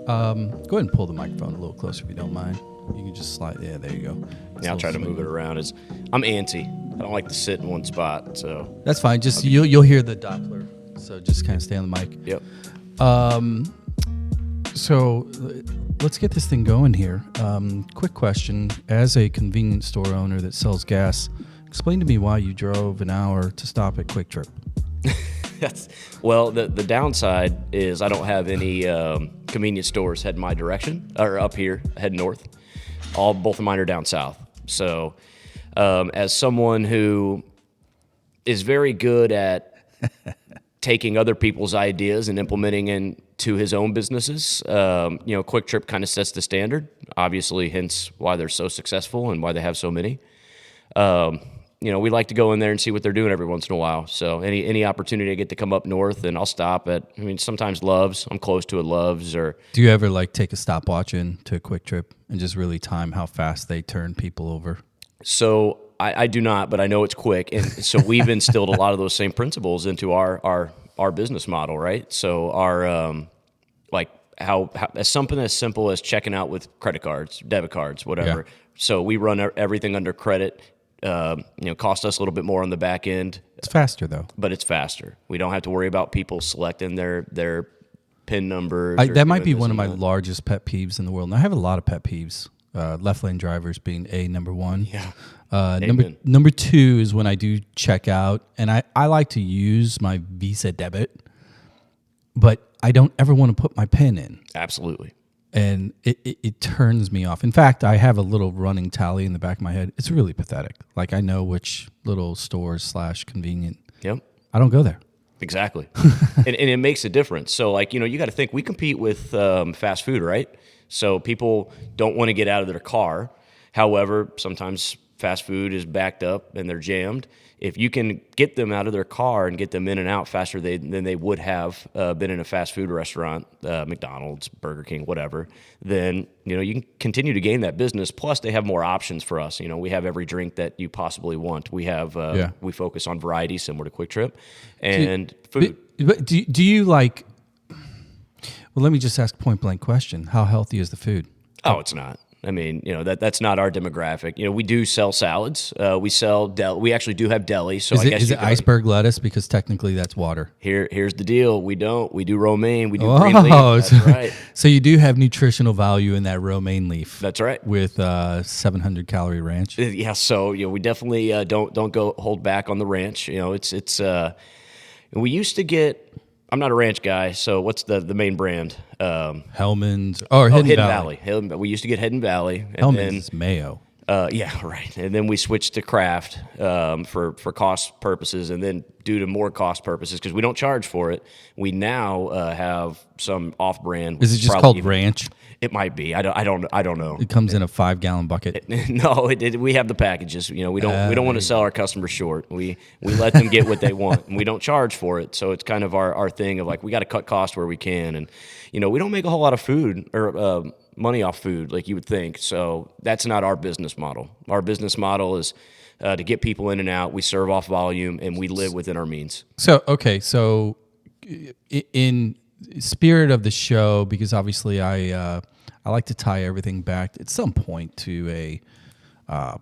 Go ahead and pull the microphone a little closer if you don't mind. You can just slide. Yeah, there you go. Yeah, I'll try to move it around. I'm antsy. I don't like to sit in one spot, so that's fine. Just you'll hear the Doppler, so just kind of stay on the mic. Yep. So let's get this thing going here. Quick question: as a convenience store owner that sells gas, explain to me why you drove an hour to stop at Quick Trip. Well, the downside is I don't have any convenience stores heading my direction or up here heading north. Both of mine are down south. So, as someone who is very good at taking other people's ideas and implementing into his own businesses, Quick Trip kind of sets the standard. Obviously, hence why they're so successful and why they have so many. We like to go in there and see what they're doing every once in a while. So any opportunity I get to come up north, and I'll stop at, sometimes Love's. I'm close to a Love's. Or do you ever take a stopwatch in to a Quick Trip and just really time how fast they turn people over? So I do not, but I know it's quick. And so we've instilled a lot of those same principles into our business model, right? So our, how something as simple as checking out with credit cards, debit cards, whatever. Yeah. So we run everything under credit. Cost us a little bit more on the back end. It's faster though. But it's faster. We don't have to worry about people selecting their PIN numbers. That might be one of my largest pet peeves in the world. And I have a lot of pet peeves. Left lane drivers being number one. Yeah. Number two is when I do check out, and I like to use my Visa debit, but I don't ever want to put my PIN in. Absolutely. And it turns me off. In fact, I have a little running tally in the back of my head. It's really pathetic. I know which little stores / convenient. Yep. I don't go there. Exactly. and it makes a difference. So, you got to think, we compete with fast food, right? So people don't want to get out of their car. However, sometimes fast food is backed up and they're jammed. If you can get them out of their car and get them in and out faster than they would have been in a fast food restaurant, McDonald's, Burger King, whatever, then you can continue to gain that business. Plus, they have more options for us. We have every drink that you possibly want. We have we focus on variety, similar to Quick Trip, and food. But do you like? Well, let me just ask a point blank question: how healthy is the food? Oh, it's not. That's not our demographic. We do sell salads. We sell we actually do have deli. So is it iceberg lettuce? Because technically that's water. Here's the deal. We don't. We do romaine. We do green leaf. That's right. So you do have nutritional value in that romaine leaf. That's right. With 700 calorie ranch. Yeah. So we definitely don't go hold back on the ranch. It's we used to get. I'm not a ranch guy, so what's the main brand? Hellman's or Hidden Valley. We used to get Hidden Valley. Hellman's is mayo. Yeah, right. And then we switched to Kraft for cost purposes, and then due to more cost purposes, because we don't charge for it, we now have some off-brand. Is it just called Ranch? It might be. I don't know. It comes in a 5-gallon bucket. No, we have the packages. We don't want to sell our customers short. We let them get what they want, and we don't charge for it. So it's kind of our thing of we got to cut costs where we can, and we don't make a whole lot of food or money off food like you would think. So that's not our business model. Our business model is to get people in and out. We serve off volume, and we live within our means. So in spirit of the show, because obviously I like to tie everything back at some point to a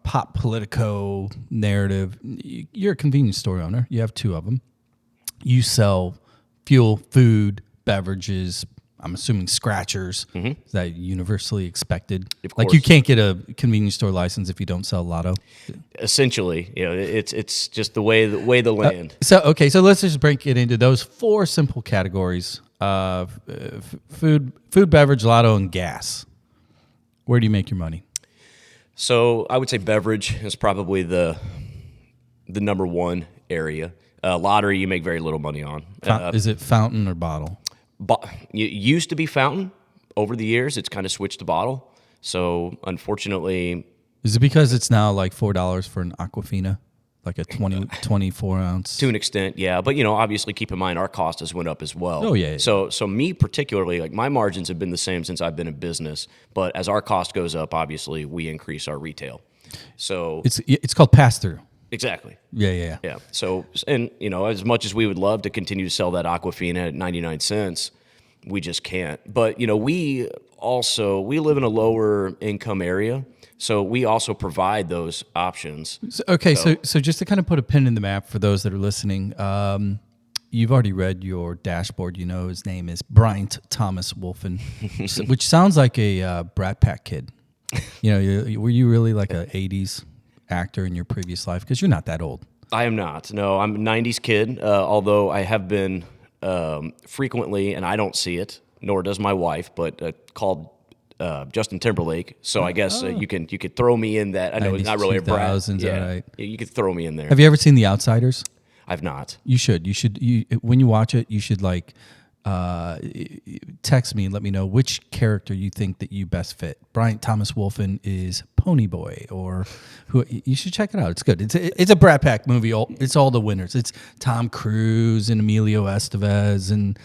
pop politico narrative. You're a convenience store owner. You have 2 of them. You sell fuel, food, beverages. I'm assuming scratchers. Mm-hmm. Is that universally expected? Of course. You can't get a convenience store license if you don't sell lotto. Essentially, it's just the way the land. So let's just break it into those 4 simple categories: food, beverage, lotto, and gas. Where do you make your money? So I would say beverage is probably the number one area. Lottery, you make very little money on. Is it fountain or bottle? It used to be fountain. Over the years, it's kind of switched to bottle. So unfortunately, is it because it's now $4 for an Aquafina, like a 24 ounce? To an extent, yeah. But obviously, keep in mind our cost has went up as well. Oh yeah. So me particularly, my margins have been the same since I've been in business. But as our cost goes up, obviously we increase our retail. So it's called pass through. Exactly. Yeah. So, and as much as we would love to continue to sell that Aquafina at 99 cents, we just can't. But we live in a lower income area, so we also provide those options. So just to kind of put a pin in the map for those that are listening, you've already read your dashboard. You know his name is Bryant Thomas Wolfin, which sounds like a Brat Pack kid. Were you really like a '80s actor in your previous life? Because you're not that old. I am not. No, I'm a '90s kid. Although I have been frequently, and I don't see it, nor does my wife, but called Justin Timberlake. So I guess you could throw me in that. I know it's not really a brat. Yeah, right. You could throw me in there. Have you ever seen The Outsiders? I've not. You should. When you watch it, you should text me and let me know which character you think that you best fit. Bryant Thomas Wolfin is Ponyboy, or who? You should check it out. It's good. It's a Brat Pack movie. It's all the winners. It's Tom Cruise and Emilio Estevez and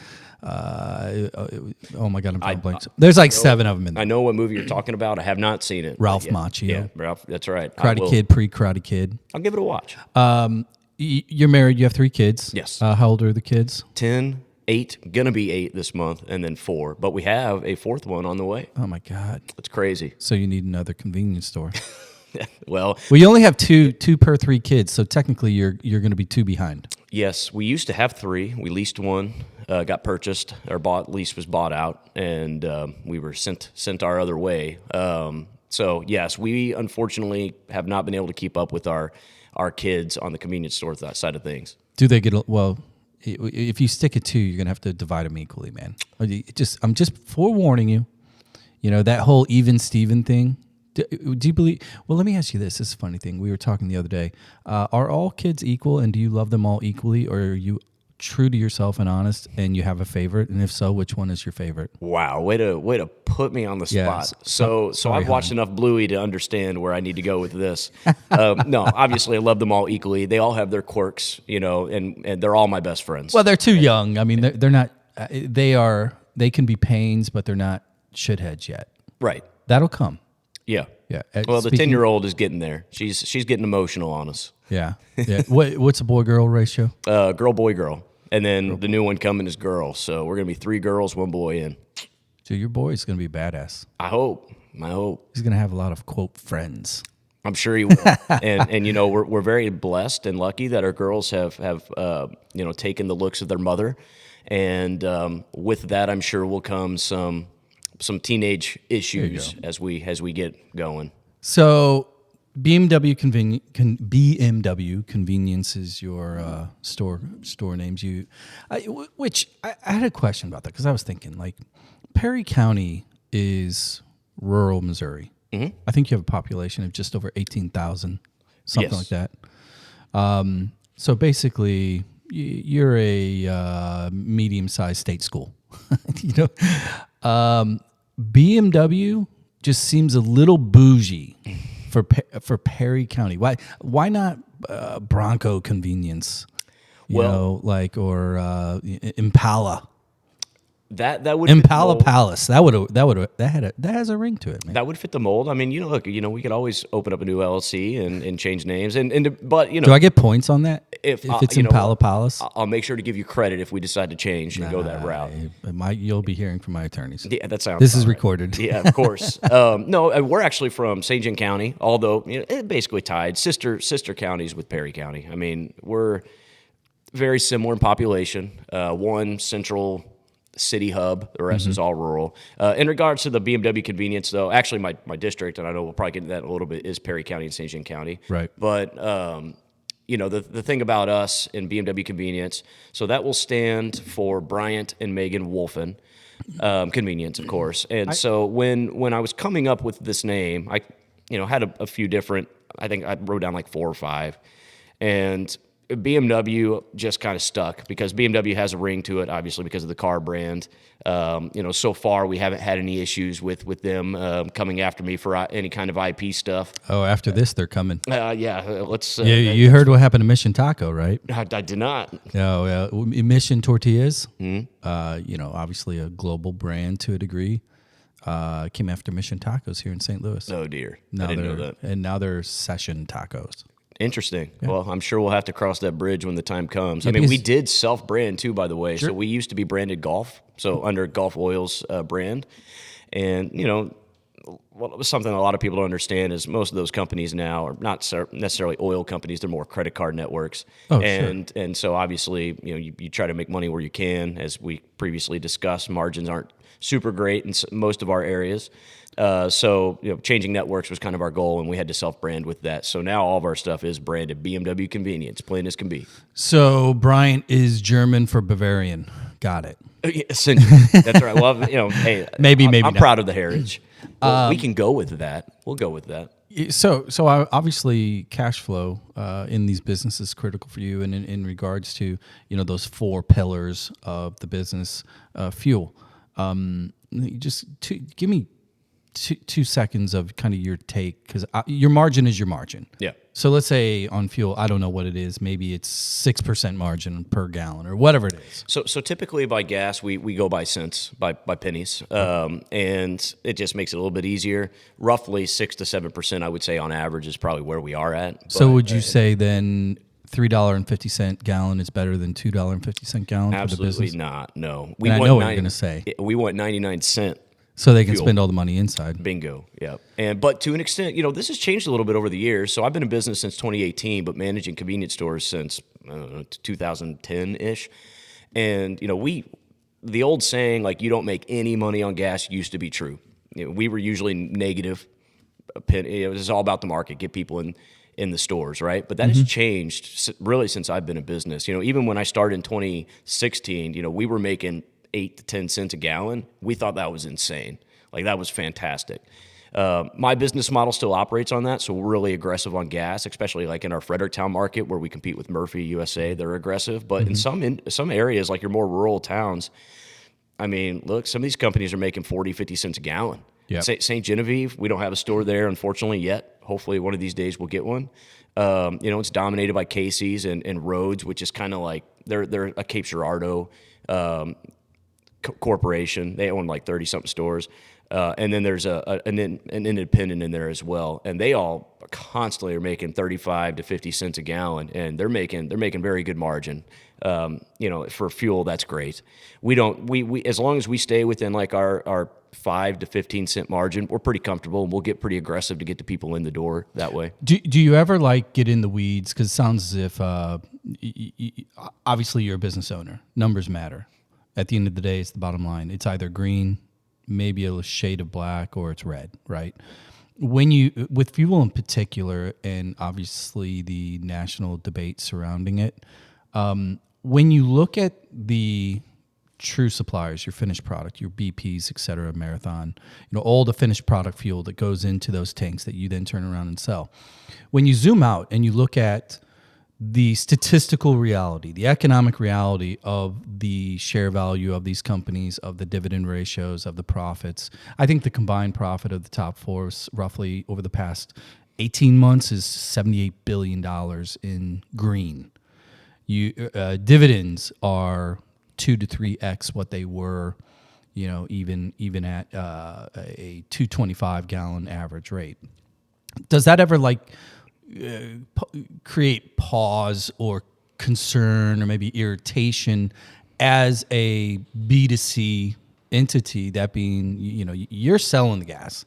oh my God, I'm drawing blanks. There's like 7 of them in there. I know what movie you're talking about. I have not seen it. Ralph Macchio. Yeah, Ralph. That's right. Karate Kid, pre-Karate Kid. I'll give it a watch. You're married. You have 3 kids. Yes. How old are the kids? 10, 8, gonna be 8 this month, and then 4. But we have a 4th one on the way. Oh my God, it's crazy. So you need another convenience store. Well, you only have two per 3 kids, so technically you're going to be 2 behind. Yes, we used to have 3. We leased one, got purchased, or lease was bought out, and we were sent our other way. So yes, we unfortunately have not been able to keep up with our kids on the convenience store side of things. Do they get well? If you stick at 2, you're gonna have to divide them equally, man. I'm just forewarning you. That whole even Steven thing. Do you believe? Well, let me ask you this. This is a funny thing. We were talking the other day. Are all kids equal, and do you love them all equally, or are you true to yourself and honest, and you have a favorite? And if so, which one is your favorite? Wow, way to put me on the spot. So I've watched enough Bluey to understand where I need to go with this. No, obviously I love them all equally. They all have their quirks, and they're all my best friends. Well, they're too young. I mean, they're not. They can be pains, but they're not shitheads yet. Right. That'll come. Yeah. Yeah. Well, the 10-year-old is getting there. She's getting emotional on us. Yeah. Yeah. What's a boy-girl ratio? Girl, boy, girl. And then the new one coming is girl. So we're going to be 3 girls, 1 boy in. So your boy's going to be badass. I hope. He's going to have a lot of, quote, friends. I'm sure he will. and we're very blessed and lucky that our girls have taken the looks of their mother. And with that, I'm sure will come some teenage issues as we get going. So BMW Convenience is your store names. I had a question about that because I was thinking, like, Perry County is rural Missouri. Mm-hmm. I think you have a population of just over 18,000, something like that. So basically, you're a medium-sized state school. BMW just seems a little bougie for Perry County. Why not Bronco Convenience? Or Impala. That would Impala Palace. That has a ring to it, man. That would fit the mold. I mean, look, we could always open up a new LLC and change names, but Do I get points on that if it's Impala Palace? I'll make sure to give you credit if we decide to change and go that route. You'll be hearing from my attorneys. Yeah, that sounds. This is recorded. Yeah, of course. No, we're actually from St. John County, although it basically tied sister counties with Perry County. I mean, we're very similar in population. One central city hub, the rest is all rural. In regards to the BMW Convenience, though, actually my district, and I know we'll probably get into that in a little bit, is Perry County and St. John County. Right. But, the thing about us in BMW Convenience, so that will stand for Bryant and Megan Wolfin Convenience, of course. And so when I was coming up with this name, I had a few different, I think I wrote down like 4 or 5. And BMW just kind of stuck because BMW has a ring to it, obviously, because of the car brand. So far we haven't had any issues with them coming after me for any kind of IP stuff. Oh, after this, they're coming. Let's. You heard what happened to Mission Taco, right? I did not. Oh, Mission Tortillas. Mm-hmm. Obviously a global brand to a degree. Came after Mission Tacos here in St. Louis. Oh dear, I didn't know that. And now they're Session Tacos. Interesting. Yeah. Well, I'm sure we'll have to cross that bridge when the time comes. Yeah, I mean, we did self-brand too, by the way. Sure. So we used to be branded Golf, so under Gulf Oil's brand. And, something a lot of people don't understand is most of those companies now are not necessarily oil companies. They're more credit card networks. Oh, and so obviously, you try to make money where you can. As we previously discussed, margins aren't super great in most of our areas. So changing networks was kind of our goal, and we had to self-brand with that. So now all of our stuff is branded BMW Convenience, plain as can be. So Bryant is German for Bavarian. Got it. Essentially, that's right. Well, hey, maybe I'm not. proud of the heritage. Well, we can go with that. We'll go with that. So obviously cash flow in these businesses is critical for you, and in regards to those 4 pillars of the business, fuel. Give me 2 seconds of kind of your take, because your margin is your margin. Yeah. So let's say on fuel, I don't know what it is. Maybe it's 6% margin per gallon or whatever it is. So typically by gas, we go by cents, by pennies, and it just makes it a little bit easier. Roughly 6 to 7%, I would say on average, is probably where we are at. So would you say then $3.50 gallon is better than $2.50 gallon for the business? Absolutely not. No. I know what you're going to say. We want 99 cent. So they can fuel. spend all the money inside. Bingo. Yeah. But to an extent, this has changed a little bit over the years. So I've been in business since 2018, but managing convenience stores since 2010-ish. And the old saying, like, you don't make any money on gas, used to be true. We were usually negative. It was all about the market, get people in the stores, right? But that has changed really since I've been in business. Even when I started in 2016, we were making 8 to 10 cents a gallon. We thought that was insane. Like, that was fantastic. My business model still operates on that, so we're really aggressive on gas, especially like in our Fredericktown market where we compete with Murphy USA. They're aggressive, but in some areas, like your more rural towns, I mean, look, some of these companies are making 40, 50 cents a gallon. Yep. St. Genevieve, we don't have a store there, unfortunately, yet. Hopefully one of these days we'll get one. It's dominated by Casey's and Rhodes, which is kind of like, they're a Cape Girardeau corporation. They own like 30-something stores. And then there's an independent in there as well. And they all constantly are making 35 to 50 cents a gallon, and they're making very good margin. For fuel, that's great. We as long as we stay within like our 5 to 15 cent margin, we're pretty comfortable, and we'll get pretty aggressive to get the people in the door that way. Do you ever get in the weeds? Because it sounds as if obviously you're a business owner. Numbers matter. At the end of the day, it's the bottom line. It's either green, maybe a shade of black, or it's red, right? With fuel in particular, and obviously the national debate surrounding it, when you look at the true suppliers, your finished product, your BPs, et cetera, Marathon, all the finished product fuel that goes into those tanks that you then turn around and sell. When you zoom out and you look at the statistical reality, the economic reality of the share value of these companies, of the dividend ratios, of the profits, I think the combined profit of the top 4 is roughly over the past 18 months is $78 billion in green. Dividends are 2 to 3x what they were, even at a 225 gallon average rate. Does that ever create pause or concern or maybe irritation as a B2C entity, that being, you're selling the gas.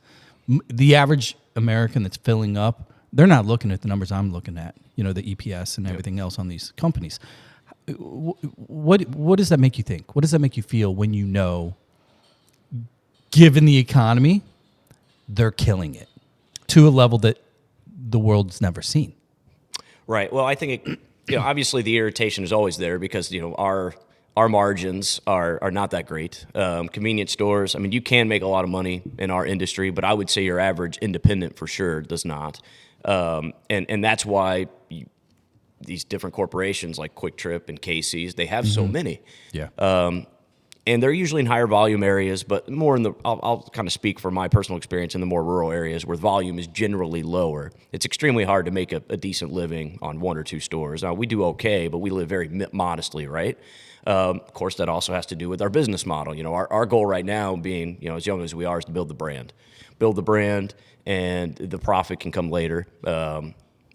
The average American that's filling up, they're not looking at the numbers I'm looking at, the EPS and everything else on these companies. What does that make you think? What does that make you feel when given the economy, they're killing it to a level that the world's never seen? Right. Well, I think obviously the irritation is always there because our margins are not that great. Convenience stores, I mean, you can make a lot of money in our industry, but I would say your average independent for sure does not. And that's why these different corporations like Quick Trip and Casey's, they have so many. Yeah. And they're usually in higher volume areas, but more I'll kind of speak from my personal experience in the more rural areas where volume is generally lower. It's extremely hard to make a decent living on 1 or 2 stores. Now, we do okay, but we live very modestly, right? Of course, that also has to do with our business model. Our goal right now being, as young as we are, is to build the brand. And the profit can come later.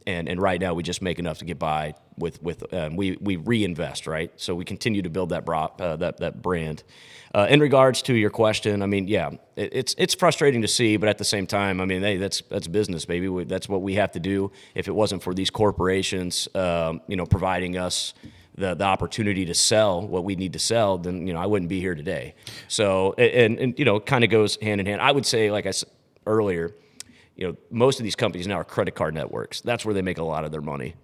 and right now we just make enough to get by with we reinvest, right? So we continue to build that that brand. In regards to your question, I mean, yeah, it's frustrating to see, but at the same time, I mean, hey, that's business, baby. That's what we have to do. If it wasn't for these corporations, providing us the opportunity to sell what we need to sell, then I wouldn't be here today. So and it kind of goes hand in hand. I would say, like I said earlier, most of these companies now are credit card networks. That's where they make a lot of their money,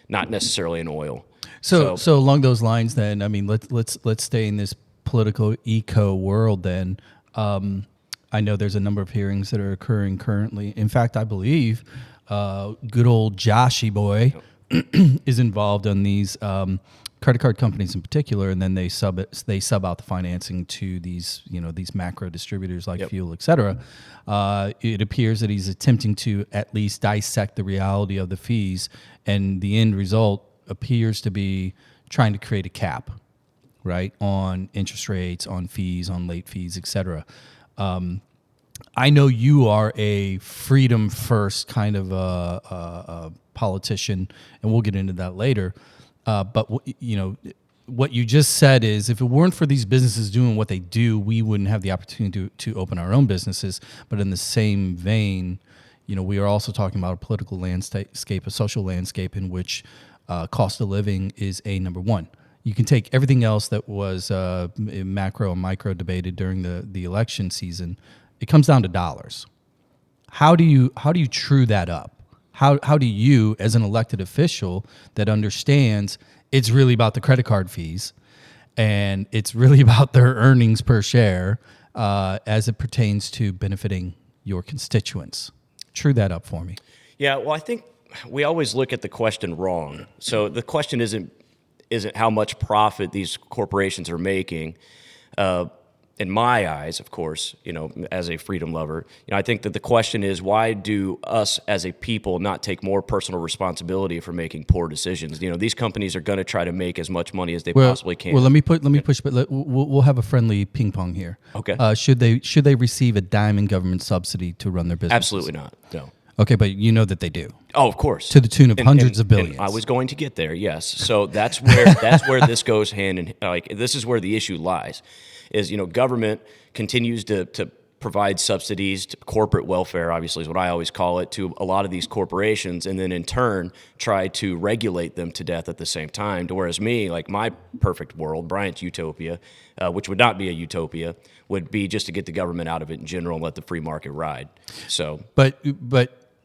not necessarily in oil. So along those lines, then, I mean, let's stay in this political eco world. Then, I know there's a number of hearings that are occurring currently. In fact, I believe good old Joshy boy is involved on these credit card companies in particular, and then they sub out the financing to these these macro distributors like fuel, et cetera. It appears that he's attempting to at least dissect the reality of the fees, and the end result appears to be trying to create a cap, right, on interest rates, on fees, on late fees, et cetera. I know you are a freedom first kind of a politician, and we'll get into that later. But what you just said is, if it weren't for these businesses doing what they do, we wouldn't have the opportunity to open our own businesses. But in the same vein, we are also talking about a political landscape, a social landscape in which cost of living is number one. You can take everything else that was macro and micro debated during the election season. It comes down to dollars. How do you true that up? How do you, as an elected official that understands it's really about the credit card fees and it's really about their earnings per share as it pertains to benefiting your constituents? True that up for me. Yeah, well, I think we always look at the question wrong. So the question isn't how much profit these corporations are making. In my eyes, of course, as a freedom lover, I think that the question is, why do us as a people not take more personal responsibility for making poor decisions? These companies are going to try to make as much money as they possibly can. Well, let me push, but we'll have a friendly ping pong here. Okay. Should they receive a dime in government subsidy to run their business? Absolutely not. No. Okay, but you know that they do. Oh, of course. To the tune of hundreds of billions. And I was going to get there, yes. So that's where this goes hand in, this is where the issue lies. Is government continues to provide subsidies to corporate welfare, obviously is what I always call it, to a lot of these corporations, and then in turn try to regulate them to death at the same time. To whereas me, like my perfect world, Bryant's utopia, which would not be a utopia, would be just to get the government out of it in general and let the free market ride. So, but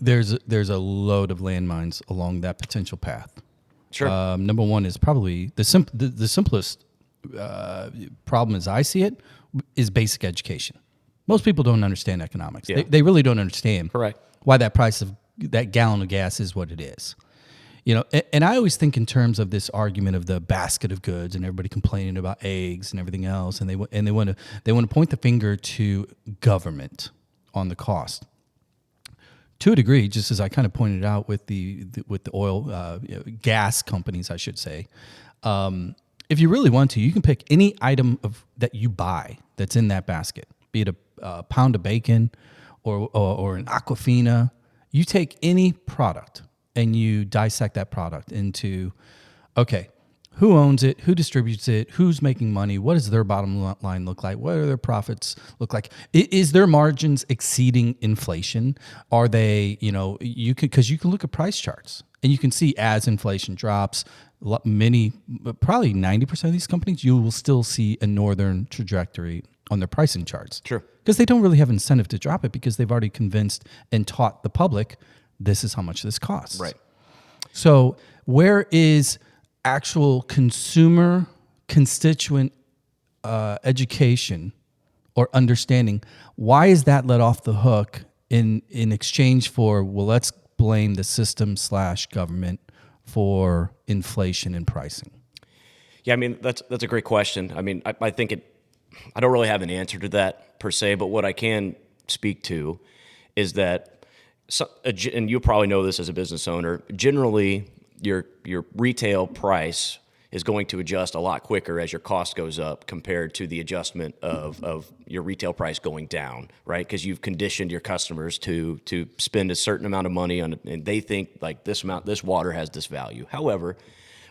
there's a load of landmines along that potential path. Sure. Number one is probably the simplest problem as I see it is basic education. Most people don't understand economics. Yeah. They really don't understand Correct. why that price of that gallon of gas is what it is. And I always think in terms of this argument of the basket of goods and everybody complaining about eggs and everything else, and they want to point the finger to government on the cost. To a degree, just as I kind of pointed out with the oil gas companies, I should say. If you really want to, you can pick any item that you buy that's in that basket, be it a pound of bacon or an Aquafina. You take any product and you dissect that product into, okay, who owns it, who distributes it, who's making money, what does their bottom line look like, what do their profits look like? Is their margins exceeding inflation? Are they, because you can look at price charts and you can see as inflation drops, probably 90% of these companies, you will still see a northern trajectory on their pricing charts. Sure. Because they don't really have incentive to drop it because they've already convinced and taught the public this is how much this costs. Right. So where is actual consumer constituent education or understanding? Why is that let off the hook in exchange for, well, let's blame the system / government for inflation and pricing? Yeah, I mean, that's a great question. I mean, I think I don't really have an answer to that per se, but what I can speak to is that, and you probably know this as a business owner, generally your retail price is going to adjust a lot quicker as your cost goes up compared to the adjustment of your retail price going down, right? Because you've conditioned your customers to spend a certain amount of money on it, and they think like this water has this value. However,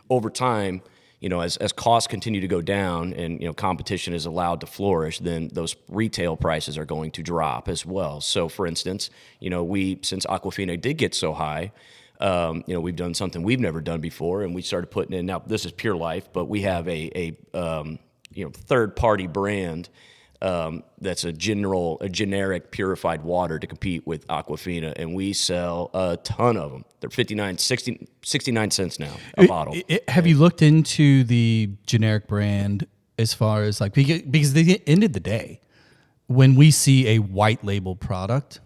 over time, as costs continue to go down and, competition is allowed to flourish, then those retail prices are going to drop as well. So for instance, since Aquafina did get so high, we've done something we've never done before, and we started putting in, now this is Pure Life, but we have a third party brand that's a generic purified water to compete with Aquafina, and we sell a ton of them. They're 69 cents now a bottle. Have you looked into the generic brand as far as like, because at the end of the day, when we see a white label product,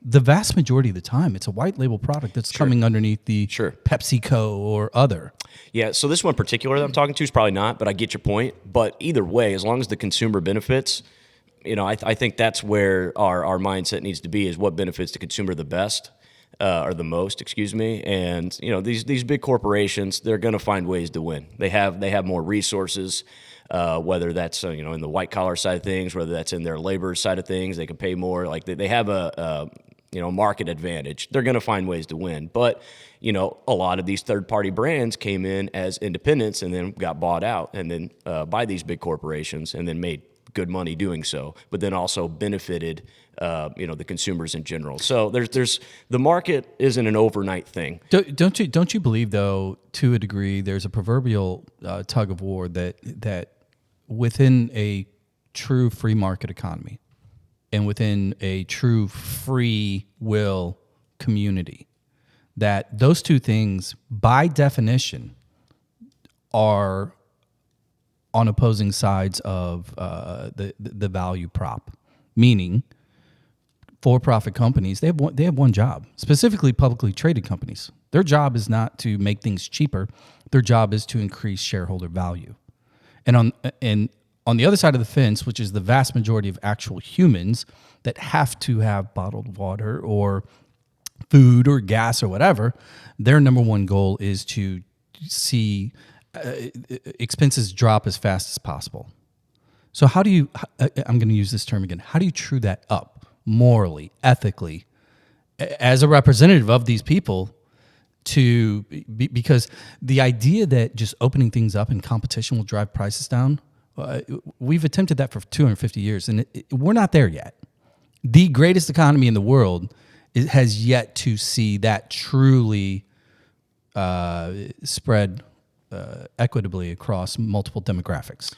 the vast majority of the time, it's a white label product that's coming underneath the PepsiCo or other. Yeah, so this one particular that I'm talking to is probably not, but I get your point. But either way, as long as the consumer benefits, I think that's where our mindset needs to be, is what benefits the consumer the best, or the most, excuse me. And, these big corporations, they're going to find ways to win. They have more resources, whether that's, in the white collar side of things, whether that's in their labor side of things, they can pay more. Like they have a market advantage. They're going to find ways to win. But, a lot of these third-party brands came in as independents and then got bought out and then by these big corporations and then made good money doing so, but then also benefited, the consumers in general. So there's the market isn't an overnight thing. Don't you believe, though, to a degree, there's a proverbial tug of war that within a true free market economy and within a true free will community, that those two things, by definition, are on opposing sides of the value prop. Meaning, for-profit companies, they have one job, specifically publicly traded companies. Their job is not to make things cheaper. Their job is to increase shareholder value. And on the other side of the fence, which is the vast majority of actual humans that have to have bottled water or food or gas or whatever, their number one goal is to see expenses drop as fast as possible. So how do you, I'm going to use this term again, how do you true that up morally, ethically, as a representative of these people because the idea that just opening things up and competition will drive prices down, we've attempted that for 250 years, and we're not there yet. The greatest economy in the world has yet to see that truly spread equitably across multiple demographics.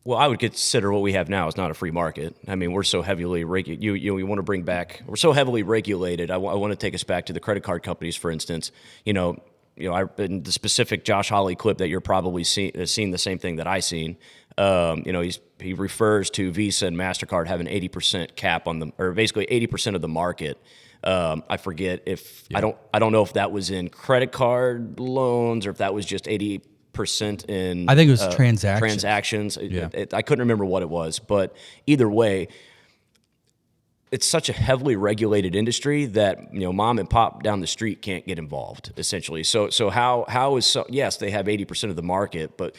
Well, I would consider what we have now is not a free market. I mean, we're so heavily you want to bring back. We're so heavily regulated. I want to take us back to the credit card companies, for instance. In the specific Josh Hawley clip that you're probably seen the same thing that I seen. He refers to Visa and MasterCard having 80% cap on them, or basically 80% of the market. I forget if I don't know if that was in credit card loans or if that was just 80% in. I think it was transactions. Transactions. I couldn't remember what it was, but either way, it's such a heavily regulated industry that mom and pop down the street can't get involved, essentially. So how is yes, they have 80% of the market, but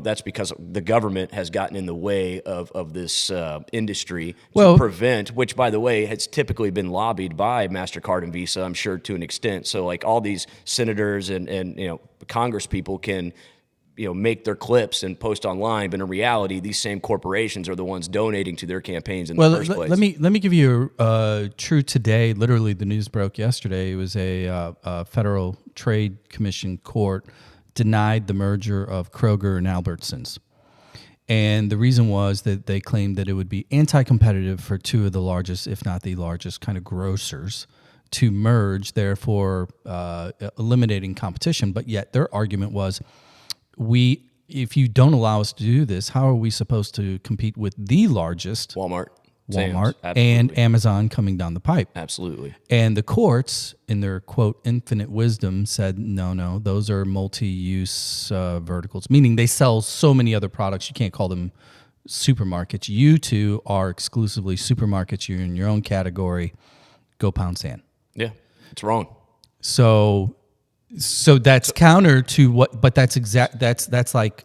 that's because the government has gotten in the way of this industry to prevent, which by the way has typically been lobbied by MasterCard and Visa, I'm sure, to an extent. So like all these senators and Congress people can make their clips and post online, but in reality, these same corporations are the ones donating to their campaigns in the first place. Let me give you a true today. Literally, the news broke yesterday. It was a Federal Trade Commission court denied the merger of Kroger and Albertsons, and the reason was that they claimed that it would be anti-competitive for two of the largest, if not the largest, kind of grocers to merge, therefore eliminating competition. But yet, their argument was, if you don't allow us to do this, how are we supposed to compete with the largest Walmart, and Amazon coming down the pipe? Absolutely. And the courts, in their quote infinite wisdom, said no, those are multi-use verticals, meaning they sell so many other products you can't call them supermarkets. You two are exclusively supermarkets. You're in your own category. Go pound sand. Yeah, it's wrong. So So that's counter to what, but that's like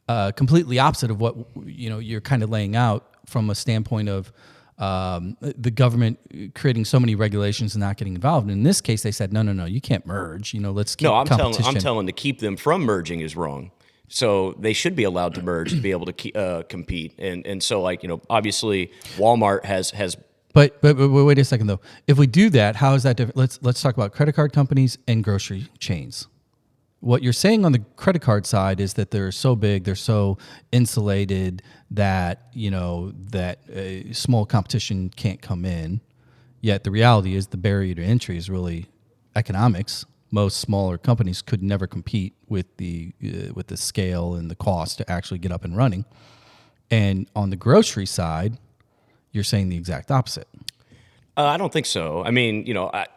completely opposite of what you're kind of laying out from a standpoint of the government creating so many regulations and not getting involved. And in this case, they said, no, you can't merge. Let's keep competition. I'm telling to keep them from merging is wrong. So they should be allowed to merge to be able to compete. And so obviously Walmart has. But wait a second though. If we do that, how is that different? Let's talk about credit card companies and grocery chains. What you're saying on the credit card side is that they're so big, they're so insulated that small competition can't come in. Yet the reality is the barrier to entry is really economics. Most smaller companies could never compete with the scale and the cost to actually get up and running. And on the grocery side, you're saying the exact opposite. I don't think so. I mean,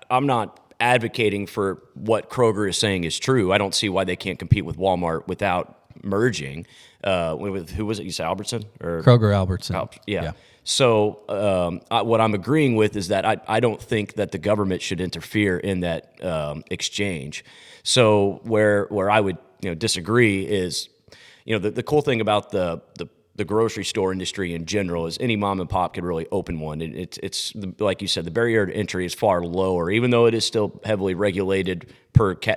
I'm not advocating for what Kroger is saying is true. I don't see why they can't compete with Walmart without merging. With who was it? You said Albertson or Kroger Albertson? Yeah. So what I'm agreeing with is that I don't think that the government should interfere in that exchange. So where I would disagree is the cool thing about the grocery store industry in general is any mom and pop can really open one. It's like you said, the barrier to entry is far lower, even though it is still heavily regulated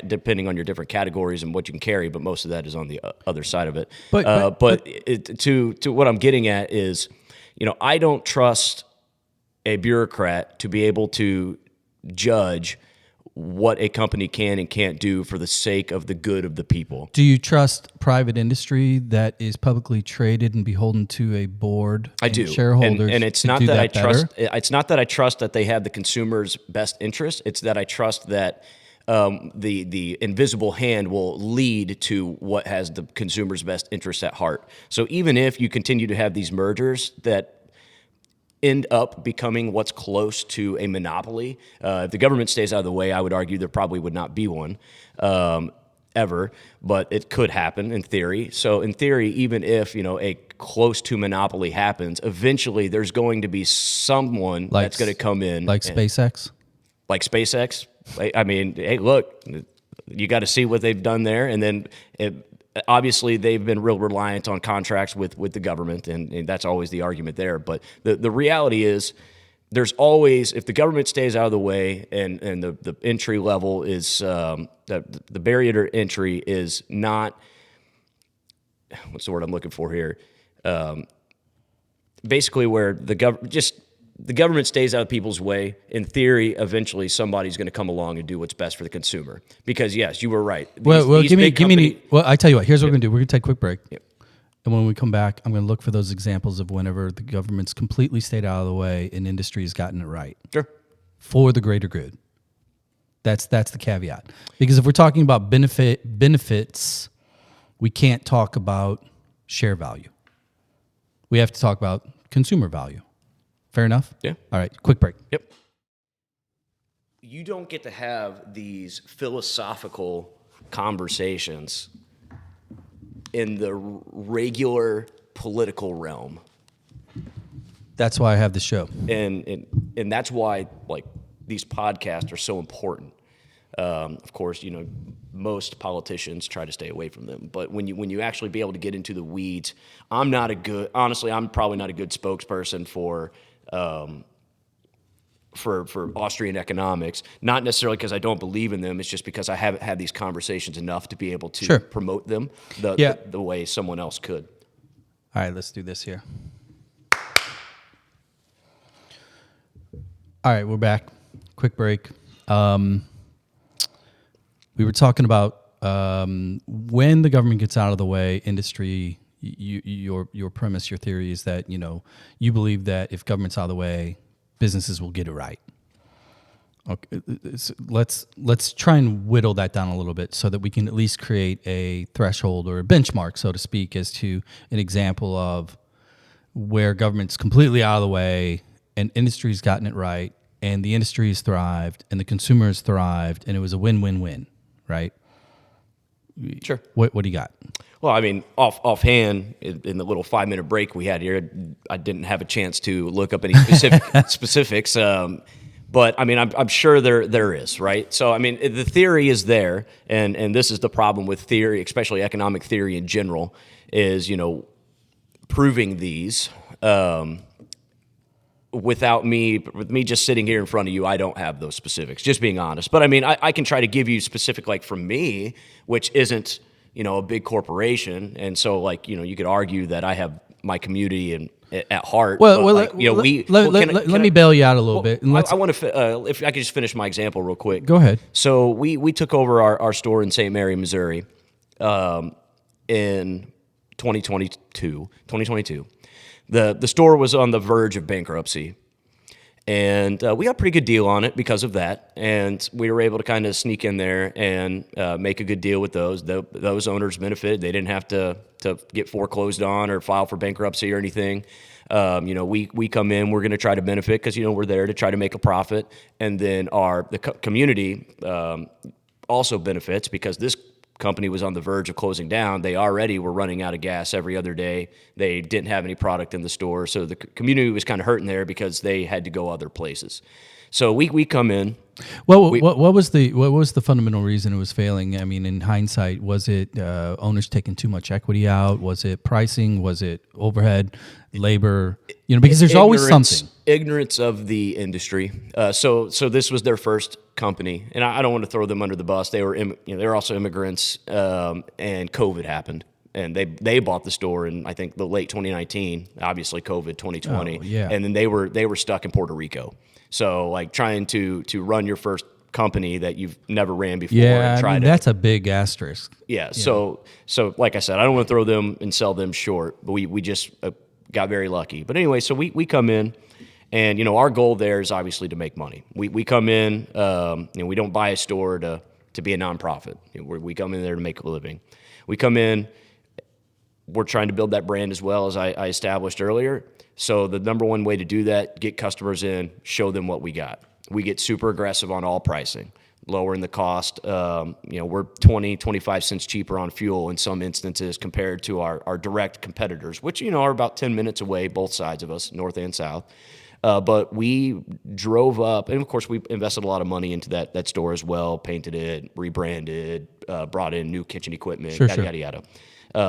depending on your different categories and what you can carry. But most of that is on the other side of it. To what I'm getting at is, I don't trust a bureaucrat to be able to judge what a company can and can't do for the sake of the good of the people. Do you trust private industry that is publicly traded and beholden to a board? I do. Shareholders, and it's not that I trust. It's not that I trust that they have the consumer's best interest. It's that I trust that the invisible hand will lead to what has the consumer's best interest at heart. So even if you continue to have these mergers that end up becoming what's close to a monopoly. If the government stays out of the way, I would argue there probably would not be one ever, but it could happen in theory. So in theory, even if a close to monopoly happens, eventually there's going to be someone that's going to come in. Like SpaceX? Like SpaceX. I mean, hey, look, you got to see what they've done there. And then obviously, they've been real reliant on contracts with the government, and that's always the argument there. But the reality is, there's always, if the government stays out of the way and the entry level is, the barrier to entry is not, what's the word I'm looking for here? Basically, where the government stays out of people's way, in theory, eventually somebody's going to come along and do what's best for the consumer. Because yes, you were right. I tell you what. Here's what we're going to do. We're going to take a quick break, and when we come back, I'm going to look for those examples of whenever the government's completely stayed out of the way and industry has gotten it right. Sure. For the greater good. That's the caveat. Because if we're talking about benefits, we can't talk about share value. We have to talk about consumer value. Fair enough? Yeah. All right, quick break. Yep. You don't get to have these philosophical conversations in the regular political realm. That's why I have the show. And that's why these podcasts are so important. Of course, most politicians try to stay away from them. But when you actually be able to get into the weeds, I'm probably not a good spokesperson for Austrian economics, not necessarily because I don't believe in them. It's just because I haven't had these conversations enough to be able to promote them the way someone else could. All right, let's do this here. All right, we're back. Quick break. We were talking about when the government gets out of the way, industry. Your premise, your theory is that you believe that if government's out of the way, businesses will get it right. Okay, so let's try and whittle that down a little bit so that we can at least create a threshold or a benchmark, so to speak, as to an example of where government's completely out of the way and industry's gotten it right, and the industry has thrived and the consumer has thrived, and it was a win-win-win, right? Sure. What do you got? Well, I mean, offhand, in the little 5-minute break we had here, I didn't have a chance to look up any specifics. But But I mean, I'm sure there is, right? So I mean, the theory is there, and this is the problem with theory, especially economic theory in general, is proving these. With me just sitting here in front of you, I don't have those specifics, just being honest. But I mean, I can try to give you specific, like from me, which isn't, a big corporation. And so like, you could argue that I have my community at heart. Well, but like, let me bail you out a little bit. And I want to, if I could just finish my example real quick. Go ahead. So we took over our store in St. Mary, Missouri, in 2022. The store was on the verge of bankruptcy, and we got a pretty good deal on it because of that. And we were able to kind of sneak in there and make a good deal with those. Those owners benefited. They didn't have to get foreclosed on or file for bankruptcy or anything. We come in, we're going to try to benefit because, we're there to try to make a profit. And then the community also benefits because this company was on the verge of closing down. They already were running out of gas every other day. They didn't have any product in the store. So the community was kind of hurting there because they had to go other places. So we come in. Well, what was the fundamental reason it was failing? I mean, in hindsight, was it owners taking too much equity out? Was it pricing? Was it overhead, labor? Because there's always something. Ignorance of the industry. So this was their first company, and I don't want to throw them under the bus. They were also immigrants, and COVID happened. And they bought the store in, I think, the late 2019. Obviously, COVID 2020. Oh, yeah. And then they were stuck in Puerto Rico. So like trying to run your first company that you've never ran before. Yeah, that's a big asterisk. Yeah. So like I said, I don't want to throw them and sell them short, but we just got very lucky. But anyway, so we come in, and our goal there is obviously to make money. We come in, we don't buy a store to be a nonprofit. We come in there to make a living. We come in. We're trying to build that brand as well, as I established earlier. So the number one way to do that, get customers in, show them what we got. We get super aggressive on all pricing, lowering the cost. We're 20, 25 cents cheaper on fuel in some instances compared to our direct competitors, which, are about 10 minutes away, both sides of us, north and south. But we drove up, and of course we invested a lot of money into that store as well, painted it, rebranded, brought in new kitchen equipment, yada, yada.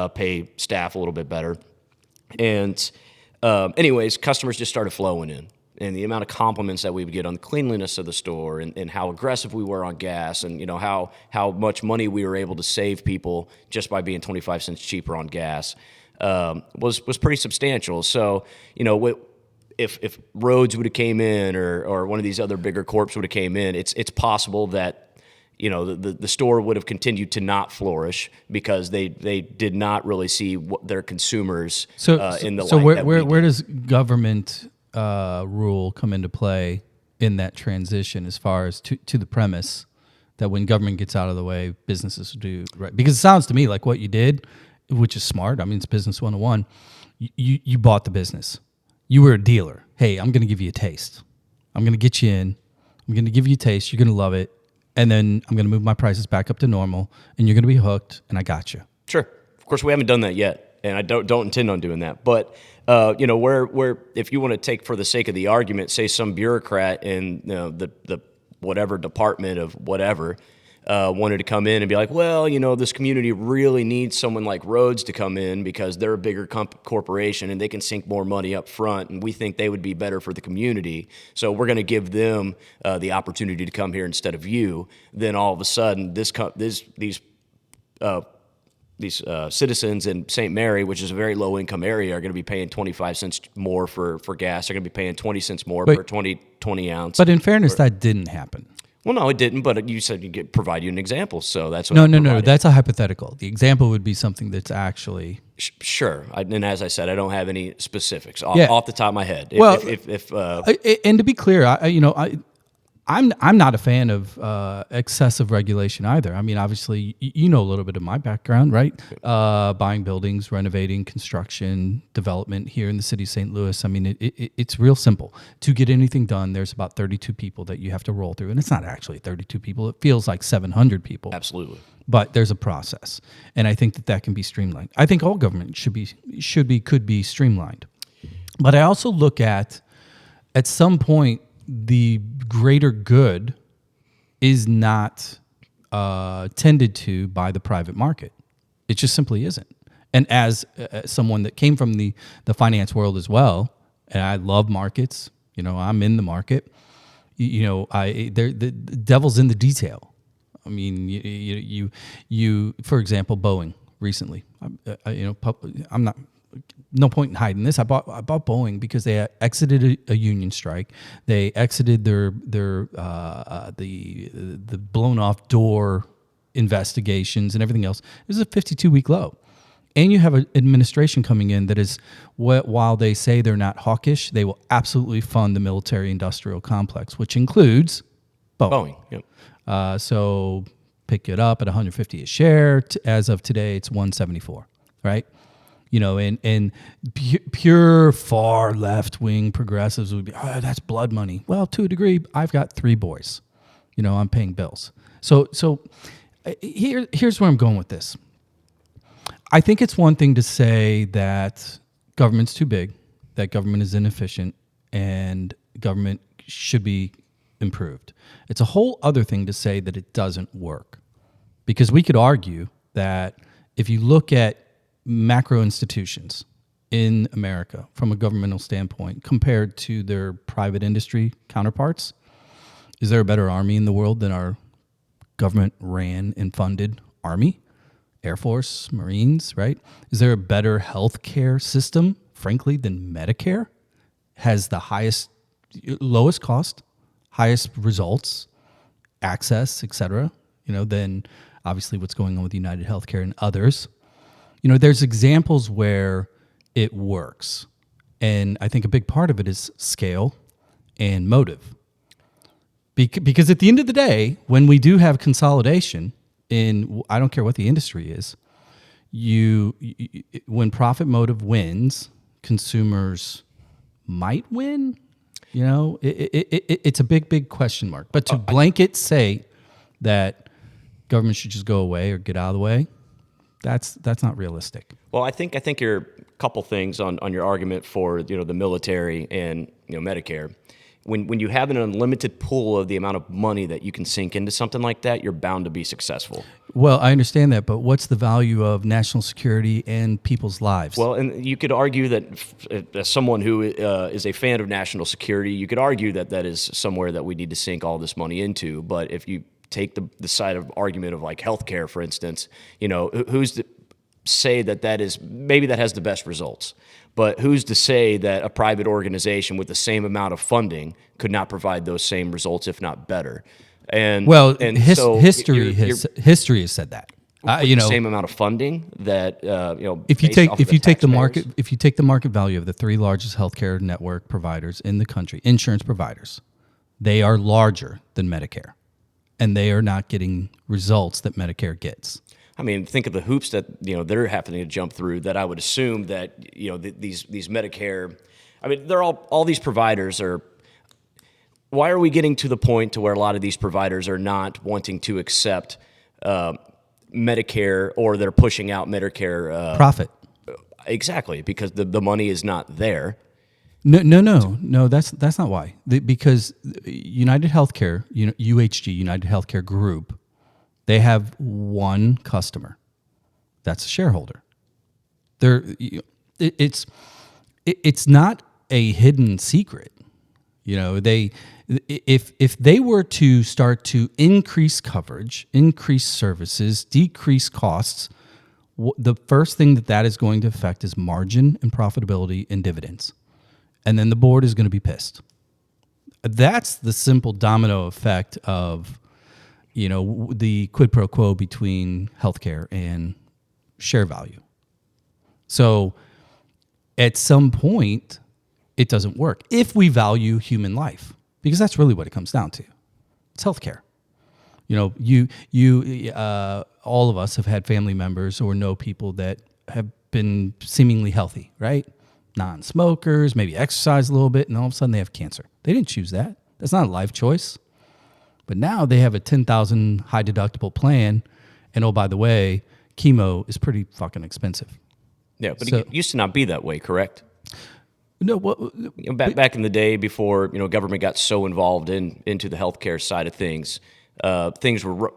Pay staff a little bit better. And anyways, customers just started flowing in. And the amount of compliments that we would get on the cleanliness of the store and how aggressive we were on gas and, how much money we were able to save people just by being 25 cents cheaper on gas was pretty substantial. So, if Rhodes would have came in or one of these other bigger corps would have came in, it's possible that the store would have continued to not flourish because they did not really see their consumers in the light. So where does government rule come into play in that transition as far as to the premise that when government gets out of the way, businesses do right? Because it sounds to me like what you did, which is smart. I mean, it's business 101. You bought the business. You were a dealer. Hey, I'm going to give you a taste. I'm going to get you in. I'm going to give you a taste. You're going to love it. And then I'm going to move my prices back up to normal, and you're going to be hooked, and I got you. Sure. Of course, we haven't done that yet, and I don't intend on doing that. But, where if you want to take for the sake of the argument, say some bureaucrat in the whatever department of whatever wanted to come in and be like, well, this community really needs someone like Rhodes to come in because they're a bigger corporation and they can sink more money up front, and we think they would be better for the community. So we're going to give them the opportunity to come here instead of you. Then all of a sudden, these citizens in St. Mary, which is a very low income area, are going to be paying 25 cents more for gas. They're going to be paying 20 cents more per 20 ounce. But in fairness, that didn't happen. Well, no, it didn't, but you said provide you an example, so that's what No, that's a hypothetical. The example would be something that's actually... Sure, and as I said, I don't have any specifics off the top of my head. And to be clear, I'm not a fan of excessive regulation either. I mean, obviously, you know a little bit of my background, right? Buying buildings, renovating, construction, development here in the city of St. Louis. I mean, it's real simple. To get anything done, there's about 32 people that you have to roll through. And it's not actually 32 people. It feels like 700 people. Absolutely. But there's a process. And I think that can be streamlined. I think all government could be streamlined. But I also look at some point, the greater good is not tended to by the private market. It just simply isn't. And as someone that came from the finance world as well, and I love markets, I'm in the market. The devil's in the detail. I mean, you for example, Boeing recently. I'm not. No point in hiding this. I bought Boeing because they exited a union strike. They exited their the blown off door investigations and everything else. It was a 52-week low. And you have an administration coming in that is, while they say they're not hawkish, they will absolutely fund the military-industrial complex, which includes Boeing. Yep. So pick it up at $150 a share. As of today, it's $174, right? And pure far left-wing progressives would be, oh, that's blood money. Well, to a degree, I've got 3 boys. I'm paying bills. So here's where I'm going with this. I think it's one thing to say that government's too big, that government is inefficient, and government should be improved. It's a whole other thing to say that it doesn't work. Because we could argue that if you look at macro institutions in America from a governmental standpoint compared to their private industry counterparts, is there a better army in the world than our government ran and funded army? Air Force, Marines, right? Is there a better healthcare system, frankly, than Medicare? Has the lowest cost, highest results, access, et cetera, than obviously what's going on with United Healthcare and others. There's examples where it works. And I think a big part of it is scale and motive. Because at the end of the day, when we do have consolidation, I don't care what the industry is, when profit motive wins, consumers might win. It's a big question mark. But to blanket say that government should just go away or get out of the way, that's not realistic. Well, I think you're a couple things on your argument for the military and Medicare. When you have an unlimited pool of the amount of money that you can sink into something like that, you're bound to be successful. Well, I understand that, but what's the value of national security and people's lives? Well, and you could argue that as someone who is a fan of national security, you could argue that is somewhere that we need to sink all this money into. But if you take the side of argument of like healthcare, for instance, who's to say that is maybe that has the best results? But who's to say that a private organization with the same amount of funding could not provide those same results, if not better? History has said that. The same amount of funding that if you take the market value of the 3 largest healthcare network providers in the country, insurance providers, they are larger than Medicare, and they are not getting results that Medicare gets. I mean, think of the hoops that they're having to jump through. That I would assume that these Medicare, I mean, they're all these providers are. Why are we getting to the point to where a lot of these providers are not wanting to accept Medicare, or they're pushing out Medicare profit? Exactly, because the money is not there. No. That's not why. Because United Healthcare, UHG, United Healthcare Group, they have one customer. That's a shareholder. It's not a hidden secret. If they were to start to increase coverage, increase services, decrease costs, the first thing that is going to affect is margin and profitability and dividends. And then the board is going to be pissed. That's the simple domino effect of the quid pro quo between healthcare and share value. So at some point, it doesn't work if we value human life, because that's really what it comes down to. It's healthcare. All of us have had family members or know people that have been seemingly healthy, right? Non-smokers, maybe exercise a little bit, and all of a sudden they have cancer. They didn't choose that. That's not a life choice. But now they have a $10,000 high deductible plan, and oh, by the way, chemo is pretty fucking expensive. Yeah, but it used to not be that way, correct? No, what? Back in the day, before government got so involved into the healthcare side of things, things were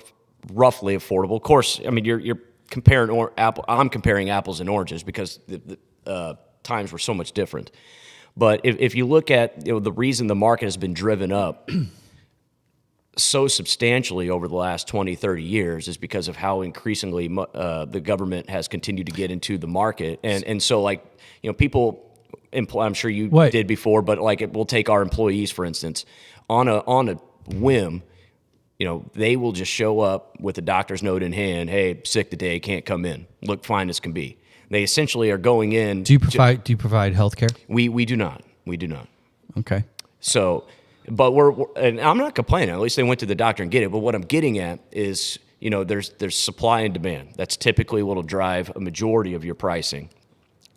roughly affordable. Of course, I mean you're comparing I'm comparing apples and oranges because the times were so much different. But if you look at the reason the market has been driven up so substantially over the last 20, 30 years is because of how increasingly the government has continued to get into the market. And so people, I'm sure you did before, but we'll take our employees, for instance, on a whim, they will just show up with a doctor's note in hand. Hey, sick today, can't come in. Look fine as can be. They essentially are going in. Do you provide health care? We do not. We do not. Okay. So, but and I'm not complaining. At least they went to the doctor and get it. But what I'm getting at is, there's supply and demand. That's typically what will drive a majority of your pricing.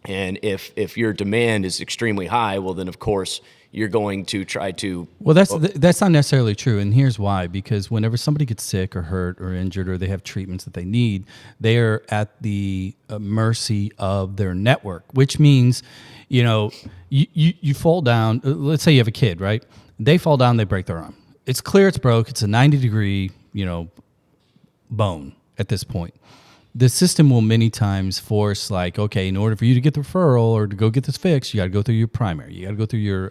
And if your demand is extremely high, well, then of course you're going to try to. Well, that's not necessarily true, and here's why. Because whenever somebody gets sick or hurt or injured or they have treatments that they need, they are at the mercy of their network. Which means, you fall down. Let's say you have a kid, right? They fall down, they break their arm. It's clear it's broke. It's a 90-degree, bone at this point. The system will many times force okay, in order for you to get the referral or to go get this fixed, you got to go through your primary. You got to go through your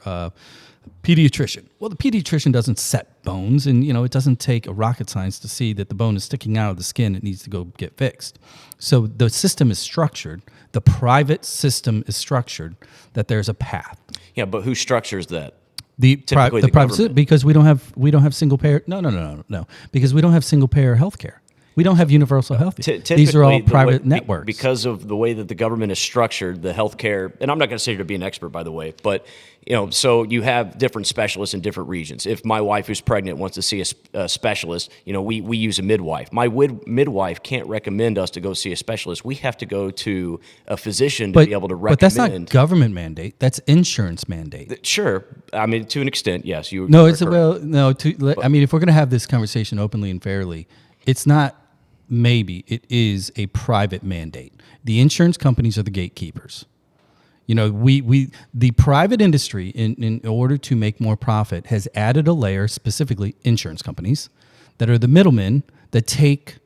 pediatrician. Well, the pediatrician doesn't set bones, and it doesn't take a rocket science to see that the bone is sticking out of the skin. It needs to go get fixed. So the system is structured. The private system is structured that there's a path. Yeah, but who structures that? The private, because we don't have single payer. No. Because we don't have single payer healthcare. We don't have universal health. These are all private networks. Because of the way that the government is structured, the healthcare, and I'm not going to say you're to be an expert, by the way, but so you have different specialists in different regions. If my wife who's pregnant wants to see a specialist, we use a midwife. My midwife can't recommend us to go see a specialist. We have to go to a physician to be able to recommend. But that's not government mandate. That's insurance mandate. Sure. I mean, to an extent, yes. If we're going to have this conversation openly and fairly, it's not. Maybe it is a private mandate. The insurance companies are the gatekeepers. The private industry, in order to make more profit, has added a layer, specifically insurance companies, that are the middlemen that take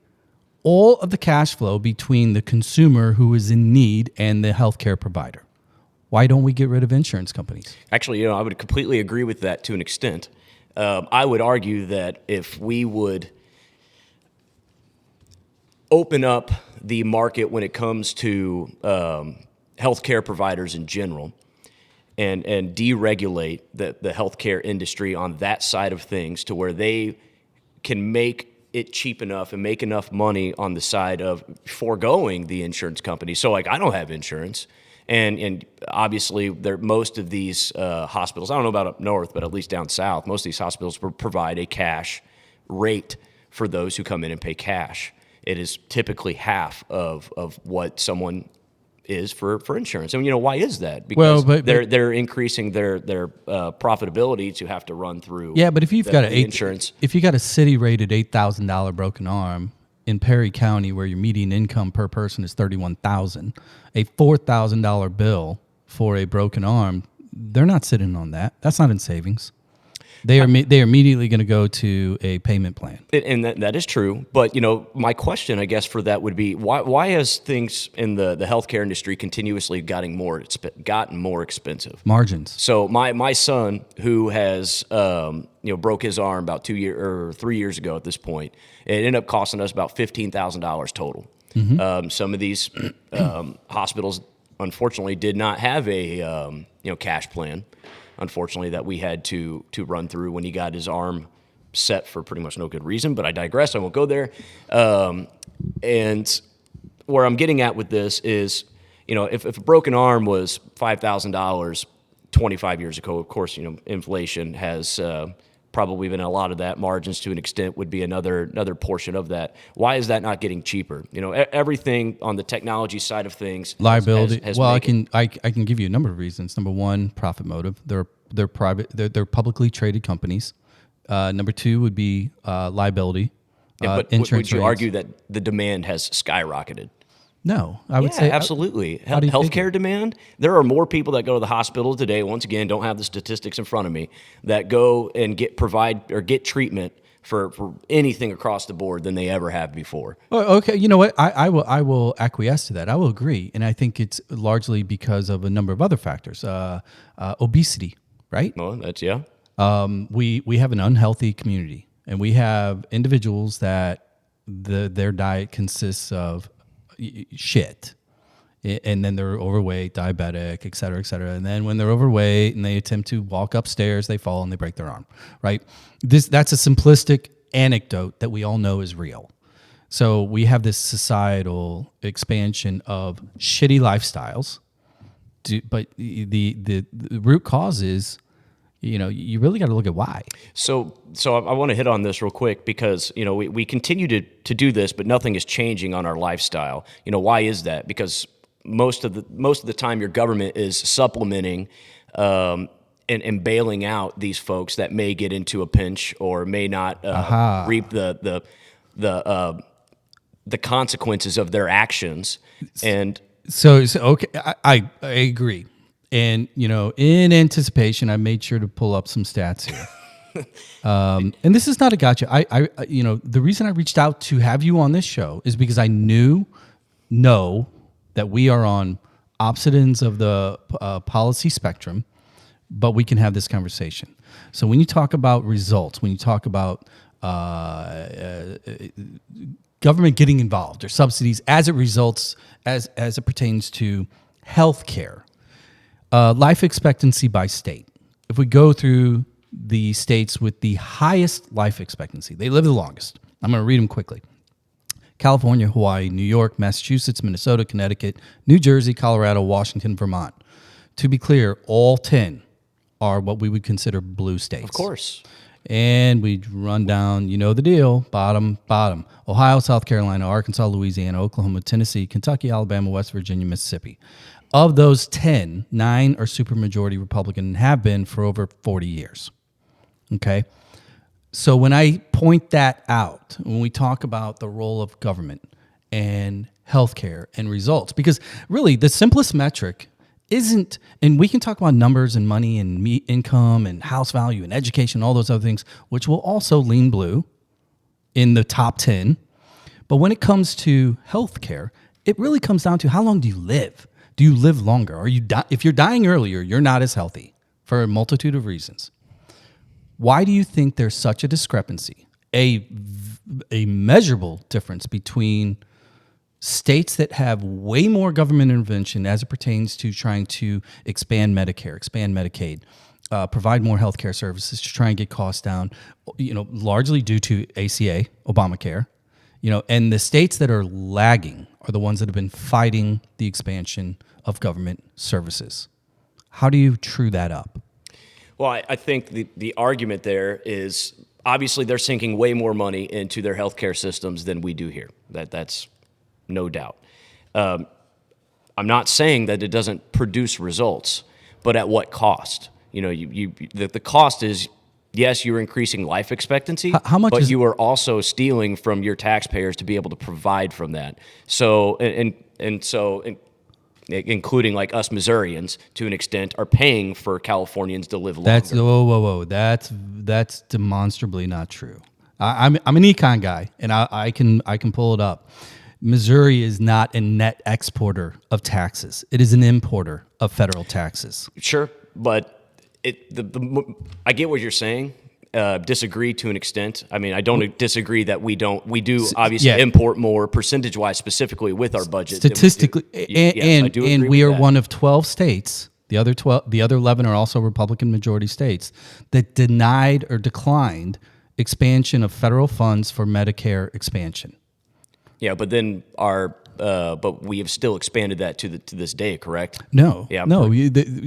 all of the cash flow between the consumer who is in need and the healthcare provider. Why don't we get rid of insurance companies? Actually, I would completely agree with that to an extent. I would argue that if we would open up the market when it comes to healthcare providers in general and deregulate the healthcare industry on that side of things to where they can make it cheap enough and make enough money on the side of foregoing the insurance company. So I don't have insurance. And obviously most of these hospitals, I don't know about up north, but at least down south, most of these hospitals provide a cash rate for those who come in and pay cash. It is typically half of what someone is for insurance. And why is that? Because they're increasing their profitability to have to run through. Yeah, but if you've got insurance, if you got a city rated $8,000 broken arm in Perry County, where your median income per person is $31,000, a $4,000 bill for a broken arm, they're not sitting on that. That's not in savings. They are immediately going to go to a payment plan. And that is true. But, my question, I guess, for that would be, why has things in the healthcare industry continuously gotten more expensive? Margins. So my son, who has broke his arm about 2 years or 3 years ago at this point, it ended up costing us about $15,000 total. Mm-hmm. Some of these hospitals, unfortunately, did not have a cash plan. Unfortunately, that we had to run through when he got his arm set for pretty much no good reason, but I digress. I won't go there. And where I'm getting at with this is, if a broken arm was $5,000 25 years ago, of course, inflation has probably been a lot of that. Margins to an extent would be another portion of that. Why is that not getting cheaper? Everything on the technology side of things. Liability. I can give you a number of reasons. Number one, profit motive. They're private. They're publicly traded companies. Number two would be liability. But insurance. Would you argue that the demand has skyrocketed? No, I would Yeah, say absolutely. How do you figure? Healthcare demand. There are more people that go to the hospital today. Once again, don't have the statistics in front of me that go and get treatment for anything across the board than they ever have before. Oh, okay, you know what? I will acquiesce to that. I will agree, and I think it's largely because of a number of other factors. Obesity, right? Well, that's yeah. We have an unhealthy community, and we have individuals that their diet consists of shit, and then they're overweight, diabetic, et cetera, et cetera. And then when they're overweight and they attempt to walk upstairs, they fall and they break their arm. Right? That's a simplistic anecdote that we all know is real. So we have this societal expansion of shitty lifestyles, but the root cause is, you really got to look at why. So I want to hit on this real quick because we continue to do this, but nothing is changing on our lifestyle. Why is that? Because most of the time, your government is supplementing and bailing out these folks that may get into a pinch or may not reap the consequences of their actions. And So okay, I agree. And, in anticipation, I made sure to pull up some stats here. And this is not a gotcha. The reason I reached out to have you on this show is because I know that we are on opposite ends of the policy spectrum, but we can have this conversation. So when you talk about results, when you talk about government getting involved or subsidies as it pertains to health care, life expectancy by state. If we go through the states with the highest life expectancy, they live the longest. I'm going to read them quickly. California, Hawaii, New York, Massachusetts, Minnesota, Connecticut, New Jersey, Colorado, Washington, Vermont. To be clear, all 10 are what we would consider blue states. of course, And we run down, the deal, bottom. Ohio, South Carolina, Arkansas, Louisiana, Oklahoma, Tennessee, Kentucky, Alabama, West Virginia, Mississippi. Of those 10, 9 are supermajority Republican and have been for over 40 years. Okay? So when I point that out, when we talk about the role of government and healthcare and results, because really the simplest metric isn't, and we can talk about numbers and money and income and house value and education, all those other things, which will also lean blue in the top 10. But when it comes to healthcare, it really comes down to how long do you live? Do you live longer? If you're dying earlier, you're not as healthy for a multitude of reasons. Why do you think there's such a discrepancy, a measurable difference between states that have way more government intervention as it pertains to trying to expand Medicare, expand Medicaid, provide more healthcare services to try and get costs down, largely due to ACA, Obamacare, and the states that are lagging are the ones that have been fighting the expansion of government services. How do you true that up? Well, I think the argument there is obviously they're sinking way more money into their healthcare systems than we do here. That's no doubt. I'm not saying that it doesn't produce results, but at what cost? The cost is, yes, you're increasing life expectancy, how much but you are also stealing from your taxpayers to be able to provide from that. So including like us Missourians to an extent are paying for Californians to live longer. That's whoa. That's demonstrably not true. I'm an econ guy, and I can pull it up. Missouri is not a net exporter of taxes. It is an importer of federal taxes. Sure, but I get what you're saying. Disagree to an extent. I mean, I don't disagree that we do obviously import more percentage-wise, specifically with our budget. Statistically, I do agree and with we are that. one of 12 states. The other 11 are also Republican majority states that denied or declined expansion of federal funds for Medicare expansion. Yeah, but then but we have still expanded that to this day, correct? No, Yeah, no.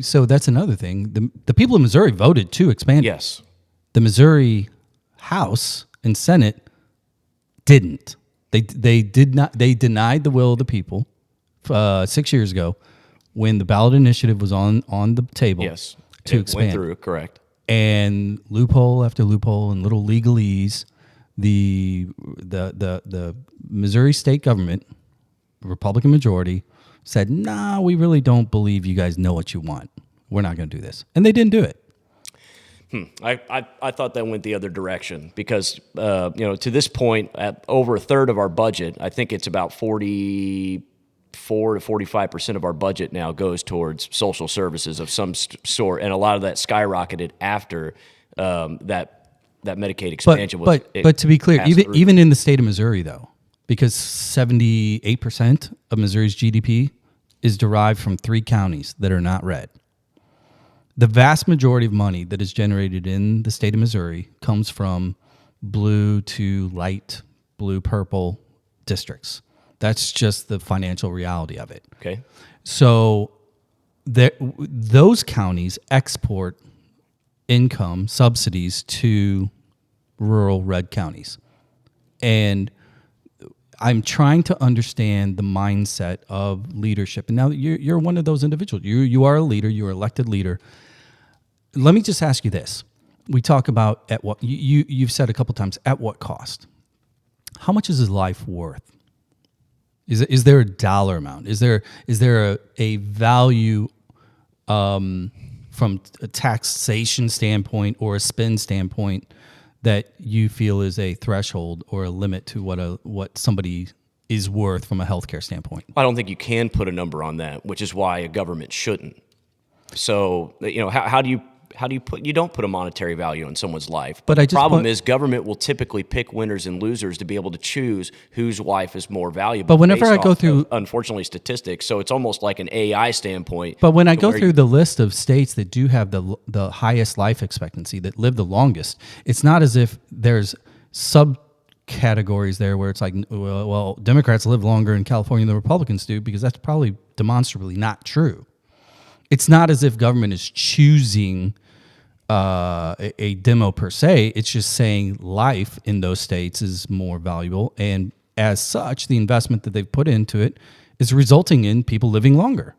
So that's another thing. The people of Missouri voted to expand. Yes. The Missouri House and Senate didn't. They did not. They denied the will of the people 6 years ago when the ballot initiative was on the table. Yes. To it expand. went through, correct. And loophole after loophole and little legalese, the Missouri state government Republican majority, said, nah, we really don't believe you guys know what you want. We're not going to do this. And they didn't do it. I thought that went the other direction because, to this point, at over a third of our budget, I think it's about 44 to 45% of our budget now goes towards social services of some sort. And a lot of that skyrocketed after that Medicaid expansion was. But to be clear, passed through. even in the state of Missouri, though, because 78% of Missouri's GDP is derived from 3 counties that are not red. The vast majority of money that is generated in the state of Missouri comes from blue to light blue, purple districts. That's just the financial reality of it. Okay. So those counties export income subsidies to rural red counties. And I'm trying to understand the mindset of leadership. And now you're one of those individuals. You are a leader. You're an elected leader. Let me just ask you this. We talk about at what you've said a couple times, at what cost? How much is his life worth? Is there a dollar amount? Is there a value from a taxation standpoint or a spend standpoint that you feel is a threshold or a limit to what somebody is worth from a healthcare standpoint? I don't think you can put a number on that, which is why a government shouldn't. So, how do you you don't put a monetary value on someone's life. But the problem is government will typically pick winners and losers to be able to choose whose life is more valuable. But whenever I go through, unfortunately, statistics, so it's almost like an AI standpoint. But when I go through the list of states that do have the highest life expectancy, that live the longest, it's not as if there's subcategories there where it's like, well, Democrats live longer in California than Republicans do, because that's probably demonstrably not true. It's not as if government is choosing a demo per se. It's just saying life in those states is more valuable, and as such, the investment that they've put into it is resulting in people living longer.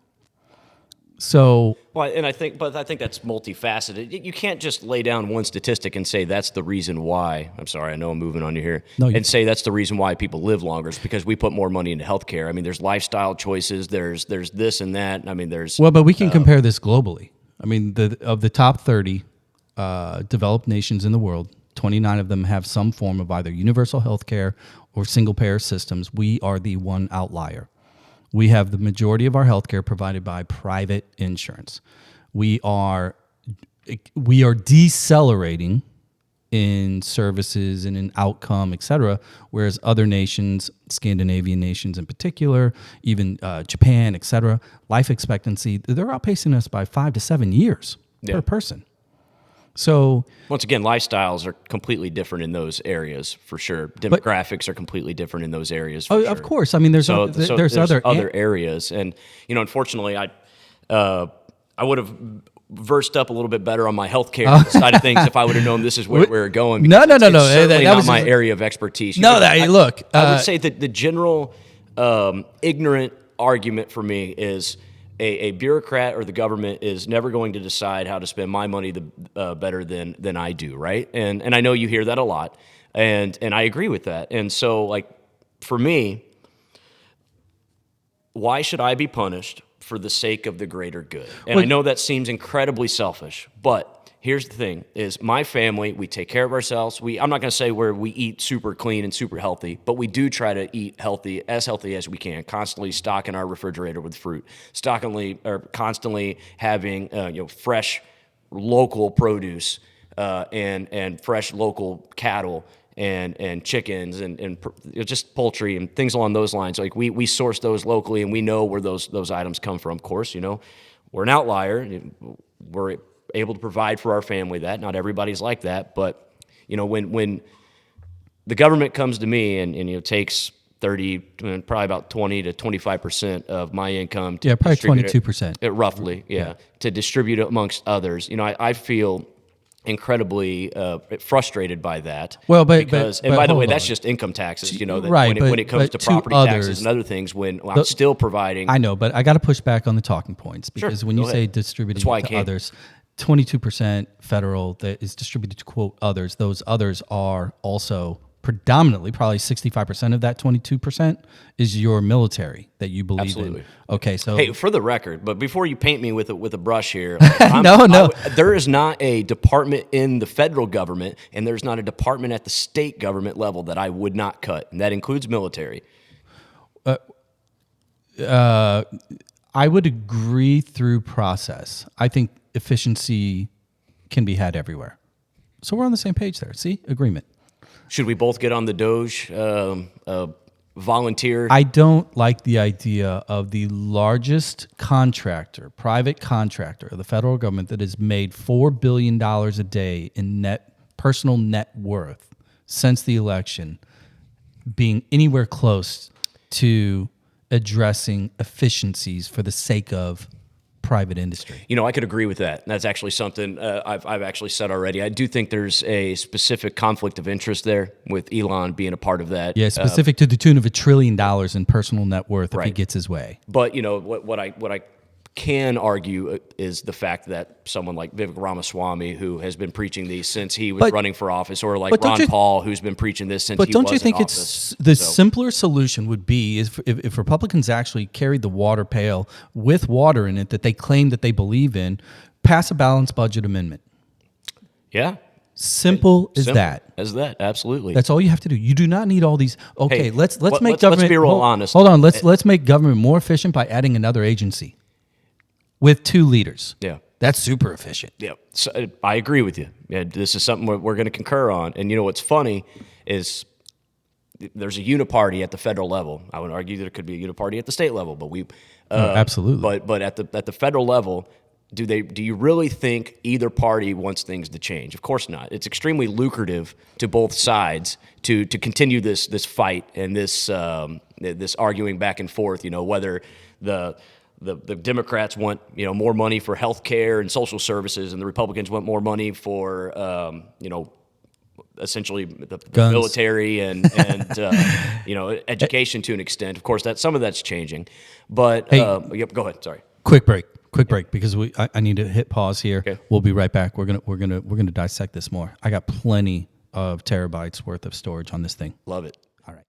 So, well, and I think that's multifaceted. You can't just lay down one statistic and say that's the reason why. I'm sorry, I know I'm moving on you here. And say that's the reason why people live longer. It's because we put more money into healthcare. I mean, there's lifestyle choices. There's this and that. I mean, there's but we can compare this globally. I mean, of the top 30 developed nations in the world, 29 of them have some form of either universal healthcare or single payer systems. We are the one outlier. We have the majority of our healthcare provided by private insurance. We are decelerating in services and in outcome, et cetera, whereas other nations, Scandinavian nations in particular, even Japan, et cetera, life expectancy, they're outpacing us by 5 to 7 years per person. So once again, lifestyles are completely different in those areas for sure. Demographics are completely different in those areas. For sure. Of course, I mean there's other areas, and unfortunately, I would have versed up a little bit better on my healthcare side of things if I would have known this is where we were going. No. Certainly that was not my area of expertise. I would say that the general ignorant argument for me is, a bureaucrat or the government is never going to decide how to spend my money better than I do, right? And I know you hear that a lot, and I agree with that. And so, like, for me, why should I be punished for the sake of the greater good? And I know that seems incredibly selfish, but here's the thing, is my family, we take care of ourselves. I'm not going to say where we eat super clean and super healthy, but we do try to eat healthy as we can, constantly stocking our refrigerator with fruit, constantly having fresh local produce and fresh local cattle and chickens and just poultry and things along those lines. Like we source those locally, and we know where those items come from. Of course, we're an outlier. We're able to provide for our family that. Not everybody's like that, but when the government comes to me and takes 30, probably about 20 to 25% of my income, to probably 22%, roughly, to distribute it amongst others, I feel incredibly frustrated by that. Well, by the way, that's just income taxes. Right. When it comes to property taxes and other things, when I'm still providing. I know, but I got to push back on the talking points, because when you say distributing to others, 22% federal that is distributed to quote others. Those others are also predominantly, probably 65% of that 22% is your military that you believe Absolutely. in. Okay, so Hey, for the record, but before you paint me with a brush here, No. there is not a department in the federal government, and there's not a department at the state government level that I would not cut, and that includes military. I would agree through process. I think efficiency can be had everywhere. So we're on the same page there. See? Agreement. Should we both get on the Doge volunteer? I don't like the idea of the largest contractor, private contractor of the federal government that has made $4 billion a day in personal net worth since the election being anywhere close to addressing efficiencies for the sake of private industry. You know, I could agree with that. That's actually something I've actually said already. I do think there's a specific conflict of interest there with Elon being a part of that. Yeah, specific to the tune of $1 trillion in personal net worth if he gets his way. But you know what I can argue is the fact that someone like Vivek Ramaswamy, who has been preaching these since he was running for office, or like Ron Paul, who's been preaching this since he was in office. But don't you think it's the simpler solution would be if Republicans actually carried the water pail with water in it that they claim that they believe in, pass a balanced budget amendment? Yeah. Simple as that. Absolutely. That's all you have to do. You do not need all these. Okay, Hey, let's make government. Let's be real honest. Hold on. Let's make government more efficient by adding another agency with 2 leaders. Yeah. That's super efficient. Yeah, so I agree with you. Yeah, this is something we're going to concur on. And you know what's funny is there's a uniparty at the federal level. I would argue there could be a uniparty at the state level, but absolutely. But at the federal level, do you really think either party wants things to change? Of course not. It's extremely lucrative to both sides to continue this fight and this arguing back and forth. You know, whether the Democrats want more money for health care and social services, and the Republicans want more money for essentially the military and education to an extent. Of course, some of that's changing, but go ahead. Sorry. Quick break because I need to hit pause here. Okay. We'll be right back. We're gonna dissect this more. I got plenty of terabytes worth of storage on this thing. Love it. All right.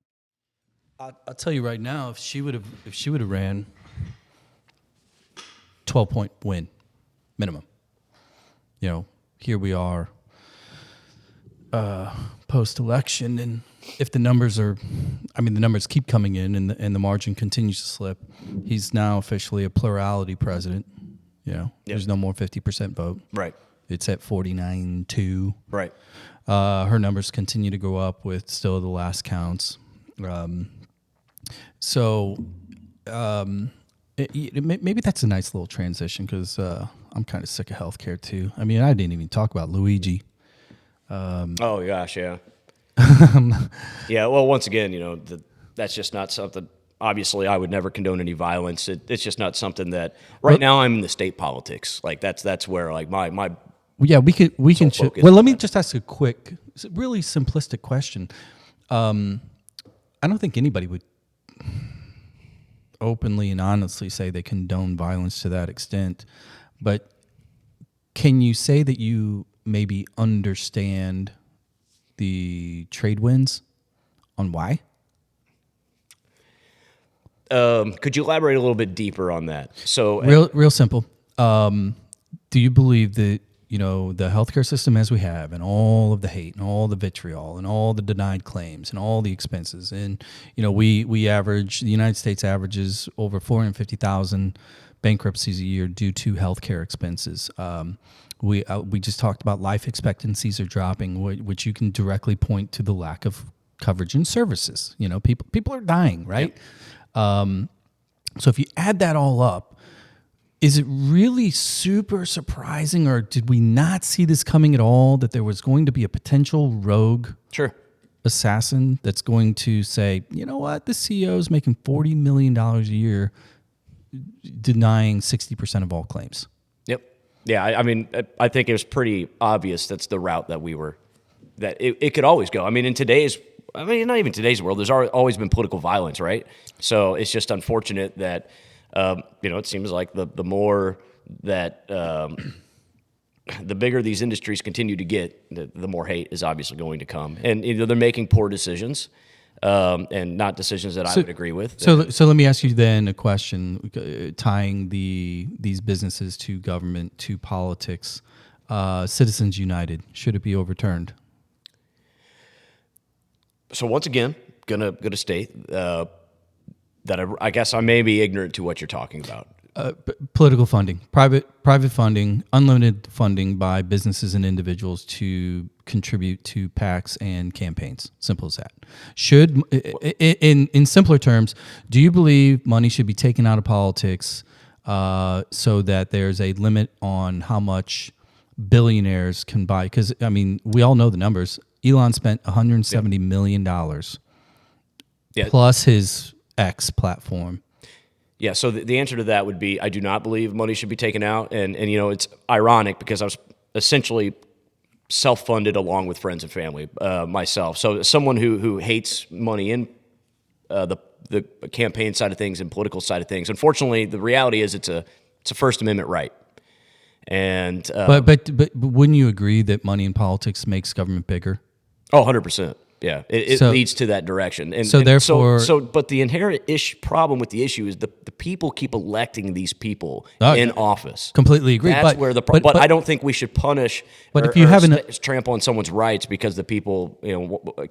I'll tell you right now, if she would have ran 12-point win minimum. Here we are post-election, and if the numbers keep coming in and the margin continues to slip, he's now officially a plurality president. There's no more 50% vote. Right. It's at 49.2. Right. Her numbers continue to go up with still the last counts. Maybe that's a nice little transition because I'm kind of sick of healthcare too. I mean, I didn't even talk about Luigi. Oh gosh, yeah. Yeah. Well, once again, that's just not something. Obviously, I would never condone any violence. It's just not something that now I'm in the state politics. Like that's where like my. Yeah, we can. Well, let me just ask a quick, really simplistic question. I don't think anybody would openly and honestly say they condone violence to that extent, but can you say that you maybe understand the trade winds on why? Could you elaborate a little bit deeper on that? So real simple. Do you believe that the healthcare system as we have, and all of the hate and all the vitriol and all the denied claims and all the expenses, and the United States averages over 450,000 bankruptcies a year due to healthcare expenses. We just talked about life expectancies are dropping, which you can directly point to the lack of coverage and services. People are dying, right? Yep. So if you add that all up, is it really super surprising, or did we not see this coming at all, that there was going to be a potential rogue assassin that's going to say, you know what, the CEO is making $40 million a year denying 60% of all claims? Yep. Yeah, I mean, I think it was pretty obvious that's the route that it could always go. I mean, not even today's world, there's always been political violence, right? So it's just unfortunate that, it seems like the more that the bigger these industries continue to get, the more hate is obviously going to come. And they're making poor decisions, and not decisions that I would agree with. So let me ask you then a question, tying these businesses to government, to politics. Citizens United, should it be overturned? So once again, gonna state that I guess I may be ignorant to what you're talking about. Political funding, private funding, unlimited funding by businesses and individuals to contribute to PACs and campaigns. Simple as that. Should, in simpler terms, do you believe money should be taken out of politics so that there's a limit on how much billionaires can buy? Because I mean, we all know the numbers. Elon spent $170 million plus his X platform. Yeah, so the answer to that would be I do not believe money should be taken out. And it's ironic because I was essentially self-funded along with friends and family myself. So someone who hates money in the campaign side of things and political side of things. Unfortunately, the reality is it's a First Amendment right. And but wouldn't you agree that money in politics makes government bigger? Oh, 100%. Yeah, it leads to that direction. And therefore, but the inherent problem with the issue is the people keep electing these people in office. Completely agree. That's where the problem. But I don't think we should punish. But if you have trample on someone's rights because the people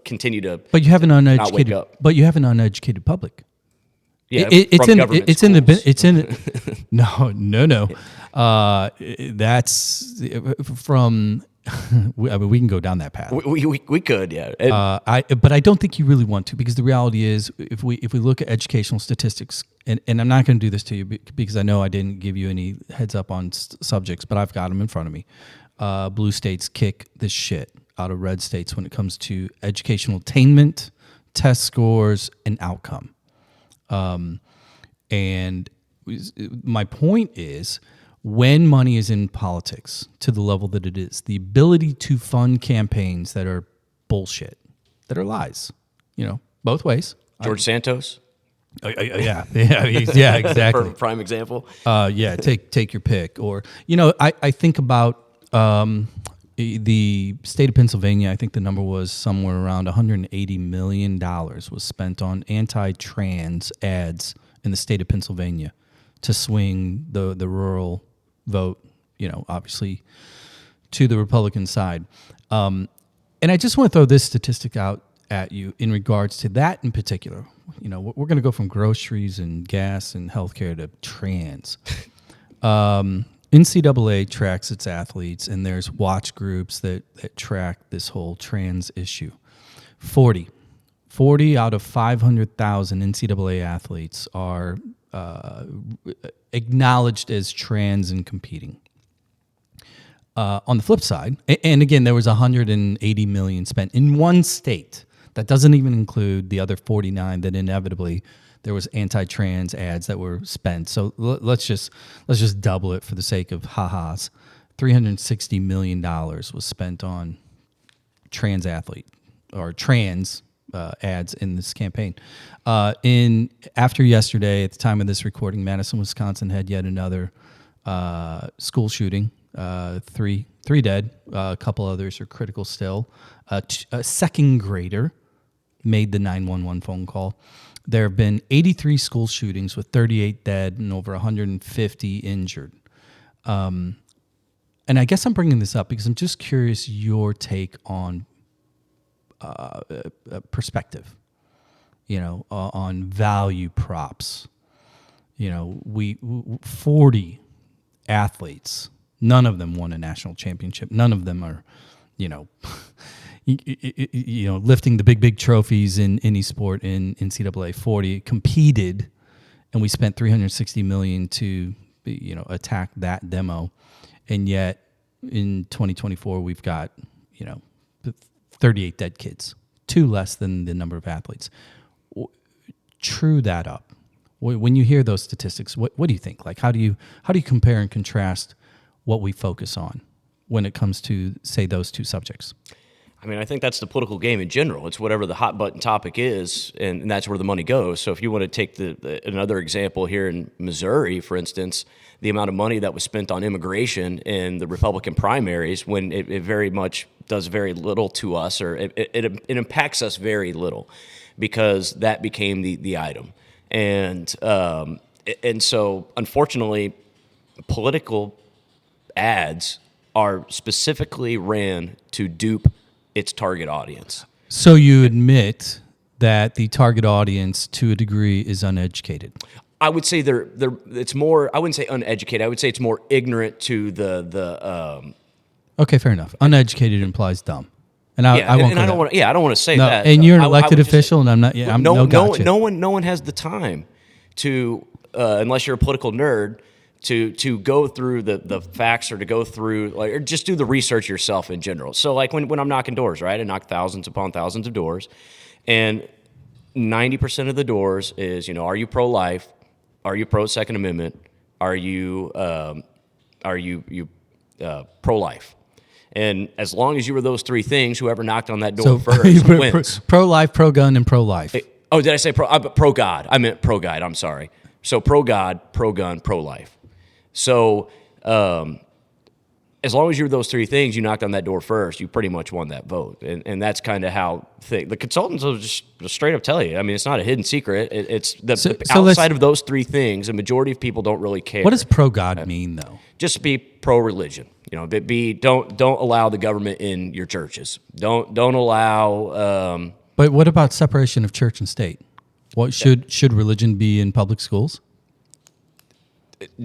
continue to. But you have an uneducated. Not wake up. But you have an uneducated public. Yeah, it's in. No. That's from. I mean, we can go down that path. We could, yeah. But I don't think you really want to, because the reality is, if we look at educational statistics, and I'm not going to do this to you because I know I didn't give you any heads up on subjects, but I've got them in front of me. Blue states kick the shit out of red states when it comes to educational attainment, test scores, and outcome. And my point is, when money is in politics to the level that it is, the ability to fund campaigns that are bullshit, that are lies, both ways. George Santos? Yeah, exactly. Prime example. Take your pick. Or, I think about the state of Pennsylvania. I think the number was somewhere around $180 million was spent on anti-trans ads in the state of Pennsylvania to swing the rural vote, obviously to the Republican side. And I just want to throw this statistic out at you in regards to that in particular. We're going to go from groceries and gas and healthcare to trans. NCAA tracks its athletes, and there's watch groups that track this whole trans issue. 40 out of 500,000 NCAA athletes are acknowledged as trans and competing. On the flip side, and again, there was $180 million spent in one state. That doesn't even include the other 49 that inevitably there was anti-trans ads that were spent. So let's just double it for the sake of ha-has. $360 million was spent on trans athlete or trans ads in this campaign. After yesterday, at the time of this recording, Madison, Wisconsin had yet another school shooting. Three dead. A couple others are critical still. A second grader made the 911 phone call. There have been 83 school shootings with 38 dead and over 150 injured. And I guess I'm bringing this up because I'm just curious your take on perspective, on value props. 40 athletes, none of them won a national championship. None of them are, lifting the big trophies in any sport in NCAA. 40 competed, and we spent $360 million to, attack that demo. And yet in 2024, we've got, 38 dead kids, 2 less than the number of athletes. True that up. When you hear those statistics, what do you think? Like, how do you compare and contrast what we focus on when it comes to, say, those two subjects? I mean, I think that's the political game in general. It's whatever the hot button topic is, and that's where the money goes. So if you want to take another example here in Missouri, for instance, the amount of money that was spent on immigration in the Republican primaries, when it very much does very little to us, or it impacts us very little, because that became the item. And so, unfortunately, political ads are specifically ran to dupe its target audience. So you admit that the target audience, to a degree, is uneducated. I would say it's more. I wouldn't say uneducated. I would say it's more ignorant to the. Okay, fair enough. Uneducated implies dumb, and I won't. And I don't want. Yeah, I don't want to say no, that. And you're an elected official, and I'm not. Yeah, gotcha. No one has the time to, unless you're a political nerd, to go through the facts, or to go through, like, or just do the research yourself in general. So like when I'm knocking doors, right? I knock thousands upon thousands of doors, and 90% of the doors is, are you pro-life? Are you pro-Second Amendment? Are you pro-life? And as long as you were those three things, whoever knocked on that door first wins. Pro-life, pro-gun, and pro-life. Oh, did I say pro-God? I meant pro-God. I'm sorry. So pro-God, pro-gun, pro-life. So as long as you're those three things, you knocked on that door first, you pretty much won that vote. And that's kind of how the consultants will just straight up tell you. I mean, it's not a hidden secret. It's outside of those three things, a majority of people don't really care. What does pro-God mean, though? Just be pro-religion. Don't allow the government in your churches. Don't allow. But what about separation of church and state? What should religion be in public schools?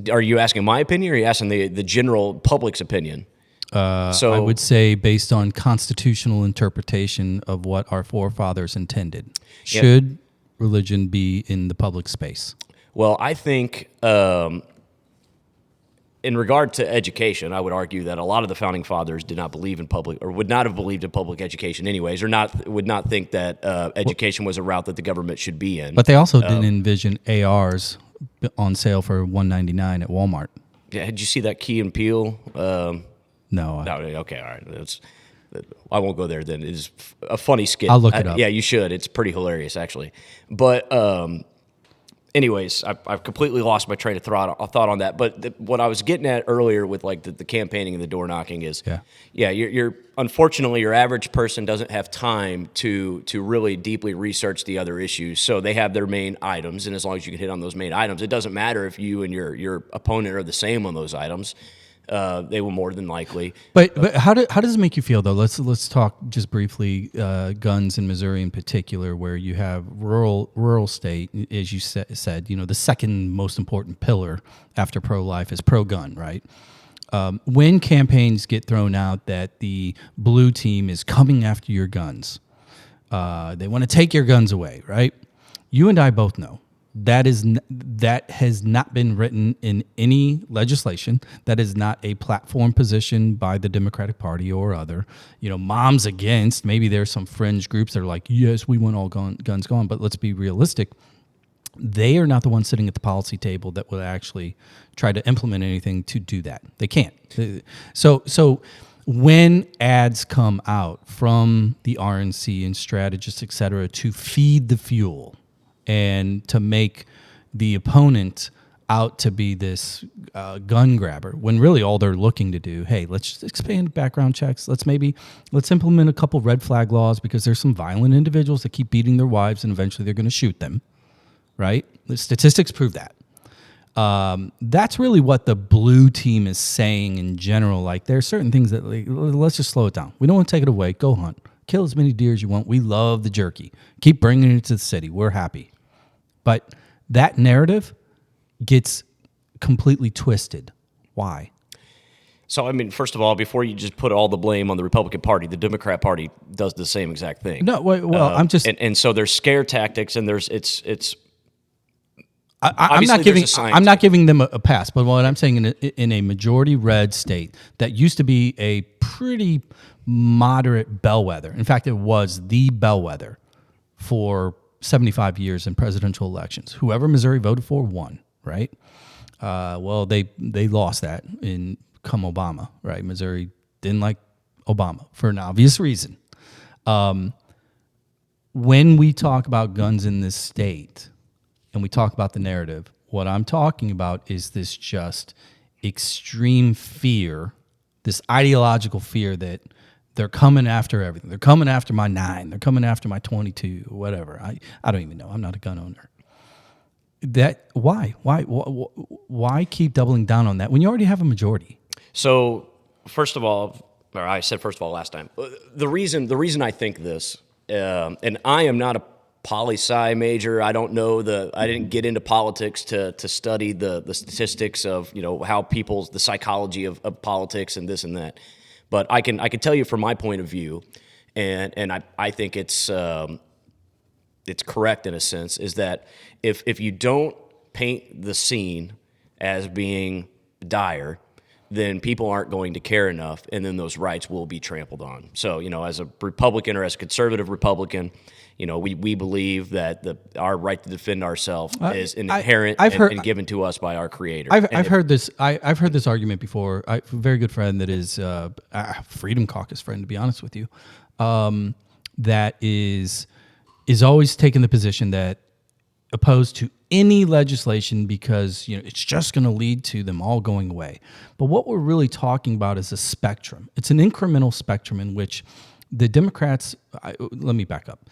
Are you asking my opinion, or are you asking the general public's opinion? So I would say, based on constitutional interpretation of what our forefathers intended, should religion be in the public space? Well, I think in regard to education, I would argue that a lot of the founding fathers did not believe in public, or would not have believed in public education anyways, or would not think that education was a route that the government should be in. But they also didn't envision ARs on sale for $1.99 at Walmart. Yeah, did you see that Key and Peele? No. Okay, all right. I won't go there then. It's a funny skit. I'll look it up. Yeah, you should. It's pretty hilarious, actually. But anyways, I've completely lost my train of thought on that. But what I was getting at earlier with like the campaigning and the door knocking is, you're unfortunately, your average person doesn't have time to really deeply research the other issues. So they have their main items, and as long as you can hit on those main items, it doesn't matter if you and your opponent are the same on those items. They will more than likely. But how does it make you feel, though? Let's talk just briefly guns in Missouri in particular, where you have rural state, as you said. The second most important pillar after pro-life is pro-gun, right? When campaigns get thrown out that the blue team is coming after your guns, they want to take your guns away, right? You and I both know that has not been written in any legislation. That is not a platform position by the Democratic Party or other. Moms against. Maybe there's some fringe groups that are like, yes, we want all guns gone. But let's be realistic. They are not the ones sitting at the policy table that would actually try to implement anything to do that. They can't. So when ads come out from the RNC and strategists, et cetera, to feed the fuel and to make the opponent out to be this gun grabber, when really all they're looking to do, hey, let's just expand background checks. Let's implement a couple red flag laws, because there's some violent individuals that keep beating their wives and eventually they're going to shoot them, right? The statistics prove that. That's really what the blue team is saying in general. Like, there are certain things that, like, let's just slow it down. We don't want to take it away. Go hunt. Kill as many deer as you want. We love the jerky. Keep bringing it to the city. We're happy. But that narrative gets completely twisted. Why? So, I mean, first of all, before you just put all the blame on the Republican Party, the Democrat Party does the same exact thing. No, well, I'm just... And so there's scare tactics, and it's I'm not giving them a pass, but what I'm saying, in a majority red state that used to be a pretty moderate bellwether. In fact, it was the bellwether for 75 years in presidential elections. Whoever Missouri voted for won, right? Well, they lost that in come Obama, right? Missouri didn't like Obama for an obvious reason. When we talk about guns in this state and we talk about the narrative, what I'm talking about is this just extreme fear, this ideological fear that they're coming after everything. They're coming after my 9. They're coming after my 22, whatever. I don't even know. I'm not a gun owner. Why keep doubling down on that when you already have a majority? So, first of all, or I said first of all last time, the reason I think this, and I am not a poli-sci major. I don't know I didn't get into politics to study the statistics of, how the psychology of politics and this and that. But I can tell you from my point of view, and I think it's correct in a sense, is that if you don't paint the scene as being dire, then people aren't going to care enough, and then those rights will be trampled on. So, as a Republican or as a conservative Republican, we believe that our right to defend ourselves is inherent and given to us by our Creator. I've heard this. I've heard this argument before. I have a very good friend that is a Freedom Caucus friend, to be honest with you, that is always taking the position that opposed to any legislation because it's just going to lead to them all going away. But what we're really talking about is a spectrum. It's an incremental spectrum in which the Democrats. Let me back up.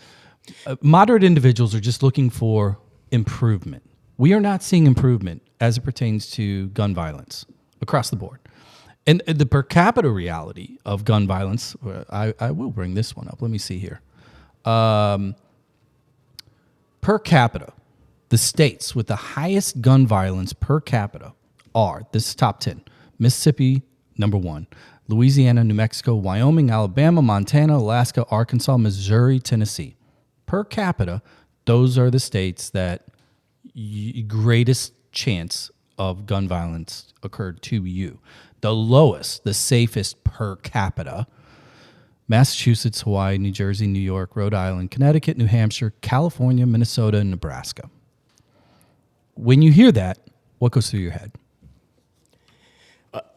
Moderate individuals are just looking for improvement. We are not seeing improvement as it pertains to gun violence across the board. And the per capita reality of gun violence, I will bring this one up. Let me see here. Per capita, the states with the highest gun violence per capita are, this is top 10, Mississippi, number 1, Louisiana, New Mexico, Wyoming, Alabama, Montana, Alaska, Arkansas, Missouri, Tennessee. Per capita, those are the states that greatest chance of gun violence occurred to you. The lowest, the safest per capita, Massachusetts, Hawaii, New Jersey, New York, Rhode Island, Connecticut, New Hampshire, California, Minnesota, and Nebraska. When you hear that, what goes through your head?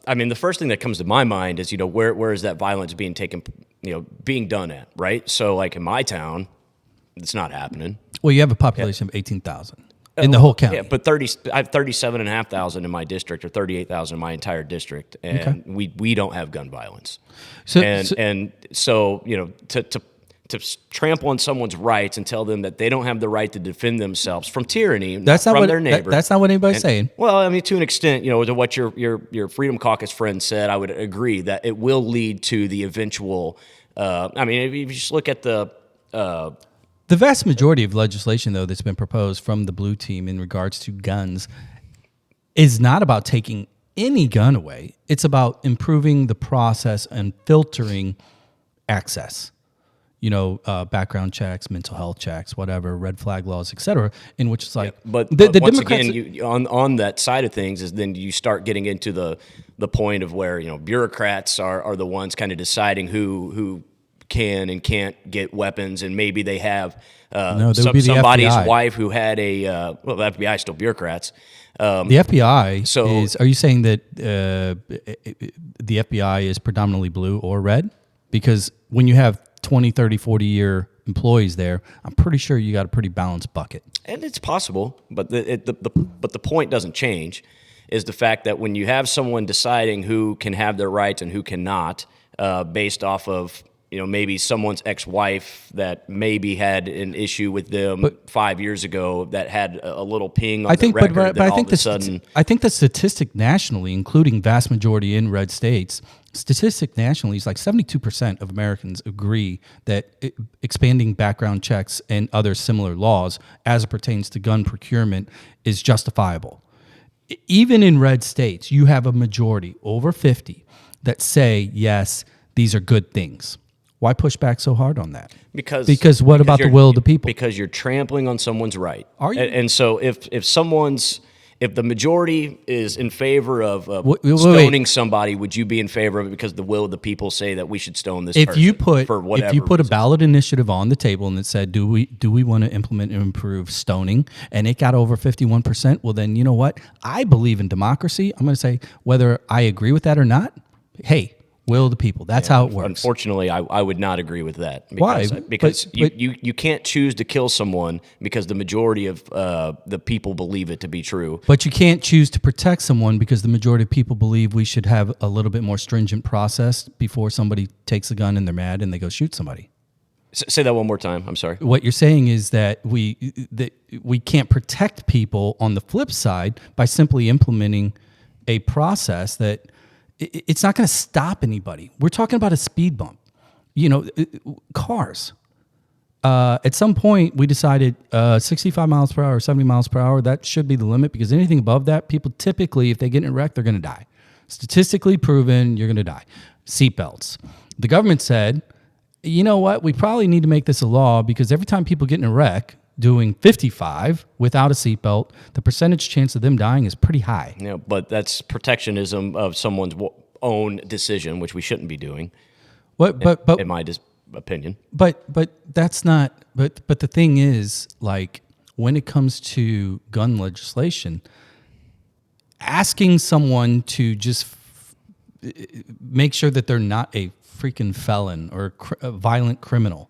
The first thing that comes to my mind is, where is that violence being taken, being done at, right? So, like in my town, it's not happening. Well, you have a population of 18,000 in the whole county. Yeah, but I have 37,500 in my district, or 38,000 in my entire district, and we don't have gun violence. So to trample on someone's rights and tell them that they don't have the right to defend themselves from tyranny from their neighbor. That's not what anybody's saying. Well, to an extent, to what your Freedom Caucus friend said, I would agree that it will lead to the eventual. If you just look at the vast majority of legislation, though, that's been proposed from the blue team in regards to guns is not about taking any gun away. It's about improving the process and filtering access. Background checks, mental health checks, whatever, red flag laws, et cetera, in which it's like... Yeah, but once Democrats, again, on that side of things is then you start getting into the point of where, bureaucrats are the ones kind of deciding who can and can't get weapons, and maybe they have somebody's wife who had the FBI is still bureaucrats. The FBI is... Are you saying that the FBI is predominantly blue or red? Because when you have 20, 30, 40-year employees there, I'm pretty sure you got a pretty balanced bucket. And it's possible, but the point doesn't change, is the fact that when you have someone deciding who can have their rights and who cannot, based off of maybe someone's ex-wife that maybe had an issue with them 5 years ago that had a little ping on the record, but all of a sudden... I think the statistic nationally, including vast majority in red states, statistic nationally is like 72% of Americans agree that expanding background checks and other similar laws as it pertains to gun procurement is justifiable. Even in red states, you have a majority, over 50, that say, yes, these are good things. Why push back so hard on that? Because what about the will of the people? Because you're trampling on someone's right. Are you? And so if the majority is in favor of stoning somebody, would you be in favor of it because the will of the people say that we should stone this person for whatever If you put reason? a ballot initiative on the table and it said, do we want to implement and improve stoning, and it got over 51%, well then, you know what? I believe in democracy. I'm going to say whether I agree with that or not, hey, Will of the people. That's how it works. Unfortunately, I would not agree with that. Why? Because you can't choose to kill someone because the majority of the people believe it to be true. But you can't choose to protect someone because the majority of people believe we should have a little bit more stringent process before somebody takes a gun and they're mad and they go shoot somebody. Say that one more time. I'm sorry. What you're saying is that we can't protect people on the flip side by simply implementing a process that it's not going to stop anybody. We're talking about a speed bump. Cars. At some point, we decided 65 miles per hour, 70 miles per hour, that should be the limit because anything above that, people typically, if they get in a wreck, they're going to die. Statistically proven, you're going to die. Seatbelts. The government said, you know what? We probably need to make this a law because every time people get in a wreck doing 55 without a seatbelt, the percentage chance of them dying is pretty high. Yeah, but that's protectionism of someone's own decision, which we shouldn't be doing. In my opinion. But that's not. But the thing is, like when it comes to gun legislation, asking someone to just make sure that they're not a freaking felon or a violent criminal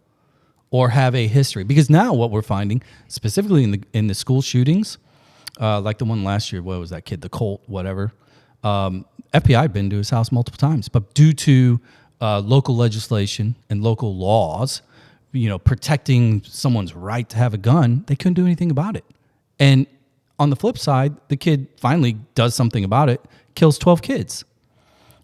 or have a history. Because now what we're finding, specifically in the school shootings, like the one last year, what was that kid, the Colt, whatever, FBI had been to his house multiple times. But due to local legislation and local laws, protecting someone's right to have a gun, they couldn't do anything about it. And on the flip side, the kid finally does something about it, kills 12 kids.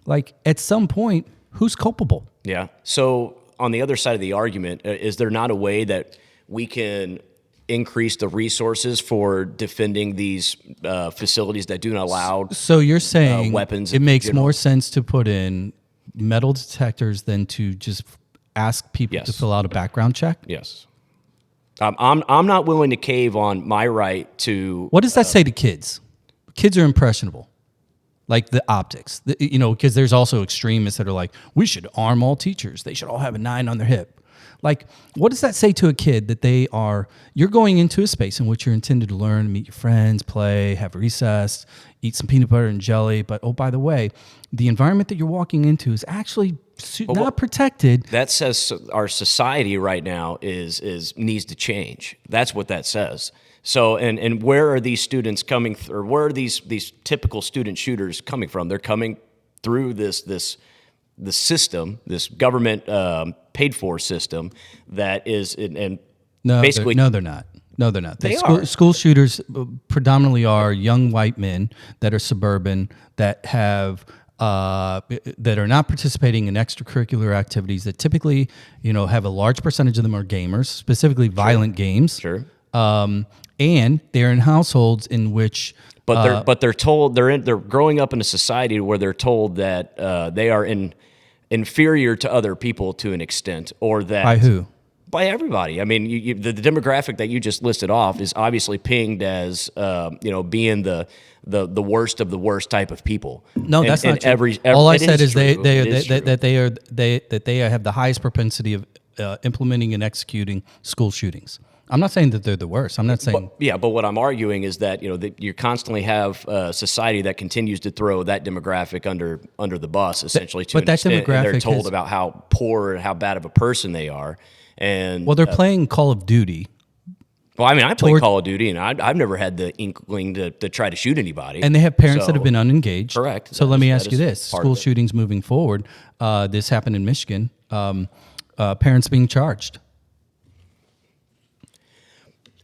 Like, at some point, who's culpable? Yeah. So on the other side of the argument, is there not a way that we can increase the resources for defending these facilities that do not allow So you're saying weapons? It makes more sense to put in metal detectors than to just ask people to fill out a background check? Yes. I'm not willing to cave on my right to... What does that say to kids? Kids are impressionable. Like the optics, because there's also extremists that are like, we should arm all teachers. They should all have a 9 on their hip. Like, what does that say to a kid that you're going into a space in which you're intended to learn, meet your friends, play, have recess, eat some peanut butter and jelly. But, oh, by the way, the environment that you're walking into is actually not protected. That says our society right now needs to change. That's what that says. So, and where are these students coming through, or where are these typical student shooters coming from? They're coming through the system, this government paid for system that is, and basically... No, they're not. No, they're not. They are. School shooters predominantly are young white men that are suburban, that have... that are not participating in extracurricular activities that typically, have a large percentage of them are gamers, specifically violent games. Sure. And they're in households in which, but they're told they're growing up in a society where they're told that they are inferior to other people to an extent, or that by who? By everybody. I mean, the demographic that you just listed off is obviously pinged as being the worst of the worst type of people. No, that's not true. All I said is that they have the highest propensity of implementing and executing school shootings. I'm not saying that they're the worst. I'm not saying... But what I'm arguing is that, that you constantly have a society that continues to throw that demographic under the bus, essentially, to an extent. And they're told about how poor and how bad of a person they are. And they're playing Call of Duty. Well, I mean, I play Call of Duty, and I've never had the inkling to try to shoot anybody. And they have parents that have been unengaged. Correct. So let me ask you this. School shootings moving forward, this happened in Michigan, parents being charged.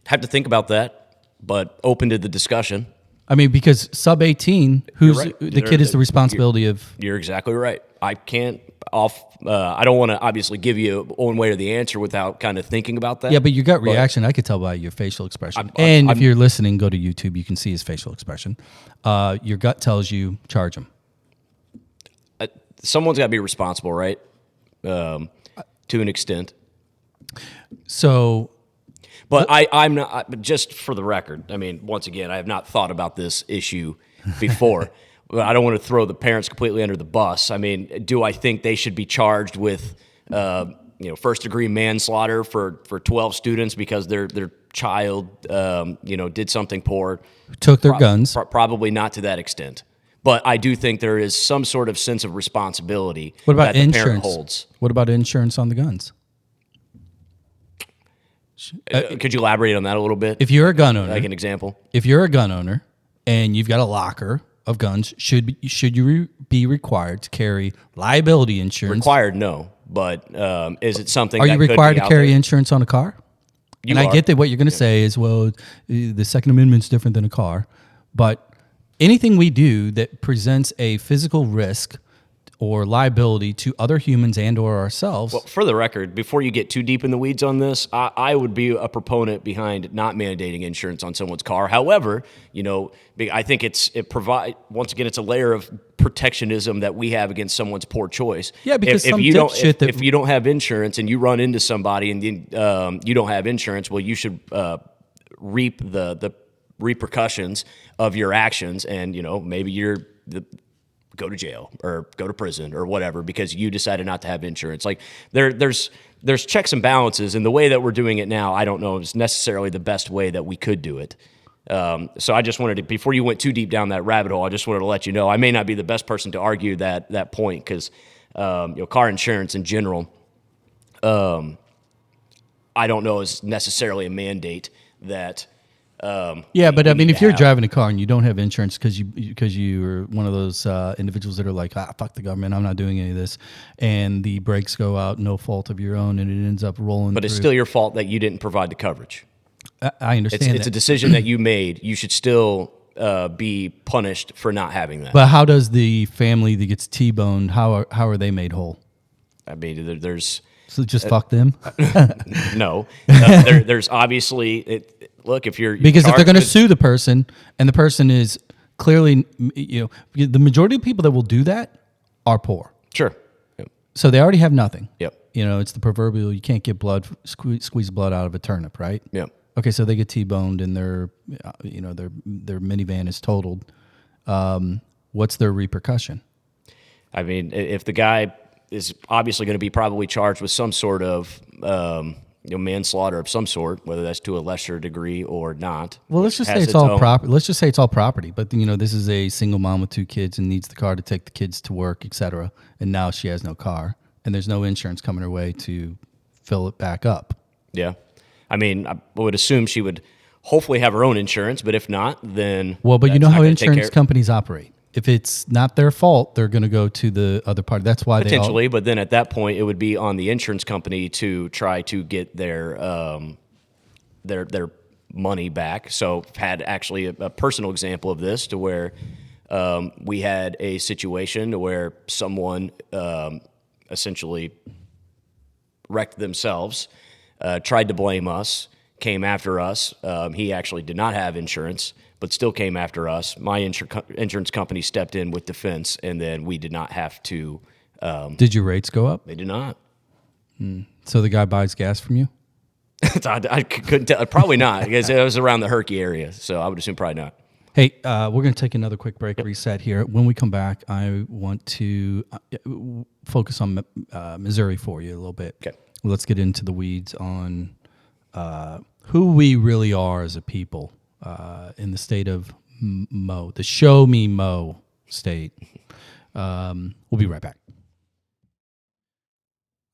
Have to think about that, but open to the discussion. I mean, because sub 18, the kid is the responsibility of... You're exactly right. I can't I don't want to obviously give you one way or the answer without kind of thinking about that. Yeah, but your gut reaction, I could tell by your facial expression. If you're listening, go to YouTube. You can see his facial expression. Your gut tells you charge him. Someone's got to be responsible, right? To an extent. So... But I'm not, just for the record, I mean, once again, I have not thought about this issue before. But I don't want to throw the parents completely under the bus. I mean, do I think they should be charged with, first-degree manslaughter for 12 students because their child, did something poor? Took their guns. Probably not to that extent. But I do think there is some sort of sense of responsibility What about that the parent insurance? holds. What about insurance on the guns? Could you elaborate on that a little bit? If you're a gun owner, Like an example? if you're a gun owner and you've got a locker of guns, should you be required to carry liability insurance? Required, no. But is it something Are that you could required be to out carry there? insurance on a car? You I are. get that what you're going to say is, well, the Second Amendment's different than a car. But anything we do that presents a physical risk or liability to other humans and or ourselves. Well, for the record, before you get too deep in the weeds on this, I would be a proponent behind not mandating insurance on someone's car. However, I think once again, it's a layer of protectionism that we have against someone's poor choice. Yeah, because if some you don't, dipshit if you don't have insurance and you run into somebody and you don't have insurance, well, you should reap the repercussions of your actions, and maybe go to jail or go to prison or whatever because you decided not to have insurance. Like there's checks and balances, and the way that we're doing it now, I don't know, is necessarily the best way that we could do it. So I just wanted to, before you went too deep down that rabbit hole, I just wanted to let you know I may not be the best person to argue that point because car insurance in general, I don't know is necessarily a mandate that. Yeah, but I mean, if you're driving a car and you don't have insurance because you're one of those individuals that are like, fuck the government, I'm not doing any of this, and the brakes go out, no fault of your own, and it ends up rolling. But it's still your fault that you didn't provide the coverage. I understand. It's a decision that you made. You should still be punished for not having that. But how does the family that gets T-boned? How are they made whole? I mean, there's So just fuck them. no. There's obviously. Look, if you're because if they're going to sue the person and the person is clearly, the majority of people that will do that are poor. Sure. Yep. So they already have nothing. Yep. It's the proverbial, you can't get squeeze blood out of a turnip, right? Yep. Okay, so they get T-boned and their minivan is totaled. What's their repercussion? I mean, if the guy is obviously going to be probably charged with some sort of manslaughter of some sort, whether that's to a lesser degree or not. Well, let's just say it's all property. Let's just say it's all property. But this is a single mom with 2 kids and needs the car to take the kids to work, etc. And now she has no car, and there's no insurance coming her way to fill it back up. Yeah, I mean, I would assume she would hopefully have her own insurance, but if not, then but you know how insurance companies operate. If it's not their fault, they're going to go to the other party. That's why potentially. But then at that point, it would be on the insurance company to try to get their money back. So had actually a personal example of this to where we had a situation where someone essentially wrecked themselves, tried to blame us, came after us. He actually did not have insurance, but still came after us. My insurance company stepped in with defense, and then we did not have to. Did your rates go up? They did not. So the guy buys gas from you? I couldn't tell. Probably not, because it was around the Herky area, so I would assume probably not. Hey, we're going to take another quick break, reset here. When we come back, I want to focus on Missouri for you a little bit. Okay. Let's get into the weeds on who we really are as a people in the state of Mo, the show me Mo state. We'll be right back.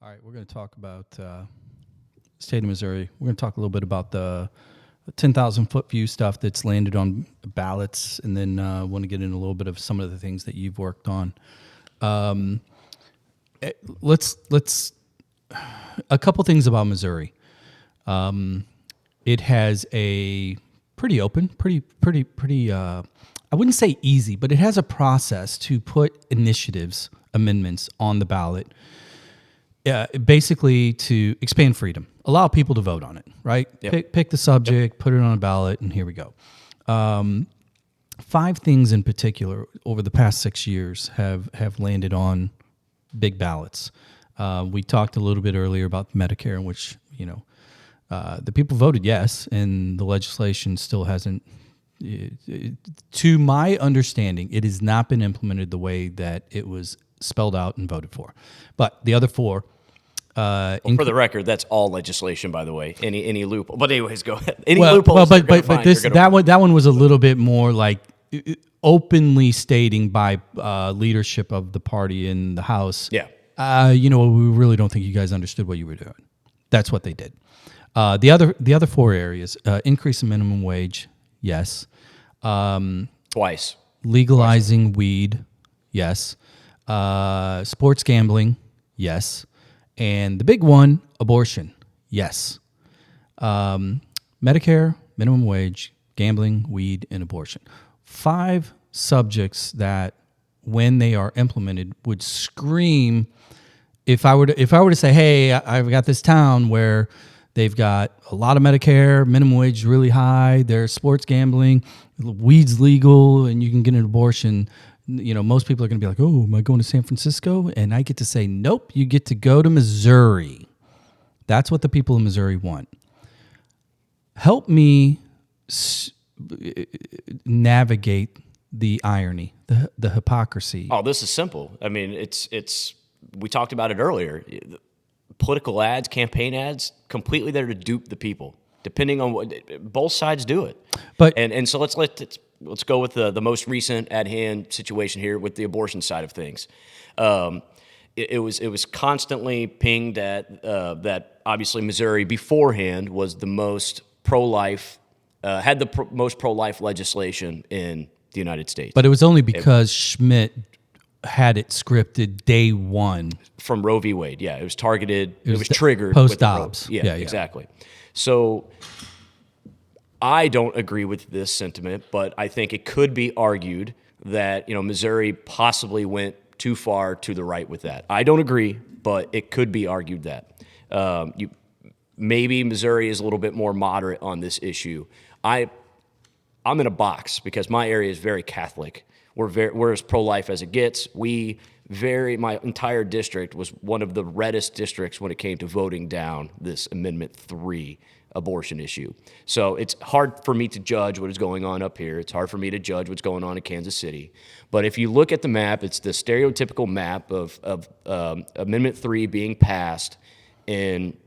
All right, we're going to talk about the state of Missouri. We're going to talk a little bit about the 10,000-foot view stuff that's landed on ballots, and then want to get into a little bit of some of the things that you've worked on. Let's a couple things about Missouri. It has a pretty open, pretty. I wouldn't say easy, but it has a process to put amendments on the ballot. Basically to expand freedom, allow people to vote on it, right? Yep. Pick the subject, put it on a ballot, and here we go. 5 things in particular over the past 6 years have landed on big ballots. We talked a little bit earlier about Medicare, in which the people voted yes, and the legislation still hasn't. To my understanding, it has not been implemented the way that it was spelled out and voted for. But the other 4. For the record, that's all legislation, by the way. Any loophole. But anyways, go ahead. Any well, loopholes. but that one was a little bit more like openly stating by leadership of the party in the House, Yeah. we really don't think you guys understood what you were doing. That's what they did. The other 4 areas: increase in minimum wage, yes. Twice. Legalizing weed, yes. Sports gambling, yes. And the big one, abortion, yes. Medicare, minimum wage, gambling, weed, and abortion. 5 subjects that, when they are implemented, would scream. If I were to say, hey, I've got this town where they've got a lot of Medicare, minimum wage is really high, there's sports gambling, weed's legal, and you can get an abortion. Most people are going to be like, oh, am I going to San Francisco? And I get to say, nope, you get to go to Missouri. That's what the people in Missouri want. Help me navigate the irony, the hypocrisy. Oh, this is simple. I mean, it's we talked about it earlier. Political ads, campaign ads, completely there to dupe the people, depending on what both sides do it. But and so let's go with the most recent at hand situation here with the abortion side of things. It was constantly pinged at that obviously Missouri beforehand was the most pro-life, had the most pro-life legislation in the United States. But it was only because Schmidt had it scripted day one. From Roe v. Wade, yeah. It was targeted, it was triggered. Post-Dobbs. Yeah, exactly. So I don't agree with this sentiment, but I think it could be argued that, Missouri possibly went too far to the right with that. I don't agree, but it could be argued that. Maybe Missouri is a little bit more moderate on this issue. I'm in a box because my area is very Catholic. We're as pro-life as it gets. My entire district was one of the reddest districts when it came to voting down this Amendment 3 abortion issue. So it's hard for me to judge what is going on up here. It's hard for me to judge what's going on in Kansas City. But if you look at the map, it's the stereotypical map of Amendment 3 being passed in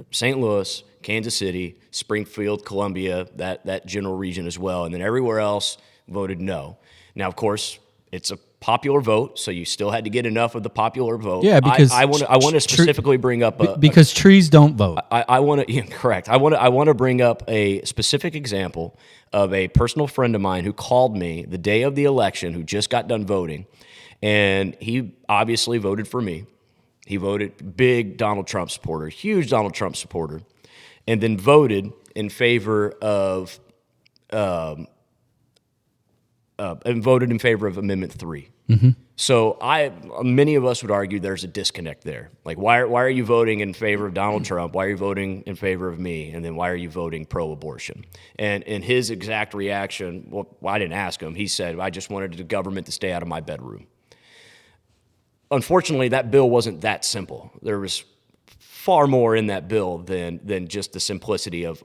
St. Louis, Kansas City, Springfield, Columbia, that general region as well. And then everywhere else voted no. Now, of course, it's a popular vote, so you still had to get enough of the popular vote. Yeah, because I want to specifically bring up because trees don't vote. I want to correct. I want to bring up a specific example of a personal friend of mine who called me the day of the election, who just got done voting, and he obviously voted for me. He voted big Donald Trump supporter, huge Donald Trump supporter, and then voted in favor of Amendment 3. Mm-hmm. So many of us would argue there's a disconnect there. Like, why are you voting in favor of Donald Trump? Why are you voting in favor of me? And then why are you voting pro-abortion? And his exact reaction, well, I didn't ask him. He said, I just wanted the government to stay out of my bedroom. Unfortunately, that bill wasn't that simple. There was far more in that bill than just the simplicity of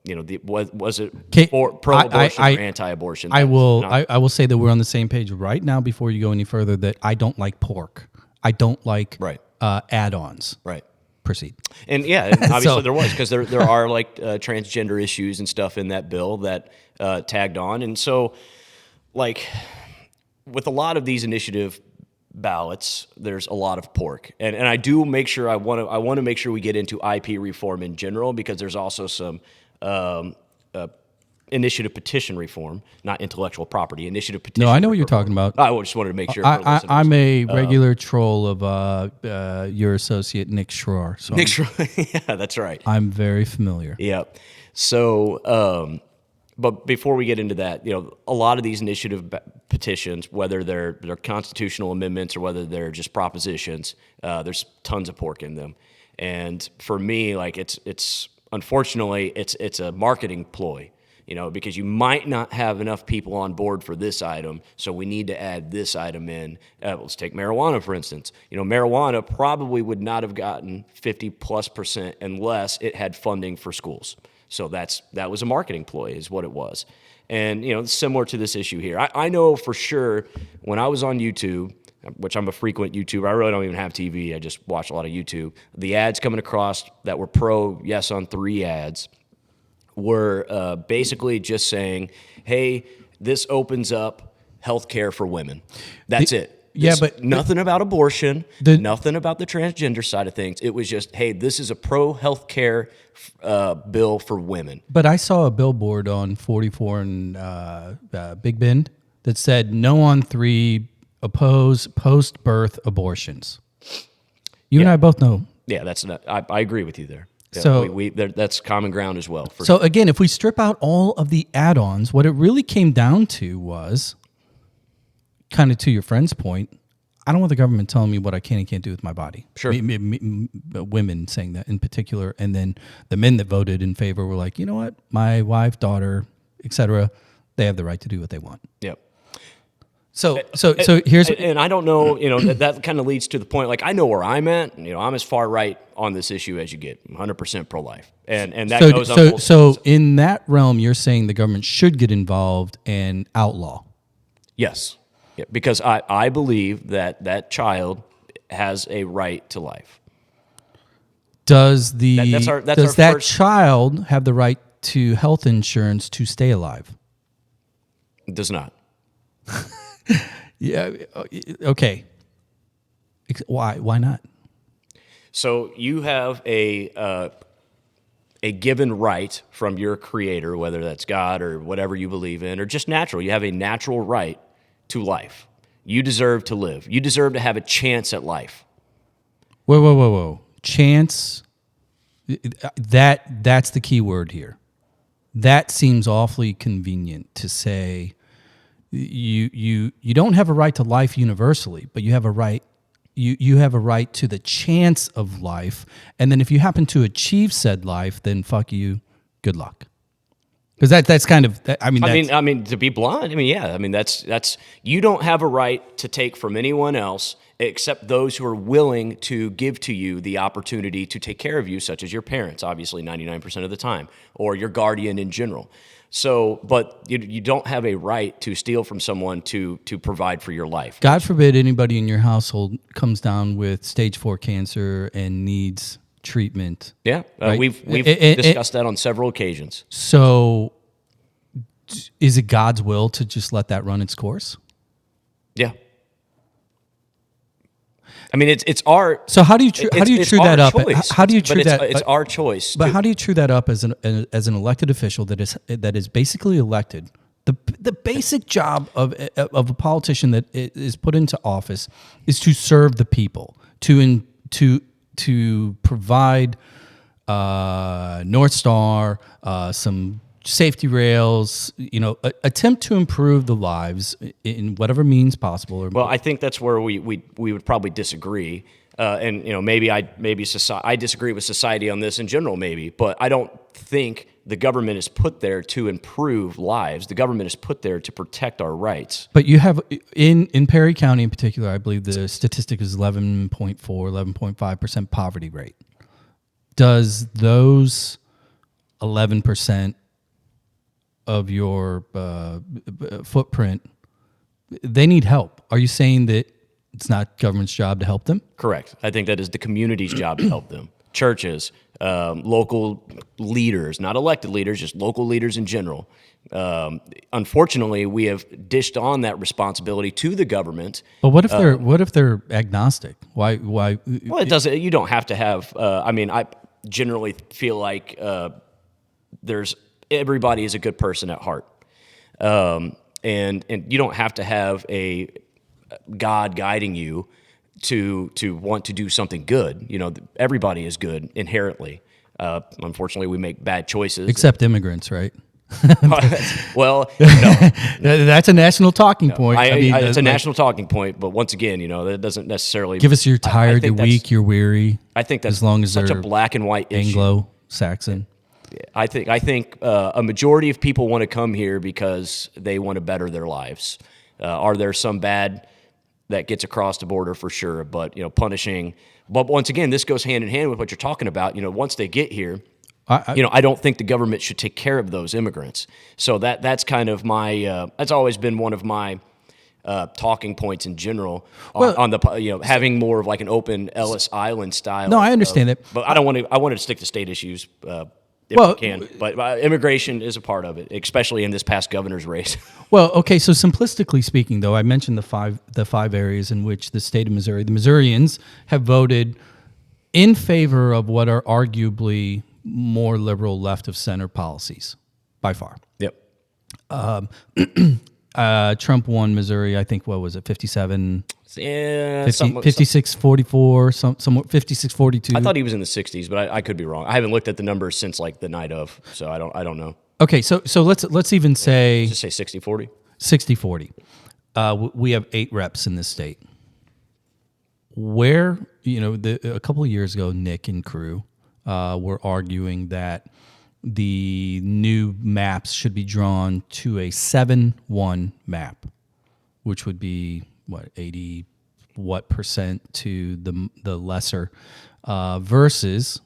was it for pro-abortion or anti-abortion? I will say that we're on the same page right now. Before you go any further, that I don't like pork. I don't like add-ons. Right. Proceed. And yeah, obviously there was, because there are like transgender issues and stuff in that bill that tagged on, and so like with a lot of these initiative ballots, there's a lot of pork, and I do make sure I want to make sure we get into IP reform in general, because there's also some initiative petition reform, not intellectual property, initiative petition. No, I know reform. what you're talking about. I just wanted to make sure. I'm a regular troll of your associate Nick Schroer. So Nick Schroer, yeah, that's right. I'm very familiar. Yeah. So, but before we get into that, a lot of these initiative petitions, whether they're constitutional amendments or whether they're just propositions, there's tons of pork in them. And for me, like it's unfortunately it's a marketing ploy, because you might not have enough people on board for this item, so we need to add this item in. Let's take marijuana, for instance. Marijuana probably would not have gotten 50+% unless it had funding for schools. So that was a marketing ploy, is what it was. And, similar to this issue here. I know for sure when I was on YouTube, which I'm a frequent YouTuber, I really don't even have TV, I just watch a lot of YouTube, the ads coming across that were pro Yes on 3 ads were basically just saying, hey, this opens up health care for women. That's it. Yeah, It's but nothing about abortion, nothing about the transgender side of things. It was just, hey, this is a pro-health care bill for women. But I saw a billboard on 44 in Big Bend that said, "No on 3, oppose post-birth abortions." You and I both know. Yeah, that's not. I agree with you there. Yeah, So that's common ground as well. So again, if we strip out all of the add-ons, what it really came down to was, kind of to your friend's point, I don't want the government telling me what I can and can't do with my body. Sure. Women saying that in particular. And then the men that voted in favor were like, you know what? My wife, daughter, etc., they have the right to do what they want. Yep. So here's... And I don't know, that kind of leads to the point, like, I know where I'm at. I'm as far right on this issue as you get. I'm 100% pro-life. And that goes on. So in that realm, you're saying the government should get involved and outlaw. Yes. Yeah, because I believe that child has a right to life. Does that first... child have the right to health insurance to stay alive? It does not. Yeah. Okay. Why not? So you have a given right from your creator, whether that's God or whatever you believe in, or just natural. You have a natural right to life. You deserve to live. You deserve to have a chance at life. Whoa. Chance. That's the key word here. That seems awfully convenient to say. You don't have a right to life universally, but you have a right. You have a right to the chance of life, and then if you happen to achieve said life, then fuck you. Good luck. Because that's kind of, I mean, to be blunt, that's you don't have a right to take from anyone else except those who are willing to give to you the opportunity to take care of you, such as your parents, obviously 99% of the time, or your guardian in general. So, but you don't have a right to steal from someone to provide for your life. God forbid anybody in your household comes down with stage 4 cancer and needs treatment. Yeah, right? We've discussed that on several occasions. So, is it God's will to just let that run its course? Yeah. I mean, it's our. So how do you true that up? How do you true that? It's our choice. But how do you true that up as an elected official that is basically elected? The basic job of a politician that is put into office is to serve the people, to provide North Star, some safety rails, attempt to improve the lives in whatever means possible. Well, I think that's where we would probably disagree. And maybe I disagree with society on this in general, maybe, but I don't think the government is put there to improve lives. The government is put there to protect our rights. But you have in Perry County in particular, I believe the statistic is 11.5% poverty rate. Does those 11% of your footprint, they need help? Are you saying that it's not government's job to help them? Correct. I think that is the community's job to help them. Churches, local leaders, not elected leaders, just local leaders in general. Unfortunately, we have dished on that responsibility to the government. But what if they're agnostic? Why? Well, it doesn't. You don't have to have. I generally feel like everybody is a good person at heart, and you don't have to have a God guiding you to want to do something good. Everybody is good inherently. Unfortunately, we make bad choices. Except immigrants, right? Well, no. That's a national talking point. It's a national talking point, but once again, that doesn't necessarily give us you're tired, you're weak, you're weary. I think that's as long as such they're a black and white Anglo-Saxon. I think a majority of people want to come here because they want to better their lives. Are there some bad that gets across the border? For sure, but punishing. But once again, this goes hand in hand with what you're talking about. Once they get here, I don't think the government should take care of those immigrants. So that's kind of my. That's always been one of my talking points in general on the having more of like an open Ellis Island style. No, I understand it, but I don't want to. I wanted to stick to state issues. if we can. But immigration is a part of it, especially in this past governor's race. Well, okay. So simplistically speaking, though, I mentioned the five areas in which the state of Missouri, the Missourians, have voted in favor of what are arguably more liberal left of center policies by far. Yep. Trump won Missouri, I think, what was it, 57? Yeah, 56-44, somewhat 56-42. I thought he was in the 60s, but I could be wrong. I haven't looked at the numbers since like the night of, so I don't know. Okay, so let's even say Just say 60-40. 60-40. We have 8 reps in this state. Where, a couple of years ago, Nick and crew were arguing that the new maps should be drawn to a 7-1 map, which would be 80% to the lesser, versus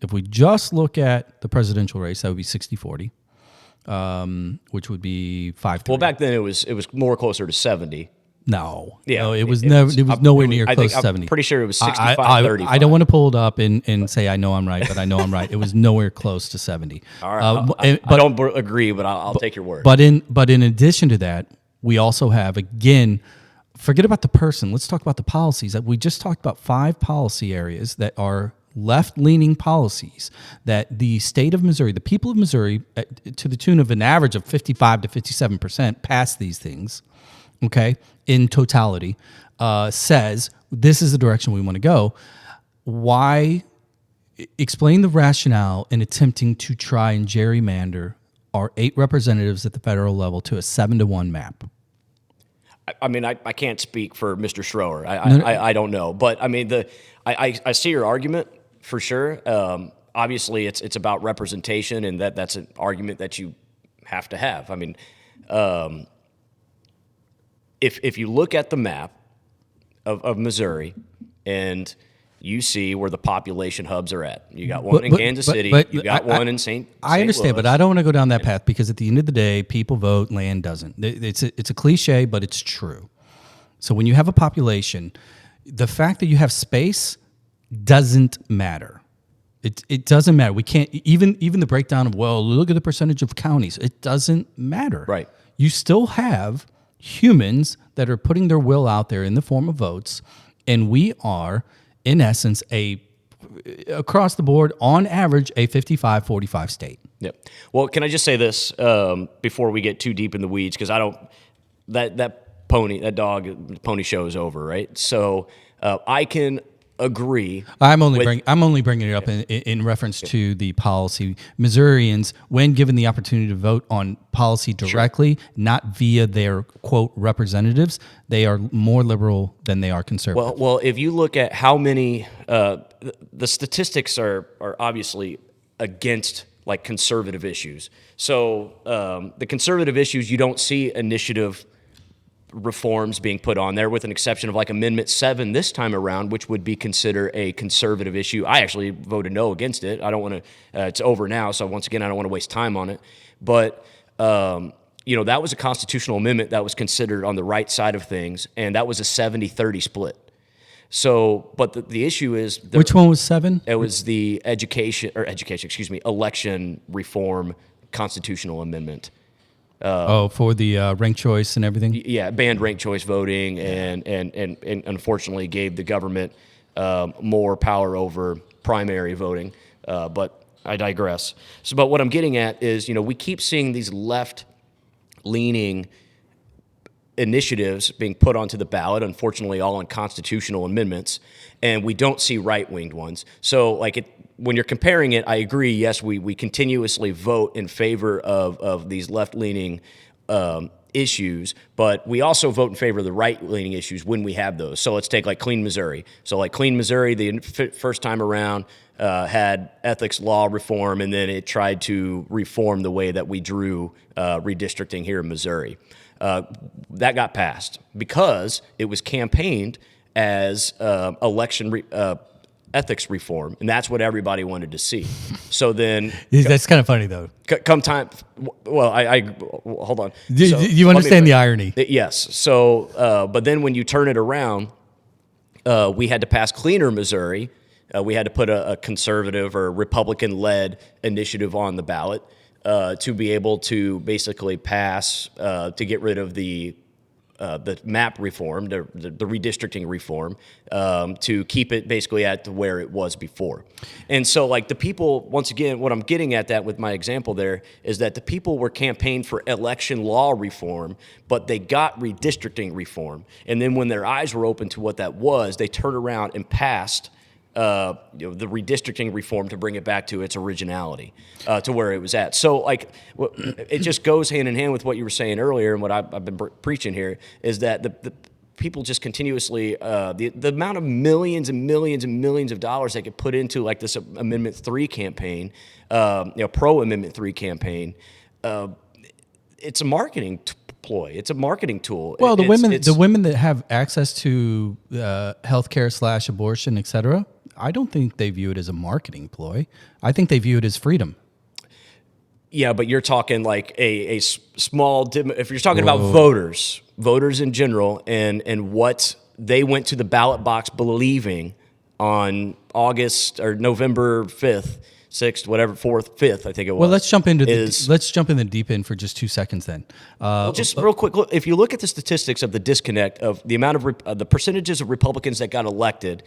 if we just look at the presidential race, that would be 60-40, which would be 5-3. Well, back then it was more closer to 70. No, Yeah, no, it was nowhere near close to 70. I'm pretty sure it was 65-35. I don't want to pull it up and say I know I'm right, but I know I'm right. It was nowhere close to 70. All right, I don't agree, but I'll take your word. But in addition to that, we also have, again, forget about the person. Let's talk about the policies. We just talked about 5 policy areas that are left-leaning policies that the state of Missouri, the people of Missouri, to the tune of an average of 55 to 57% pass these things, okay, in totality, says this is the direction we want to go. Why? Explain the rationale in attempting to try and gerrymander our 8 representatives at the federal level to a 7-1 map. I mean, I can't speak for Mr. Schroer. I don't know, but I mean, I see your argument for sure. Obviously, it's about representation, and that's an argument that you have to have. I mean, if you look at the map of Missouri and you see where the population hubs are at, you got one in Kansas City, you got one in St. I understand, Louis. but I don't want to go down that path because at the end of the day, people vote, land doesn't. It's a cliche, but it's true. So when you have a population, the fact that you have space doesn't matter. It doesn't matter. We can't even the breakdown of, well, look at the percentage of counties. It doesn't matter. Right. You still have humans that are putting their will out there in the form of votes, and we are, in essence, across the board, on average, a 55-45 state. Yep. Well, can I just say this before we get too deep in the weeds? Because that pony show is over, right? So I can agree. I'm only bringing it up in reference to the policy. Missourians, when given the opportunity to vote on policy directly, not via their quote representatives, they are more liberal than they are conservative. Well, if you look at how many, the statistics are obviously against like conservative issues. So the conservative issues, you don't see initiative reforms being put on there, with an exception of like Amendment 7 this time around, which would be considered a conservative issue. I actually voted no against it. I don't want to, it's over now, so once again, I don't want to waste time on it. But, that was a constitutional amendment that was considered on the right side of things, and that was a 70-30 split. So, but the issue is... Which one was 7? It was the election reform constitutional amendment. For the ranked choice and everything? Yeah, banned ranked choice voting and unfortunately gave the government more power over primary voting. But I digress. But what I'm getting at is, we keep seeing these left-leaning initiatives being put onto the ballot, unfortunately all on constitutional amendments, and we don't see right-winged ones. So when you're comparing it, I agree, yes, we continuously vote in favor of these left-leaning issues, but we also vote in favor of the right-leaning issues when we have those. So let's take Clean Missouri. So Clean Missouri, the first time around, had ethics law reform, and then it tried to reform the way that we drew redistricting here in Missouri. That got passed because it was campaigned as election ethics reform, and that's what everybody wanted to see. So then... That's kind of funny, though. Come time... Well, hold on. You understand the irony? Yes. So, but then when you turn it around, we had to pass Cleaner Missouri, We had to put a conservative or Republican-led initiative on the ballot to be able to basically pass to get rid of the map reform, the redistricting reform, to keep it basically at where it was before. And so, like, the people, once again, what I'm getting at that with my example there is that the people were campaigning for election law reform, but they got redistricting reform. And then when their eyes were open to what that was, they turned around and passed the redistricting reform to bring it back to its originality, to where it was at. So, like, it just goes hand in hand with what you were saying earlier, and what I've been preaching here is that the people just continuously the amount of millions and millions and millions of dollars they could put into like this Amendment 3 campaign, pro Amendment 3 campaign. It's a marketing ploy. It's a marketing tool. Well, the women that have access to healthcare / abortion, et cetera, I don't think they view it as a marketing ploy. I think they view it as freedom. Yeah, but you're talking like a small, if you're talking about voters in general, and what they went to the ballot box believing on August or November 5th, 6th, whatever, 4th, 5th, I think it was. Well, let's jump into the deep end for just 2 seconds then. Just real quick, look, if you look at the statistics of the disconnect of the amount of the percentages of Republicans that got elected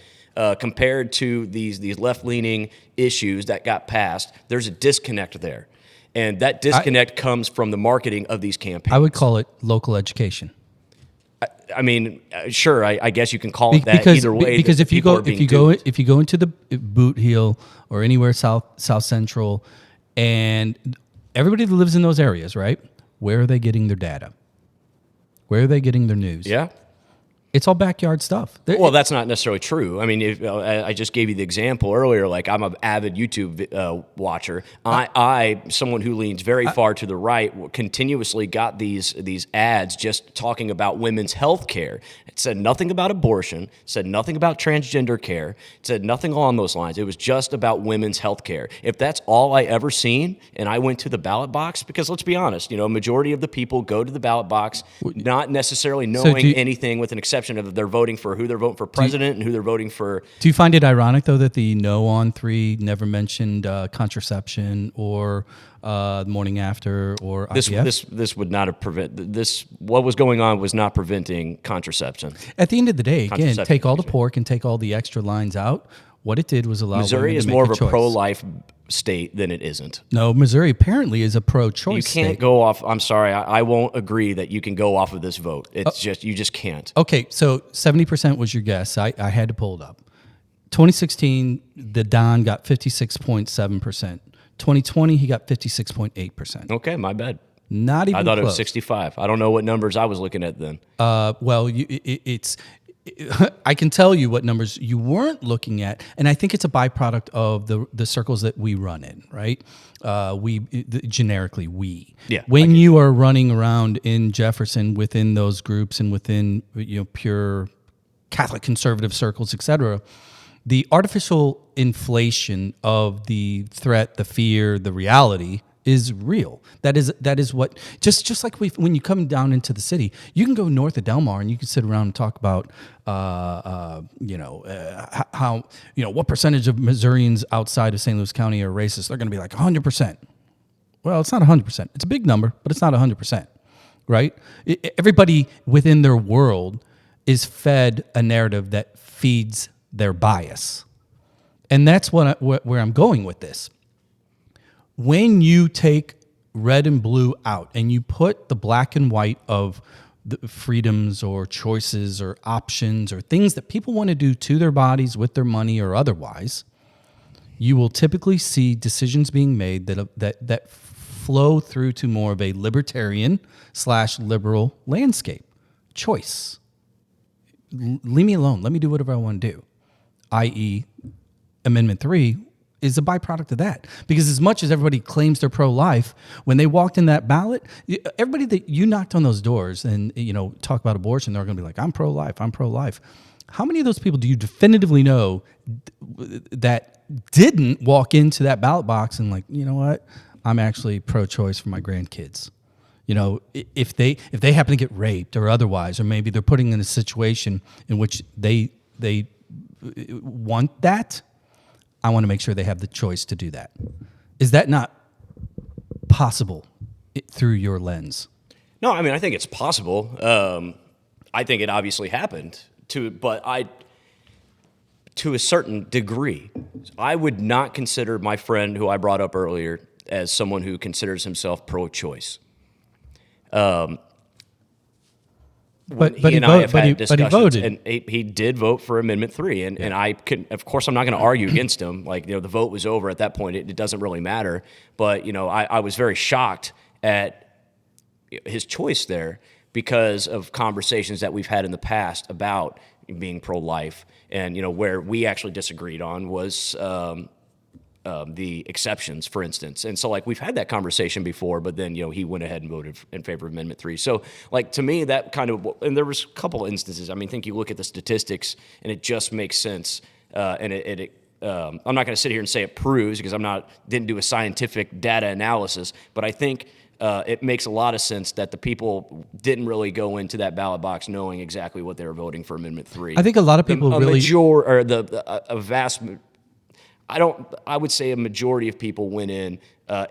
compared to these left-leaning issues that got passed, there's a disconnect there. And that disconnect comes from the marketing of these campaigns. I would call it local education. I mean, sure. I guess you can call it that either way. Because if you go into the Boot Heel or anywhere South Central, and everybody that lives in those areas, right? Where are they getting their data? Where are they getting their news? Yeah. It's all backyard stuff. Well, that's not necessarily true. I mean, I just gave you the example earlier. Like, I'm an avid YouTube watcher. Someone who leans very far to the right, continuously got these ads just talking about women's health care. It said nothing about abortion. It said nothing about transgender care. It said nothing along those lines. It was just about women's health care. If that's all I ever seen, and I went to the ballot box, because let's be honest, a majority of the people go to the ballot box not necessarily knowing anything, with an exception of they're voting for who they're voting for president and who they're voting for. Do you find it ironic, though, that the No on 3 never mentioned contraception or the morning after or IVF? This would not have what was going on was not preventing contraception. At the end of the day, again, take all the pork and take all the extra lines out. What it did was allow Missouri is more of a pro-life state than it isn't. No, Missouri apparently is a pro-choice state. You can't go off. I'm sorry, I won't agree that you can go off of this vote. It's you just can't. Okay, so 70% was your guess. I had to pull it up. 2016, the Don got 56.7%. 2020, he got 56.8%. Okay, my bad. Not even I thought close. It was 65. I don't know what numbers I was looking at then. Well, I can tell you what numbers you weren't looking at, and I think it's a byproduct of the circles that we run in, right? Generically, we. Yeah. When you are running around in Jefferson within those groups and within pure Catholic conservative circles, et cetera, the artificial inflation of the threat, the fear, the reality is real. That is what just like when you come down into the city, you can go north of Delmar and you can sit around and talk about how what percentage of Missourians outside of St. Louis County are racist. They're going to be like 100%. Well, it's not 100%. It's a big number, but it's not 100%, right? Everybody within their world is fed a narrative that feeds their bias, and that's where I'm going with this. When you take red and blue out and you put the black and white of the freedoms or choices or options or things that people want to do to their bodies with their money or otherwise, you will typically see decisions being made that flow through to more of a libertarian / liberal landscape. Choice. Leave me alone. Let me do whatever I want to do, i.e. Amendment 3 is a byproduct of that. Because as much as everybody claims they're pro-life, when they walked in that ballot, everybody that you knocked on those doors and talk about abortion, they're going to be like, I'm pro-life, I'm pro-life. How many of those people do you definitively know that didn't walk into that ballot box and like, you know what, I'm actually pro-choice for my grandkids? If they happen to get raped or otherwise, or maybe they're putting in a situation in which they want that, I want to make sure they have the choice to do that. Is that not possible through your lens? No, I mean, I think it's possible. I think it obviously happened but to a certain degree. I would not consider my friend who I brought up earlier as someone who considers himself pro-choice. But he voted, and he did vote for Amendment 3, and I could, of course, I'm not going to argue against him. Like, the vote was over at that point; it doesn't really matter. But I was very shocked at his choice there because of conversations that we've had in the past about being pro-life, and where we actually disagreed on was the exceptions, for instance. And so, like, we've had that conversation before, but then, he went ahead and voted in favor of Amendment 3. So, like, to me, that kind of, and there was a couple of instances. I mean, I think you look at the statistics, and it just makes sense. And I'm not going to sit here and say it proves, because didn't do a scientific data analysis, but I think it makes a lot of sense that the people didn't really go into that ballot box knowing exactly what they were voting for Amendment 3. I think a lot of people I would say a majority of people went in,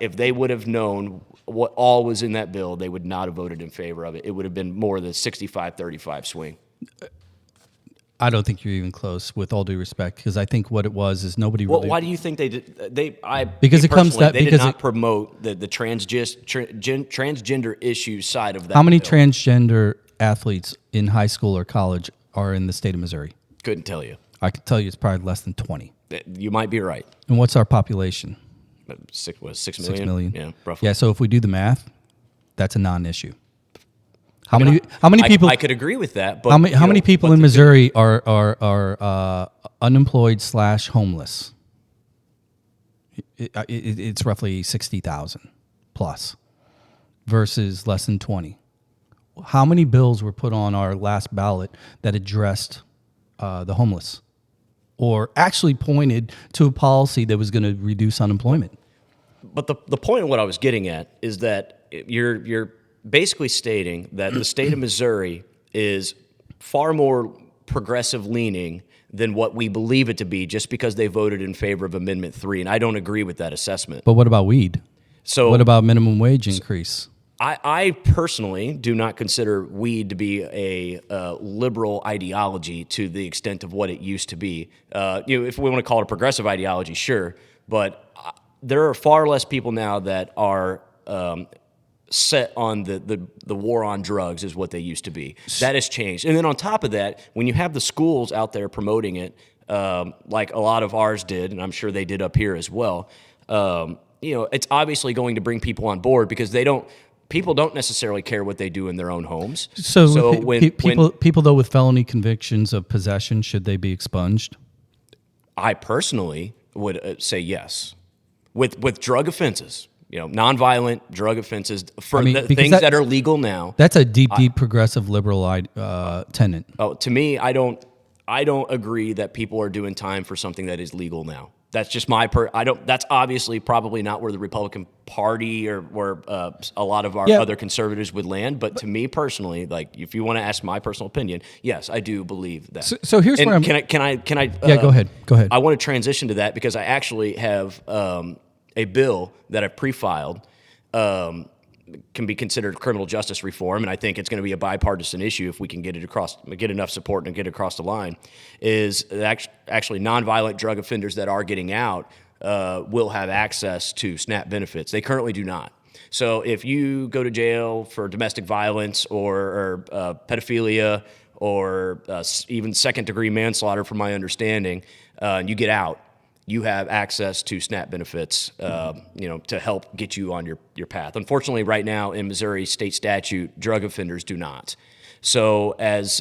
if they would have known what all was in that bill, they would not have voted in favor of it. It would have been more the 65-35 swing. I don't think you're even close, with all due respect, because I think what it was is nobody really... Well, why do you think they did? They did not promote the transgender issue side of that. How many transgender athletes in high school or college are in the state of Missouri? Couldn't tell you. I could tell you it's probably less than 20. You might be right. And what's our population? 6 million? 6 million. Yeah, roughly. Yeah, so if we do the math, that's a non-issue. How many people? I could agree with that. But how many people in Missouri are unemployed / homeless? It's roughly 60,000 plus, versus less than 20. How many bills were put on our last ballot that addressed the homeless, or actually pointed to a policy that was going to reduce unemployment? But the point of what I was getting at is that you're basically stating that the state of Missouri is far more progressive leaning than what we believe it to be, just because they voted in favor of Amendment 3, and I don't agree with that assessment. But what about weed? So what about minimum wage increase? I personally do not consider weed to be a liberal ideology to the extent of what it used to be. If we want to call it a progressive ideology, sure, but there are far less people now that are set on the war on drugs is what they used to be. That has changed. And then on top of that, when you have the schools out there promoting it, like a lot of ours did, and I'm sure they did up here as well, it's obviously going to bring people on board, because people don't necessarily care what they do in their own homes. So when people though with felony convictions of possession, should they be expunged? I personally would say yes. With drug offenses, nonviolent drug offenses for things that are legal now. That's a deep progressive liberal tenet. Oh, to me, I don't agree that people are doing time for something that is legal now. That's just that's obviously probably not where the Republican Party or where a lot of our other conservatives would land. But to me personally, like, if you want to ask my personal opinion, yes, I do believe that. So here's where can I? Yeah, go ahead. I want to transition to that, because I actually have a bill that I've pre-filed, can be considered criminal justice reform, and I think it's going to be a bipartisan issue if we can get enough support and get it across the line. Is actually nonviolent drug offenders that are getting out will have access to SNAP benefits. They currently do not. So if you go to jail for domestic violence or pedophilia or even second-degree manslaughter, from my understanding, and you get out, you have access to SNAP benefits, to help get you on your path. Unfortunately, right now in Missouri state statute, drug offenders do not. So as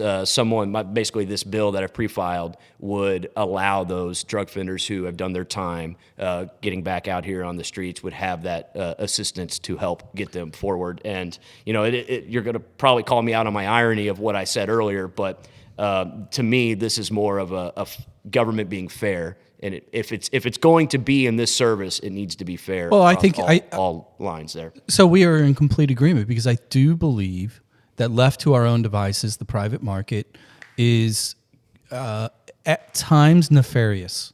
basically this bill that I've pre-filed would allow those drug offenders who have done their time getting back out here on the streets would have that assistance to help get them forward. And, you're going to probably call me out on my irony of what I said earlier, but to me, this is more of a government being fair. And if it's going to be in this service, it needs to be fair. Well, I think all lines there. So we are in complete agreement, because I do believe that left to our own devices, the private market is at times nefarious.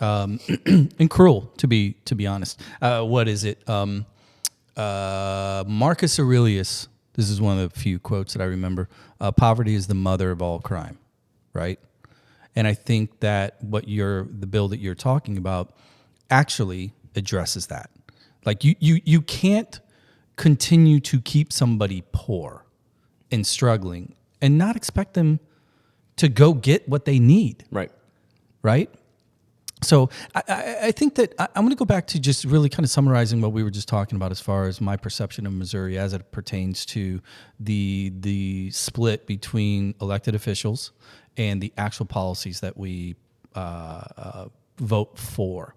and cruel, to be honest. What is it? Marcus Aurelius. This is one of the few quotes that I remember. Poverty is the mother of all crime, right? And I think that the bill that you're talking about actually addresses that. Like you can't continue to keep somebody poor and struggling and not expect them to go get what they need. Right? So I think that I'm going to go back to just really kind of summarizing what we were just talking about as far as my perception of Missouri as it pertains to the split between elected officials and the actual policies that we vote for.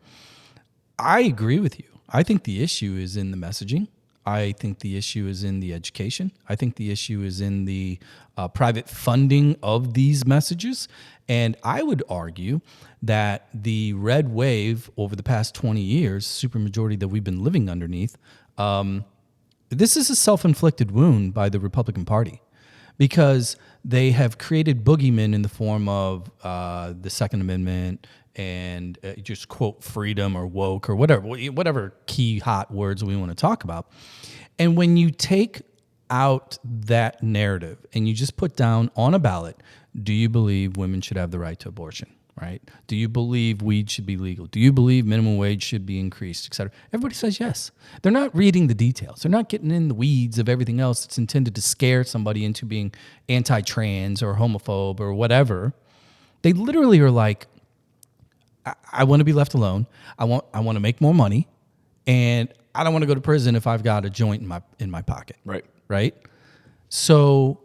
I agree with you. I think the issue is in the messaging. I think the issue is in the education. I think the issue is in the private funding of these messages. And I would argue that the red wave over the past 20 years, supermajority that we've been living underneath, this is a self-inflicted wound by the Republican Party because they have created boogeymen in the form of the Second Amendment and just quote freedom or woke or whatever key hot words we want to talk about. And when you take out that narrative and you just put down on a ballot, do you believe women should have the right to abortion, right? Do you believe weed should be legal? Do you believe minimum wage should be increased, et cetera? Everybody says yes. They're not reading the details. They're not getting in the weeds of everything else that's intended to scare somebody into being anti-trans or homophobe or whatever. They literally are like, I want to be left alone. I want to make more money, and I don't want to go to prison if I've got a joint in my pocket. Right. So,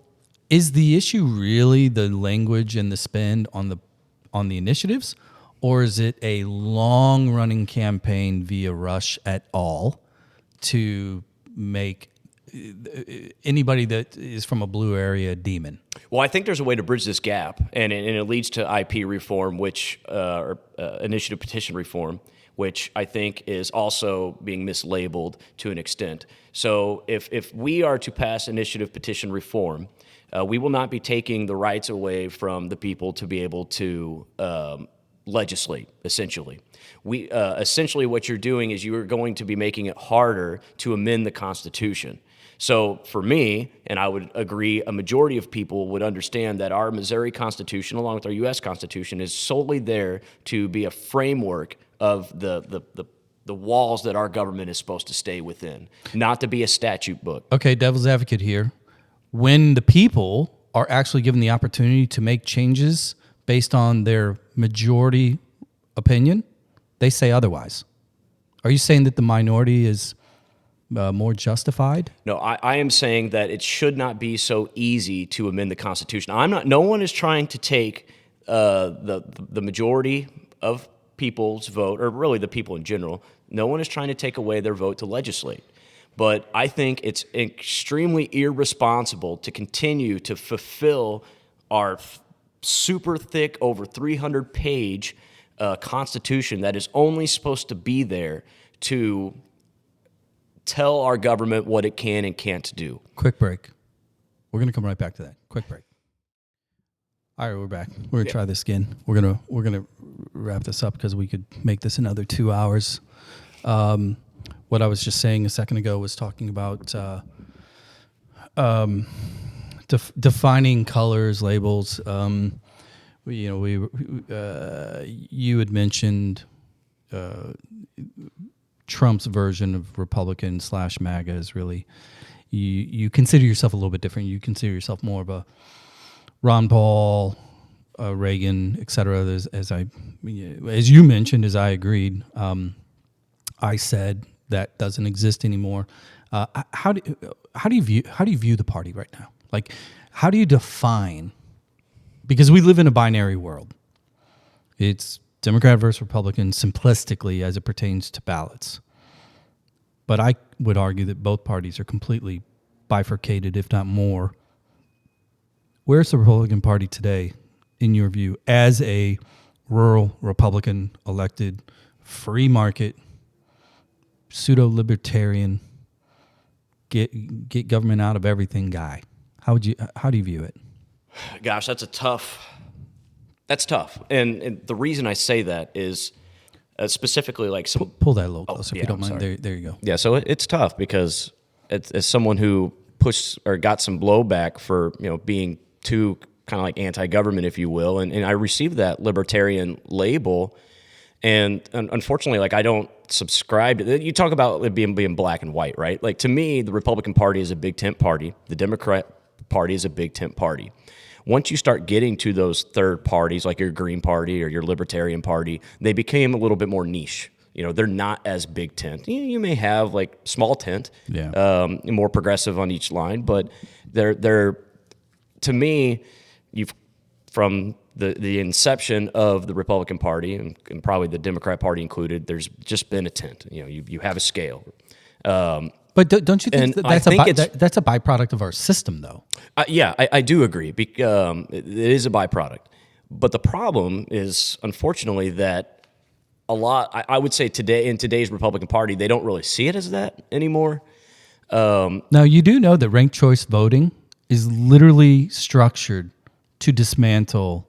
is the issue really the language and the spend on the initiatives, or is it a long running campaign via Rush et al. To make anybody that is from a blue area a demon? Well, I think there's a way to bridge this gap, and it leads to IP reform, which initiative petition reform, which I think is also being mislabeled to an extent. So if we are to pass initiative petition reform, we will not be taking the rights away from the people to be able to legislate, essentially. Essentially what you're doing is you are going to be making it harder to amend the Constitution. So for me, and I would agree a majority of people would understand that our Missouri Constitution, along with our U.S. Constitution, is solely there to be a framework of the walls that our government is supposed to stay within, not to be a statute book. Okay, devil's advocate here. When the people are actually given the opportunity to make changes based on their majority opinion, they say otherwise. Are you saying that the minority is more justified? No, I am saying that it should not be so easy to amend the Constitution. No one is trying to take the majority of people's vote, or really the people in general. No one is trying to take away their vote to legislate. But I think it's extremely irresponsible to continue to fulfill our super thick, over 300-page Constitution that is only supposed to be there to tell our government what it can and can't do. Quick break. We're going to come right back to that. Quick break. All right, we're back. We're going to try this again. We're gonna wrap this up because we could make this another 2 hours. What I was just saying a second ago was talking about defining colors, labels. You had mentioned Trump's version of Republican / MAGA is really, you consider yourself a little bit different. You consider yourself more of a Ron Paul, Reagan, et cetera. As you mentioned, as I agreed, I said that doesn't exist anymore. How do you view the party right now? Like, how do you define? Because we live in a binary world. It's Democrat versus Republican simplistically as it pertains to ballots. But I would argue that both parties are completely bifurcated, if not more. Where's the Republican Party today, in your view, as a rural Republican elected, free market, pseudo-libertarian, get government out of everything guy? How do you view it? Gosh, that's tough. And the reason I say that is specifically like some. Pull that a little closer if yeah, you don't I'm mind. sorry. There you go. Yeah, so it's tough because as someone who pushed or got some blowback for being too kind of like anti-government, if you will, and I received that libertarian label, and unfortunately, like I don't subscribe to. You talk about it being black and white, right? Like to me, the Republican Party is a big tent party. The Democrat Party is a big tent party. Once you start getting to those third parties, like your Green Party or your Libertarian Party, they became a little bit more niche. They're not as big tent. You may have like small tent, more progressive on each line, but they're to me, from the inception of the Republican Party and probably the Democrat Party included, there's just been a tent. You have a scale. But don't you think that's a byproduct of our system, though? Yeah, I do agree. It is a byproduct. But the problem is, unfortunately, that I would say in today's Republican Party, they don't really see it as that anymore. Now, you do know that ranked choice voting is literally structured to dismantle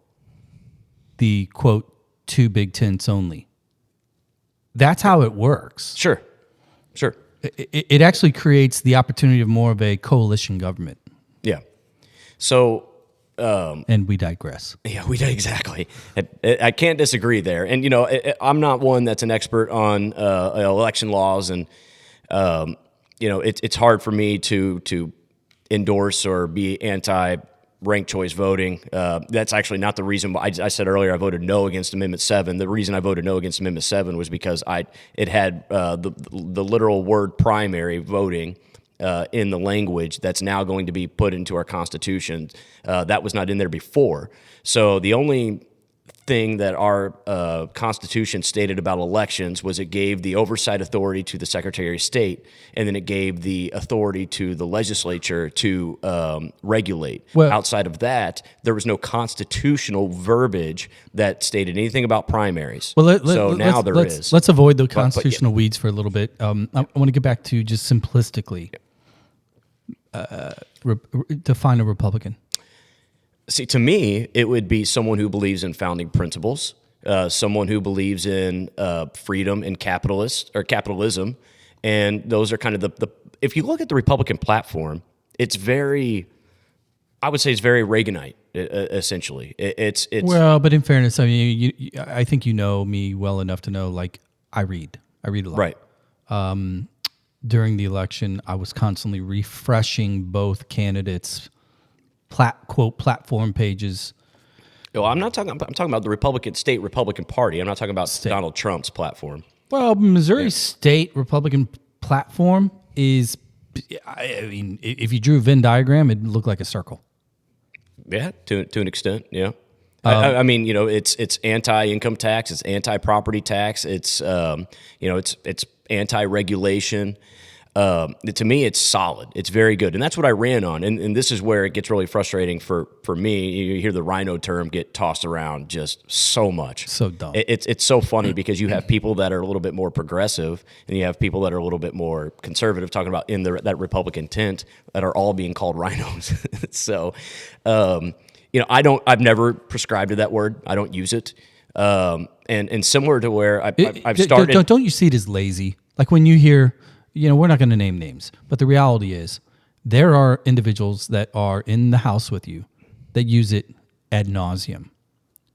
the, quote, two big tents only. That's how it works. Sure. It actually creates the opportunity of more of a coalition government. Yeah. So... and we digress. Yeah, exactly. I can't disagree there. And, I'm not one that's an expert on election laws. And, it's hard for me to endorse or be anti-ranked choice voting. That's actually not the reason. I said earlier I voted no against Amendment 7. The reason I voted no against Amendment 7 was because it had the literal word primary voting in the language that's now going to be put into our Constitution. That was not in there before. So the only thing that our Constitution stated about elections was it gave the oversight authority to the Secretary of State, and then it gave the authority to the legislature to regulate. Well, outside of that, there was no constitutional verbiage that stated anything about primaries. Well, now there is. Let's avoid the constitutional weeds for a little bit. I want to get back to just simplistically define a Republican. See, to me, it would be someone who believes in founding principles, someone who believes in freedom and capitalism, and those are kind of the. If you look at the Republican platform, it's very Reaganite, essentially. It's well, but in fairness, I mean, I think you know me well enough to know, like, I read a lot. Right. During the election, I was constantly refreshing both candidates' quote platform pages. Well, I'm talking about the state Republican Party. I'm not talking about Donald Trump's platform. Well, Missouri state Republican platform is, I mean, if you drew a Venn diagram, it'd look like a circle. Yeah, to an extent, yeah. I mean, it's anti-income tax, it's anti-property tax, it's it's anti-regulation. To me, it's solid. It's very good, and that's what I ran on. And this is where it gets really frustrating for me. You hear the rhino term get tossed around just so much. So dumb. It's so funny because you have people that are a little bit more progressive, and you have people that are a little bit more conservative, talking about in that Republican tent, that are all being called rhinos. So, I've never prescribed to that word. I don't use it. And similar to where I've started. Don't you see it as lazy? Like when you hear, we're not going to name names, but the reality is there are individuals that are in the house with you that use it ad nauseum.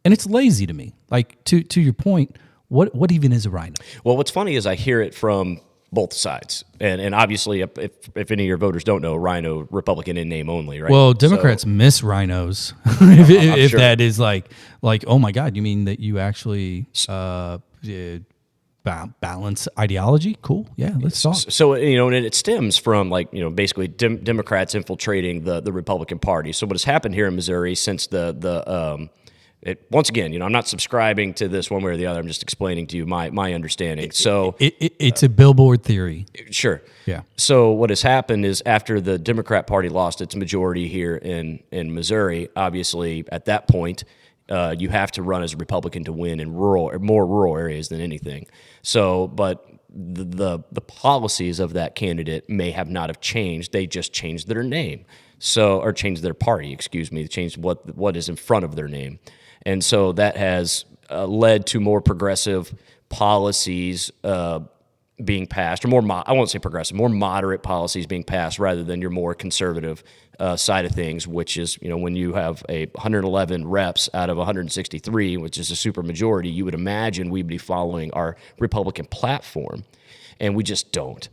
And it's lazy to me. Like to your point, what even is a rhino? Well, what's funny is I hear it from both sides. And obviously, if any of your voters don't know, rhino, Republican in name only, right? Well, Democrats miss rhinos. if sure. That is like, oh my God, you mean that you actually balance ideology? Cool. Yeah, let's talk. So, and it stems from basically Democrats infiltrating the Republican Party. So what has happened here in Missouri since once again, I'm not subscribing to this one way or the other. I'm just explaining to you my understanding. So it's a billboard theory. Sure. Yeah. So what has happened is after the Democrat Party lost its majority here in Missouri, obviously at that point, you have to run as a Republican to win in more rural areas than anything. So, but the policies of that candidate may have not have changed. They just changed their name. Or changed their party, excuse me. They changed what is in front of their name. And so that has led to more progressive policies being passed, or I won't say progressive, more moderate policies being passed rather than your more conservative side of things, which is, when you have 111 reps out of 163, which is a super majority, you would imagine we'd be following our Republican platform, and we just don't.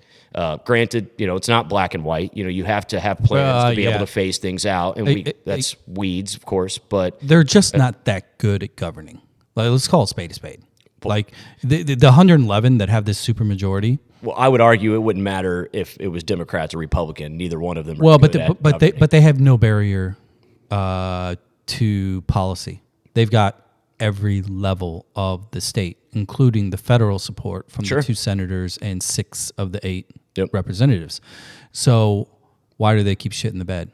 Granted, it's not black and white. You have to have plans to be able to phase things out, and that's weeds, of course, but they're just not that good at governing. Let's call a spade a spade. Like the 111 that have this supermajority. Well, I would argue it wouldn't matter if it was Democrats or Republican. Neither one of them. But they have no barrier to policy. They've got every level of the state, including the federal support from the 2 senators and 6 of the 8 representatives. So why do they keep shit in the bed?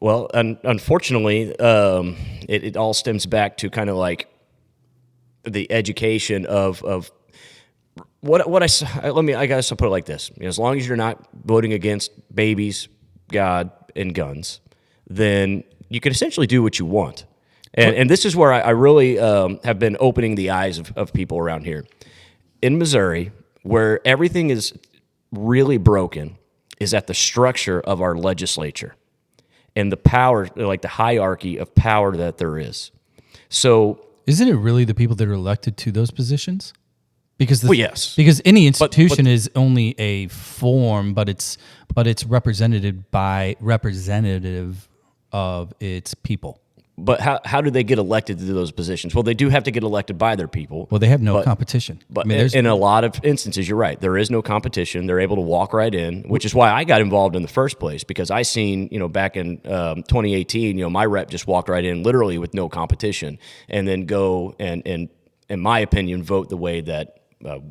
Well, unfortunately, it all stems back to kind of like the education of I guess I'll put it like this. As long as you're not voting against babies, God, and guns, then you can essentially do what you want. And this is where I really have been opening the eyes of people around here. In Missouri, where everything is really broken, is at the structure of our legislature and the power, like the hierarchy of power that there is. So, isn't it really the people that are elected to those positions? Because yes. Because any institution is only a form, but it's representative of its people. But how do they get elected to those positions? Well, they do have to get elected by their people. Well, they have no competition. But in a lot of instances, you're right. There is no competition. They're able to walk right in, which is why I got involved in the first place, because I seen, back in 2018, my rep just walked right in literally with no competition, and then go and in my opinion, vote the way that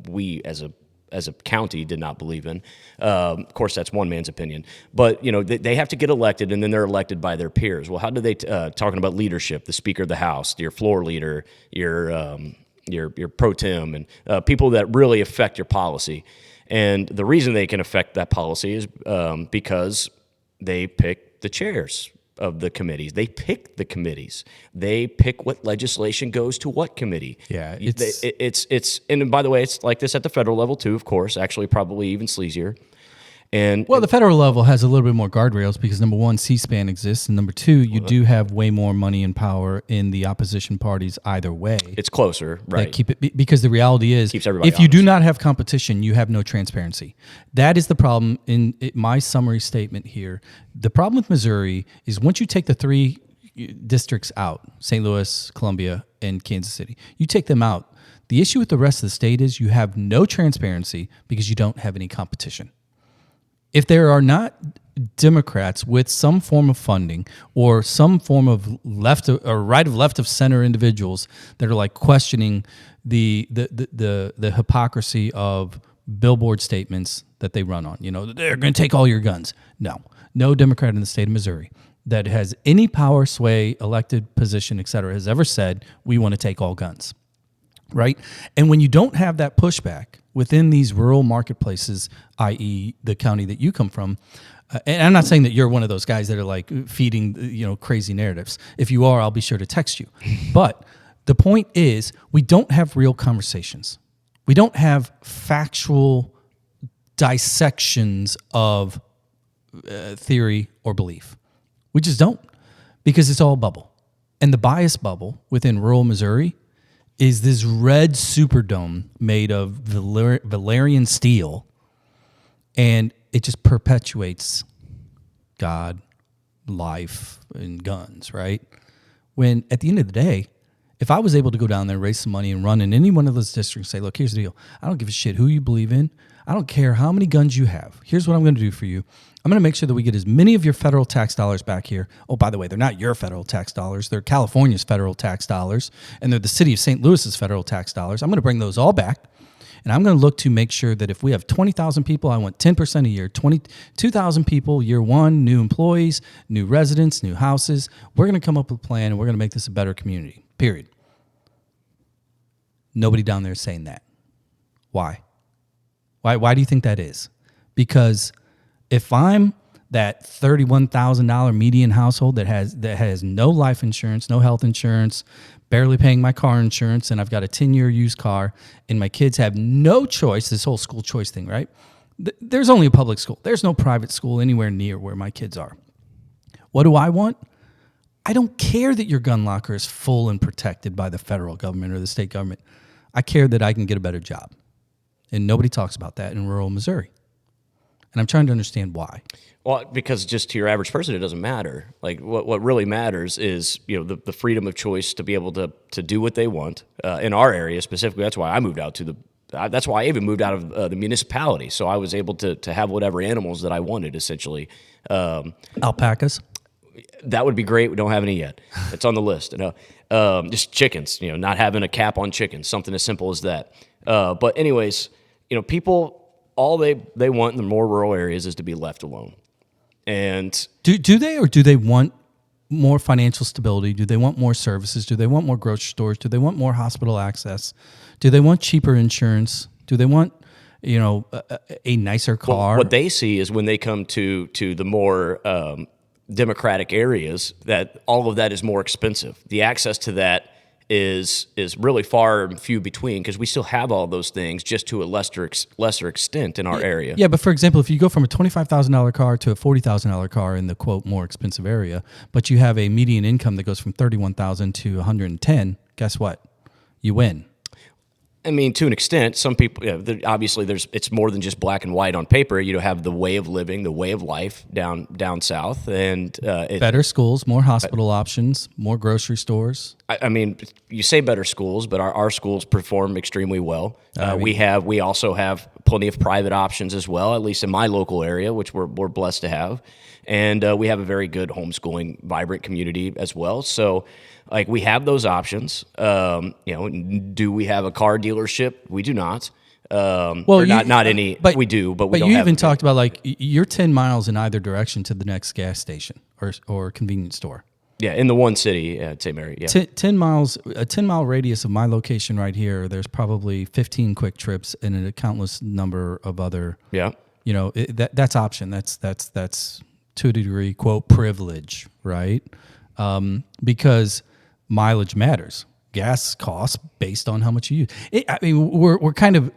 we as a county did not believe in. Of course, that's one man's opinion. But, they have to get elected, and then they're elected by their peers. Well, how do they, talking about leadership, the Speaker of the House, your floor leader, your pro tem, and people that really affect your policy. And the reason they can affect that policy is because they pick the chairs of the committees. They pick the committees. They pick what legislation goes to what committee. Yeah, it's and by the way, it's like this at the federal level too. Of course, actually, probably even sleazier. The federal level has a little bit more guardrails because number one, C-SPAN exists, and number two, you do have way more money and power in the opposition parties either way. It's closer, right? Keep it, because the reality is, keeps everybody if you honest. do not have competition, you have no transparency. That is the problem in my summary statement here. The problem with Missouri is once you take the 3 districts out, St. Louis, Columbia, and Kansas City, you take them out. The issue with the rest of the state is you have no transparency because you don't have any competition. If there are not Democrats with some form of funding or some form of left or right of left of center individuals that are like questioning the hypocrisy of billboard statements that they run on, they're going to take all your guns. No Democrat in the state of Missouri that has any power, sway, elected position, et cetera, has ever said we want to take all guns. Right? And when you don't have that pushback within these rural marketplaces, i.e. the county that you come from, and I'm not saying that you're one of those guys that are like feeding, crazy narratives. If you are, I'll be sure to text you. But the point is, we don't have real conversations. We don't have factual dissections of theory or belief. We just don't, because it's all bubble. And the bias bubble within rural Missouri is this red Superdome made of Valerian steel, and it just perpetuates God, life, and guns, right? When at the end of the day, if I was able to go down there, raise some money, and run in any one of those districts and say, look, here's the deal. I don't give a shit who you believe in. I don't care how many guns you have. Here's what I'm going to do for you. I'm going to make sure that we get as many of your federal tax dollars back here. Oh, by the way, they're not your federal tax dollars. They're California's federal tax dollars, and they're the city of St. Louis's federal tax dollars. I'm going to bring those all back, and I'm going to look to make sure that if we have 20,000 people, I want 10% a year, 22,000 people, year one, new employees, new residents, new houses. We're going to come up with a plan, and we're going to make this a better community, period. Nobody down there is saying that. Why? Why do you think that is? Because if I'm that $31,000 median household that has no life insurance, no health insurance, barely paying my car insurance, and I've got a 10-year used car, and my kids have no choice, this whole school choice thing, right? There's only a public school. There's no private school anywhere near where my kids are. What do I want? I don't care that your gun locker is full and protected by the federal government or the state government. I care that I can get a better job. And nobody talks about that in rural Missouri. And I'm trying to understand why. Well, because just to your average person, it doesn't matter. Like what really matters is the freedom of choice to be able to do what they want in our area specifically. That's why I moved out that's why I even moved out of the municipality. So I was able to have whatever animals that I wanted, essentially. Alpacas. That would be great. We don't have any yet. It's on the list. Just chickens. Not having a cap on chickens. Something as simple as that. But anyways, people. All they want in the more rural areas is to be left alone. And do they, or do they want more financial stability? Do they want more services? Do they want more grocery stores? Do they want more hospital access? Do they want cheaper insurance? Do they want a nicer car? Well, what they see is when they come to the more democratic areas, that all of that is more expensive. The access to that is really far and few between, because we still have all those things, just to a lesser extent in our area. Yeah, but for example, if you go from a $25,000 car to a $40,000 car in the quote more expensive area, but you have a median income that goes from $31,000 to $110,000, guess what? You win. I mean, to an extent, some people, obviously it's more than just black and white on paper. You have the way of living, the way of life down south, and better schools, more hospital options, more grocery stores. I mean, you say better schools, but our schools perform extremely well. We also have plenty of private options as well, at least in my local area, which we're blessed to have. And we have a very good homeschooling, vibrant community as well. So, we have those options. Do we have a car dealership? We do not. Not any. But we do. But we don't. But you have even talked about you're 10 miles in either direction to the next gas station or convenience store. Yeah, in the one city, St. Mary. Yeah, 10 miles, a 10-mile radius of my location right here. There's probably 15 quick trips and a countless number of other. Yeah. That's option. That's to a degree, quote, privilege, right? Because mileage matters. Gas costs based on how much you use. We're kind of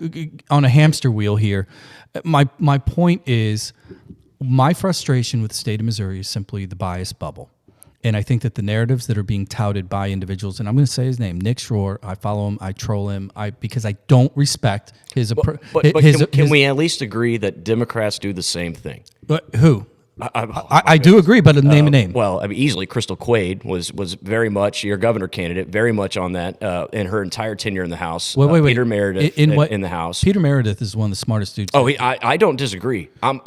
on a hamster wheel here. My point is, my frustration with the state of Missouri is simply the bias bubble. And I think that the narratives that are being touted by individuals, and I'm going to say his name, Nick Schroer, I follow him, I troll him, because I don't respect his approach. But can we at least agree that Democrats do the same thing? Who? I do agree, but name a name. Well, easily Crystal Quaid was very much your governor candidate, very much on that in her entire tenure in the House. Wait. Peter Meredith in the House. Peter Meredith is one of the smartest dudes. Oh, I don't disagree. I'm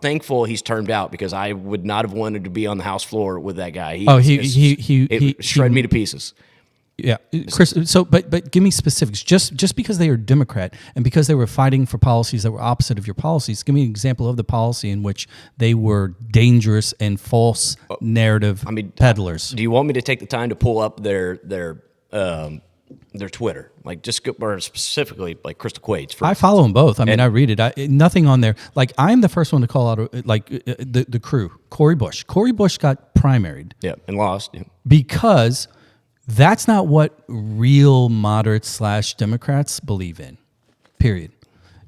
thankful he's termed out, because I would not have wanted to be on the House floor with that guy. He shred me to pieces. Yeah, Chris. So, but give me specifics. Just because they are Democrat and because they were fighting for policies that were opposite of your policies, give me an example of the policy in which they were dangerous and false narrative peddlers. Do you want me to take the time to pull up their Twitter, or specifically Crystal Quaid's? I follow them both. I read it. Nothing on there. I'm the first one to call out the crew. Cory Bush. Cory Bush got primaried. Yeah, and lost. Yeah. Because that's not what real moderates / Democrats believe in, period.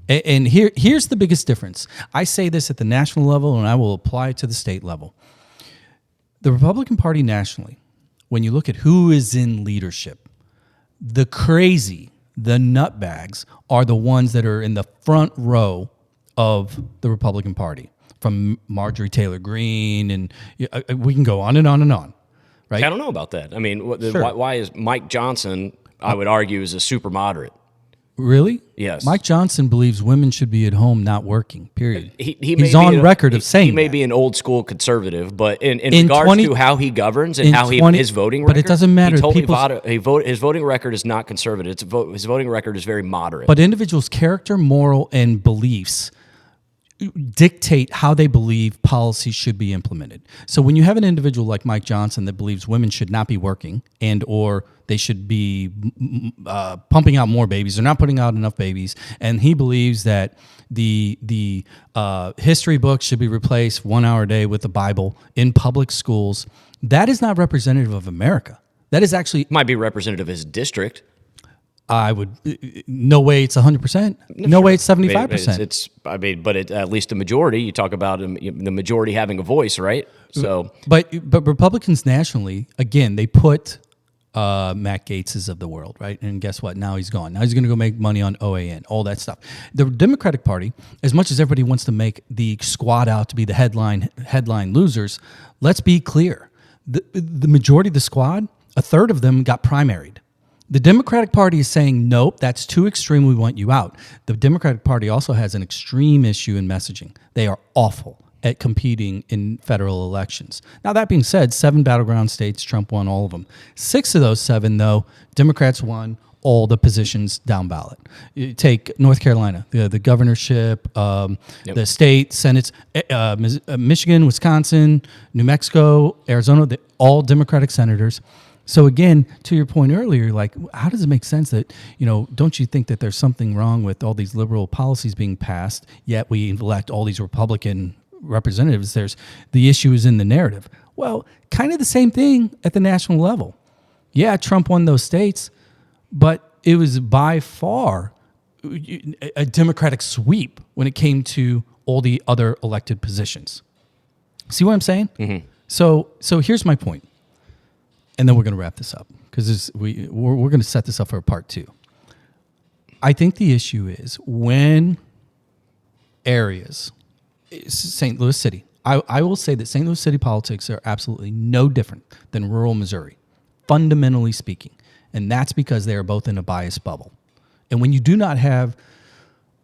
And here's the biggest difference. I say this at the national level, and I will apply it to the state level. The Republican Party nationally, when you look at who is in leadership, the nutbags are the ones that are in the front row of the Republican Party, from Marjorie Taylor Greene, and we can go on and on and on. Right? I don't know about that. Sure. Why is Mike Johnson, I would argue, is a super moderate? Really? Yes. Mike Johnson believes women should be at home not working, period. He's on record of saying he may be an old school conservative, but in regards to how he governs and his voting record. But it doesn't matter. His voting record is not conservative. His voting record is very moderate. But individuals' character, moral, and beliefs dictate how they believe policies should be implemented. So when you have an individual like Mike Johnson that believes women should not be working and or they should be pumping out more babies, they're not putting out enough babies, and he believes that the history books should be replaced 1 hour a day with the Bible in public schools, that is not representative of America. That is actually Might be representative of his district. I would no way it's 100%. No way it's 75%. But at least a majority. You talk about the majority having a voice, right? So, but Republicans nationally, again, they put Matt Gaetz's of the world, right? And guess what? Now he's gone. Now he's going to go make money on OAN, all that stuff. The Democratic Party, as much as everybody wants to make the squad out to be the headline losers, let's be clear. The majority of the squad, a third of them got primaried. The Democratic Party is saying, nope, that's too extreme. We want you out. The Democratic Party also has an extreme issue in messaging. They are awful at competing in federal elections. Now, that being said, 7 battleground states, Trump won all of them. 6 of those 7, though, Democrats won all the positions down ballot. You take North Carolina, the governorship, the state, senates, Michigan, Wisconsin, New Mexico, Arizona, all Democratic senators. So again, to your point earlier, like, how does it make sense that, don't you think that there's something wrong with all these liberal policies being passed, yet we elect all these Republican representatives? The issue is in the narrative. Well, kind of the same thing at the national level. Yeah, Trump won those states, but it was by far a Democratic sweep when it came to all the other elected positions. See what I'm saying? Mm-hmm. So here's my point. And then we're going to wrap this up because we're going to set this up for a part 2. I think the issue is when areas, St. Louis City, I will say that St. Louis City politics are absolutely no different than rural Missouri, fundamentally speaking. And that's because they are both in a biased bubble. And when you do not have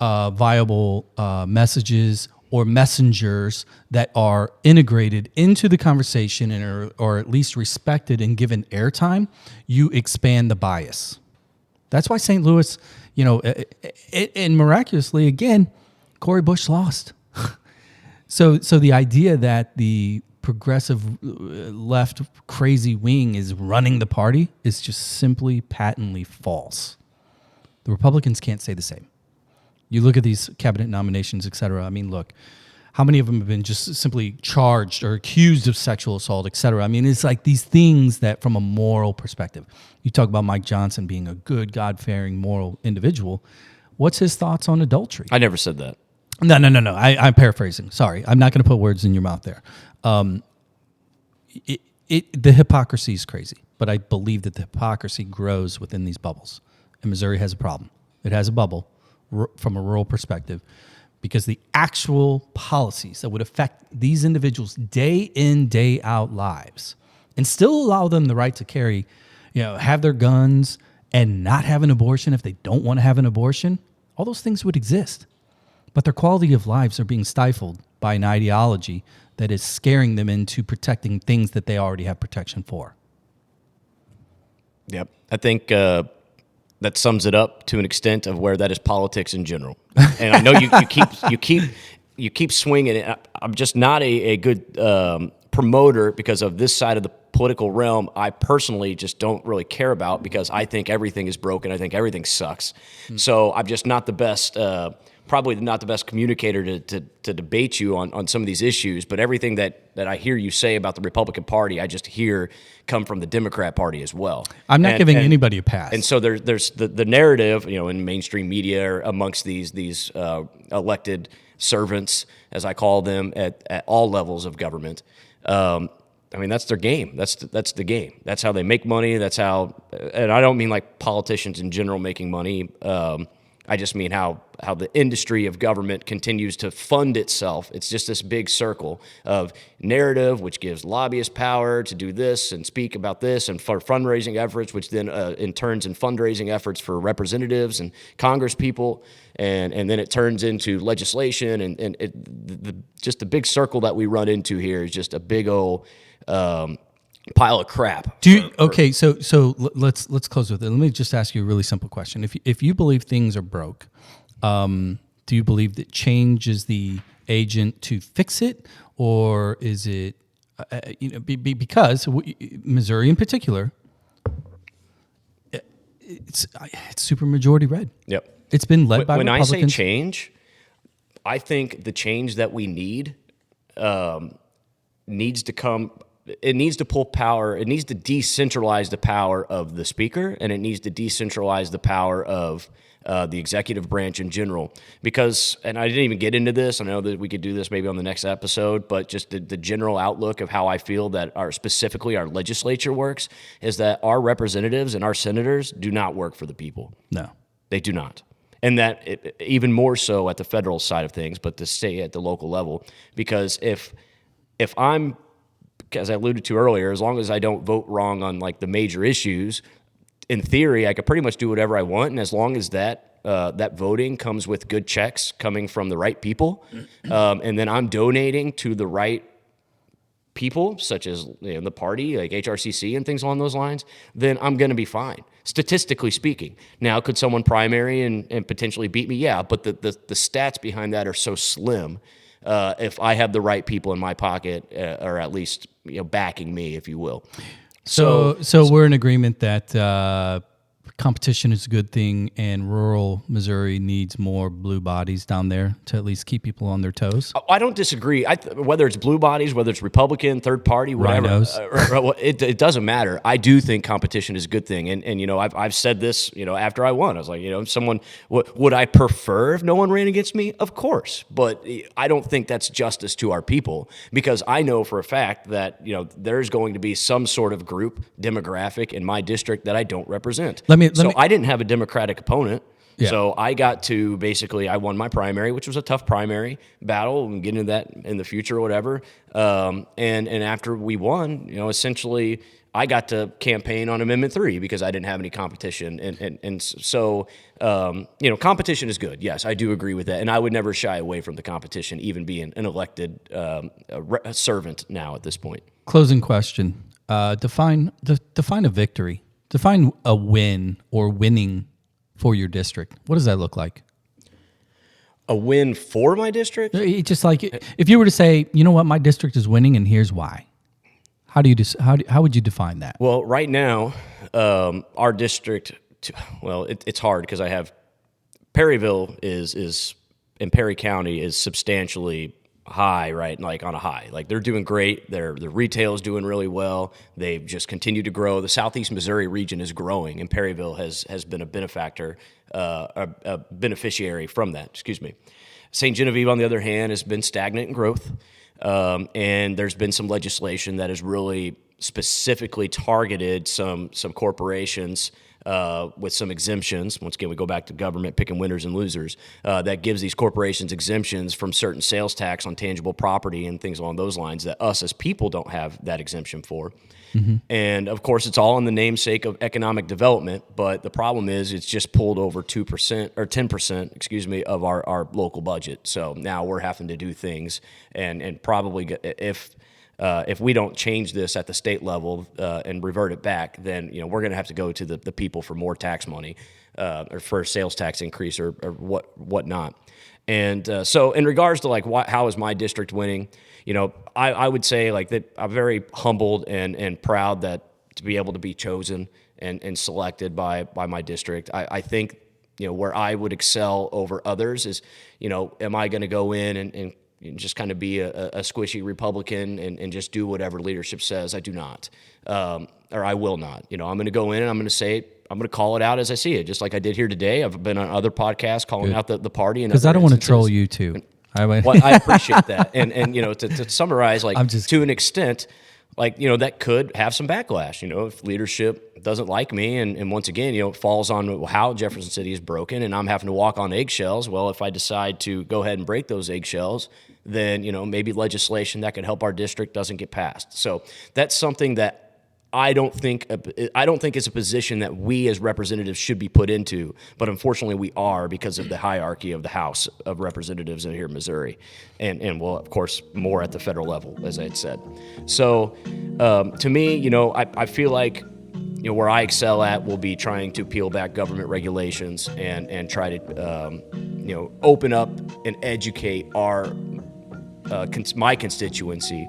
viable messages or messengers that are integrated into the conversation and or at least respected and given airtime, you expand the bias. That's why St. Louis, and miraculously, again, Cori Bush lost. So the idea that the progressive left crazy wing is running the party is just simply patently false. The Republicans can't say the same. You look at these cabinet nominations, et cetera. I mean, look, how many of them have been just simply charged or accused of sexual assault, et cetera? I mean, it's like these things that from a moral perspective, you talk about Mike Johnson being a good, God-fearing, moral individual. What's his thoughts on adultery? I never said that. No. I'm paraphrasing. Sorry. I'm not going to put words in your mouth there. The hypocrisy is crazy, but I believe that the hypocrisy grows within these bubbles. And Missouri has a problem. It has a bubble from a rural perspective, because the actual policies that would affect these individuals' day in, day out lives and still allow them the right to carry, have their guns and not have an abortion if they don't want to have an abortion, all those things would exist. But their quality of lives are being stifled by an ideology that is scaring them into protecting things that they already have protection for. Yep. I think that sums it up to an extent of where that is politics in general. And I know you keep swinging it. I'm just not a good promoter because of this side of the political realm. I personally just don't really care about, because I think everything is broken. I think everything sucks. So I'm just not the best. Probably not the best communicator to debate you on some of these issues, but everything that I hear you say about the Republican Party, I just hear come from the Democrat Party as well. I'm not giving anybody a pass. And so there's the narrative, in mainstream media or amongst these elected servants, as I call them, at all levels of government. That's their game. That's the game. That's how they make money. That's how, and I don't mean like politicians in general making money. I just mean how the industry of government continues to fund itself. It's just this big circle of narrative, which gives lobbyists power to do this and speak about this, and for fundraising efforts, which then in turns in fundraising efforts for representatives and Congress people, and then it turns into legislation, and just the big circle that we run into here is just a big old pile of crap. So let's close with it. Let me just ask you a really simple question. If you believe things are broke, do you believe that change is the agent to fix it, or is it because Missouri in particular, it's super majority red. Yep. It's been led by when Republicans. I say change, I think the change that we need needs to come. It needs to pull power. It needs to decentralize the power of the speaker, and it needs to decentralize the power of the executive branch in general. Because, and I didn't even get into this. I know that we could do this maybe on the next episode, but just the general outlook of how I feel that specifically our legislature works is that our representatives and our senators do not work for the people. No, they do not. And that even more so at the federal side of things, but to stay at the local level. Because if I'm, as I alluded to earlier, as long as I don't vote wrong on like the major issues, in theory, I could pretty much do whatever I want. And as long as that voting comes with good checks coming from the right people, and then I'm donating to the right people, such as the party, like HRCC and things along those lines, then I'm going to be fine, statistically speaking. Now, could someone primary and potentially beat me? Yeah, but the stats behind that are so slim. If I have the right people in my pocket, or at least backing me, if you will. So we're in agreement that competition is a good thing, and rural Missouri needs more blue bodies down there to at least keep people on their toes. I don't disagree. Whether it's blue bodies, whether it's Republican, third party, whatever, it doesn't matter. I do think competition is a good thing, and I've said this after I won. I was like, someone would I prefer if no one ran against me? Of course, but I don't think that's justice to our people, because I know for a fact that there's going to be some sort of group demographic in my district that I don't represent. I didn't have a Democratic opponent. Yeah. So I got to I won my primary, which was a tough primary battle. We'll get into that in the future or whatever. And after we won, essentially I got to campaign on Amendment 3 because I didn't have any competition. And so, competition is good. Yes, I do agree with that. And I would never shy away from the competition, even being an elected servant now at this point. Closing question. Define a victory. Define a win or winning for your district. What does that look like? A win for my district? Just like if you were to say, you know what, my district is winning, and here's why. How would you define that? Well, right now, our district. It's hard because I have Perryville is in Perry County is substantially high, right? Like on a high. Like they're doing great. The retail is doing really well. They've just continued to grow. The Southeast Missouri region is growing, and Perryville has been a benefactor, a beneficiary from that. Excuse me. St. Genevieve, on the other hand, has been stagnant in growth, and there's been some legislation that has really specifically targeted some corporations. With some exemptions. Once again, we go back to government picking winners and losers. That gives these corporations exemptions from certain sales tax on tangible property and things along those lines that us as people don't have that exemption for. Mm-hmm. And of course, it's all in the namesake of economic development. But the problem is it's just pulled over 2% or 10%, of our local budget. So now we're having to do things and probably if we don't change this at the state level and revert it back, then we're going to have to go to the people for more tax money or for a sales tax increase or whatnot. And so in regards to how is my district winning, I would say that I'm very humbled and proud that to be able to be chosen and selected by my district. I think where I would excel over others is am I going to go in and just kind of be a squishy Republican and just do whatever leadership says? I do not, or I will not. I'm going to go in and I'm going to say it. I'm going to call it out as I see it, just like I did here today. I've been on other podcasts calling out the party. Because I don't want to troll you too. Well, I appreciate that. And to summarize, to an extent, that could have some backlash, if leadership doesn't like me. And once again, it falls on how Jefferson City is broken and I'm having to walk on eggshells. Well, if I decide to go ahead and break those eggshells, then, maybe legislation that could help our district doesn't get passed. So that's something that I don't think it's a position that we as representatives should be put into, but unfortunately we are because of the hierarchy of the House of Representatives in here in Missouri, and well, of course, more at the federal level, as I had said. So to me, I feel like where I excel at will be trying to peel back government regulations and try to open up and educate our my constituency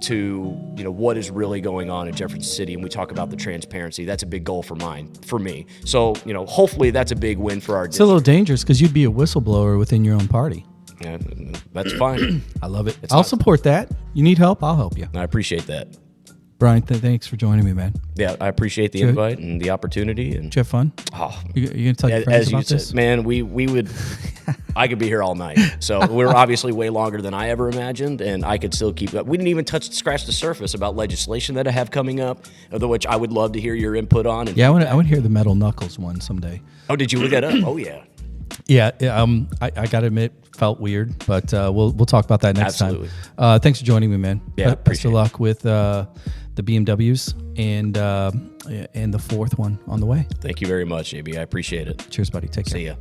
to what is really going on in Jefferson City, and we talk about the transparency. That's a big goal for me. So hopefully that's a big win for our It's a little dangerous because you'd be a whistleblower within your own party. Yeah, that's fine. I love it. I'll support that. You need help, I'll help you. I appreciate that. Brian, thanks for joining me, man. Yeah, I appreciate the invite and the opportunity. And did you have fun? Oh, you gonna tell your friends as you about said, this? man, we would. I could be here all night. So we're obviously way longer than I ever imagined, and I could still keep up. We didn't even scratch the surface about legislation that I have coming up, which I would love to hear your input on. And yeah, I want to hear the metal knuckles one someday. Oh, did you look that up? Oh yeah. Yeah. I gotta admit, felt weird, but we'll talk about that next Absolutely. time. Thanks for joining me, man. Yeah, Best of appreciate luck with the BMWs and the fourth one on the way. Thank you very much, JB. I appreciate it. Cheers, buddy. Take care. See ya.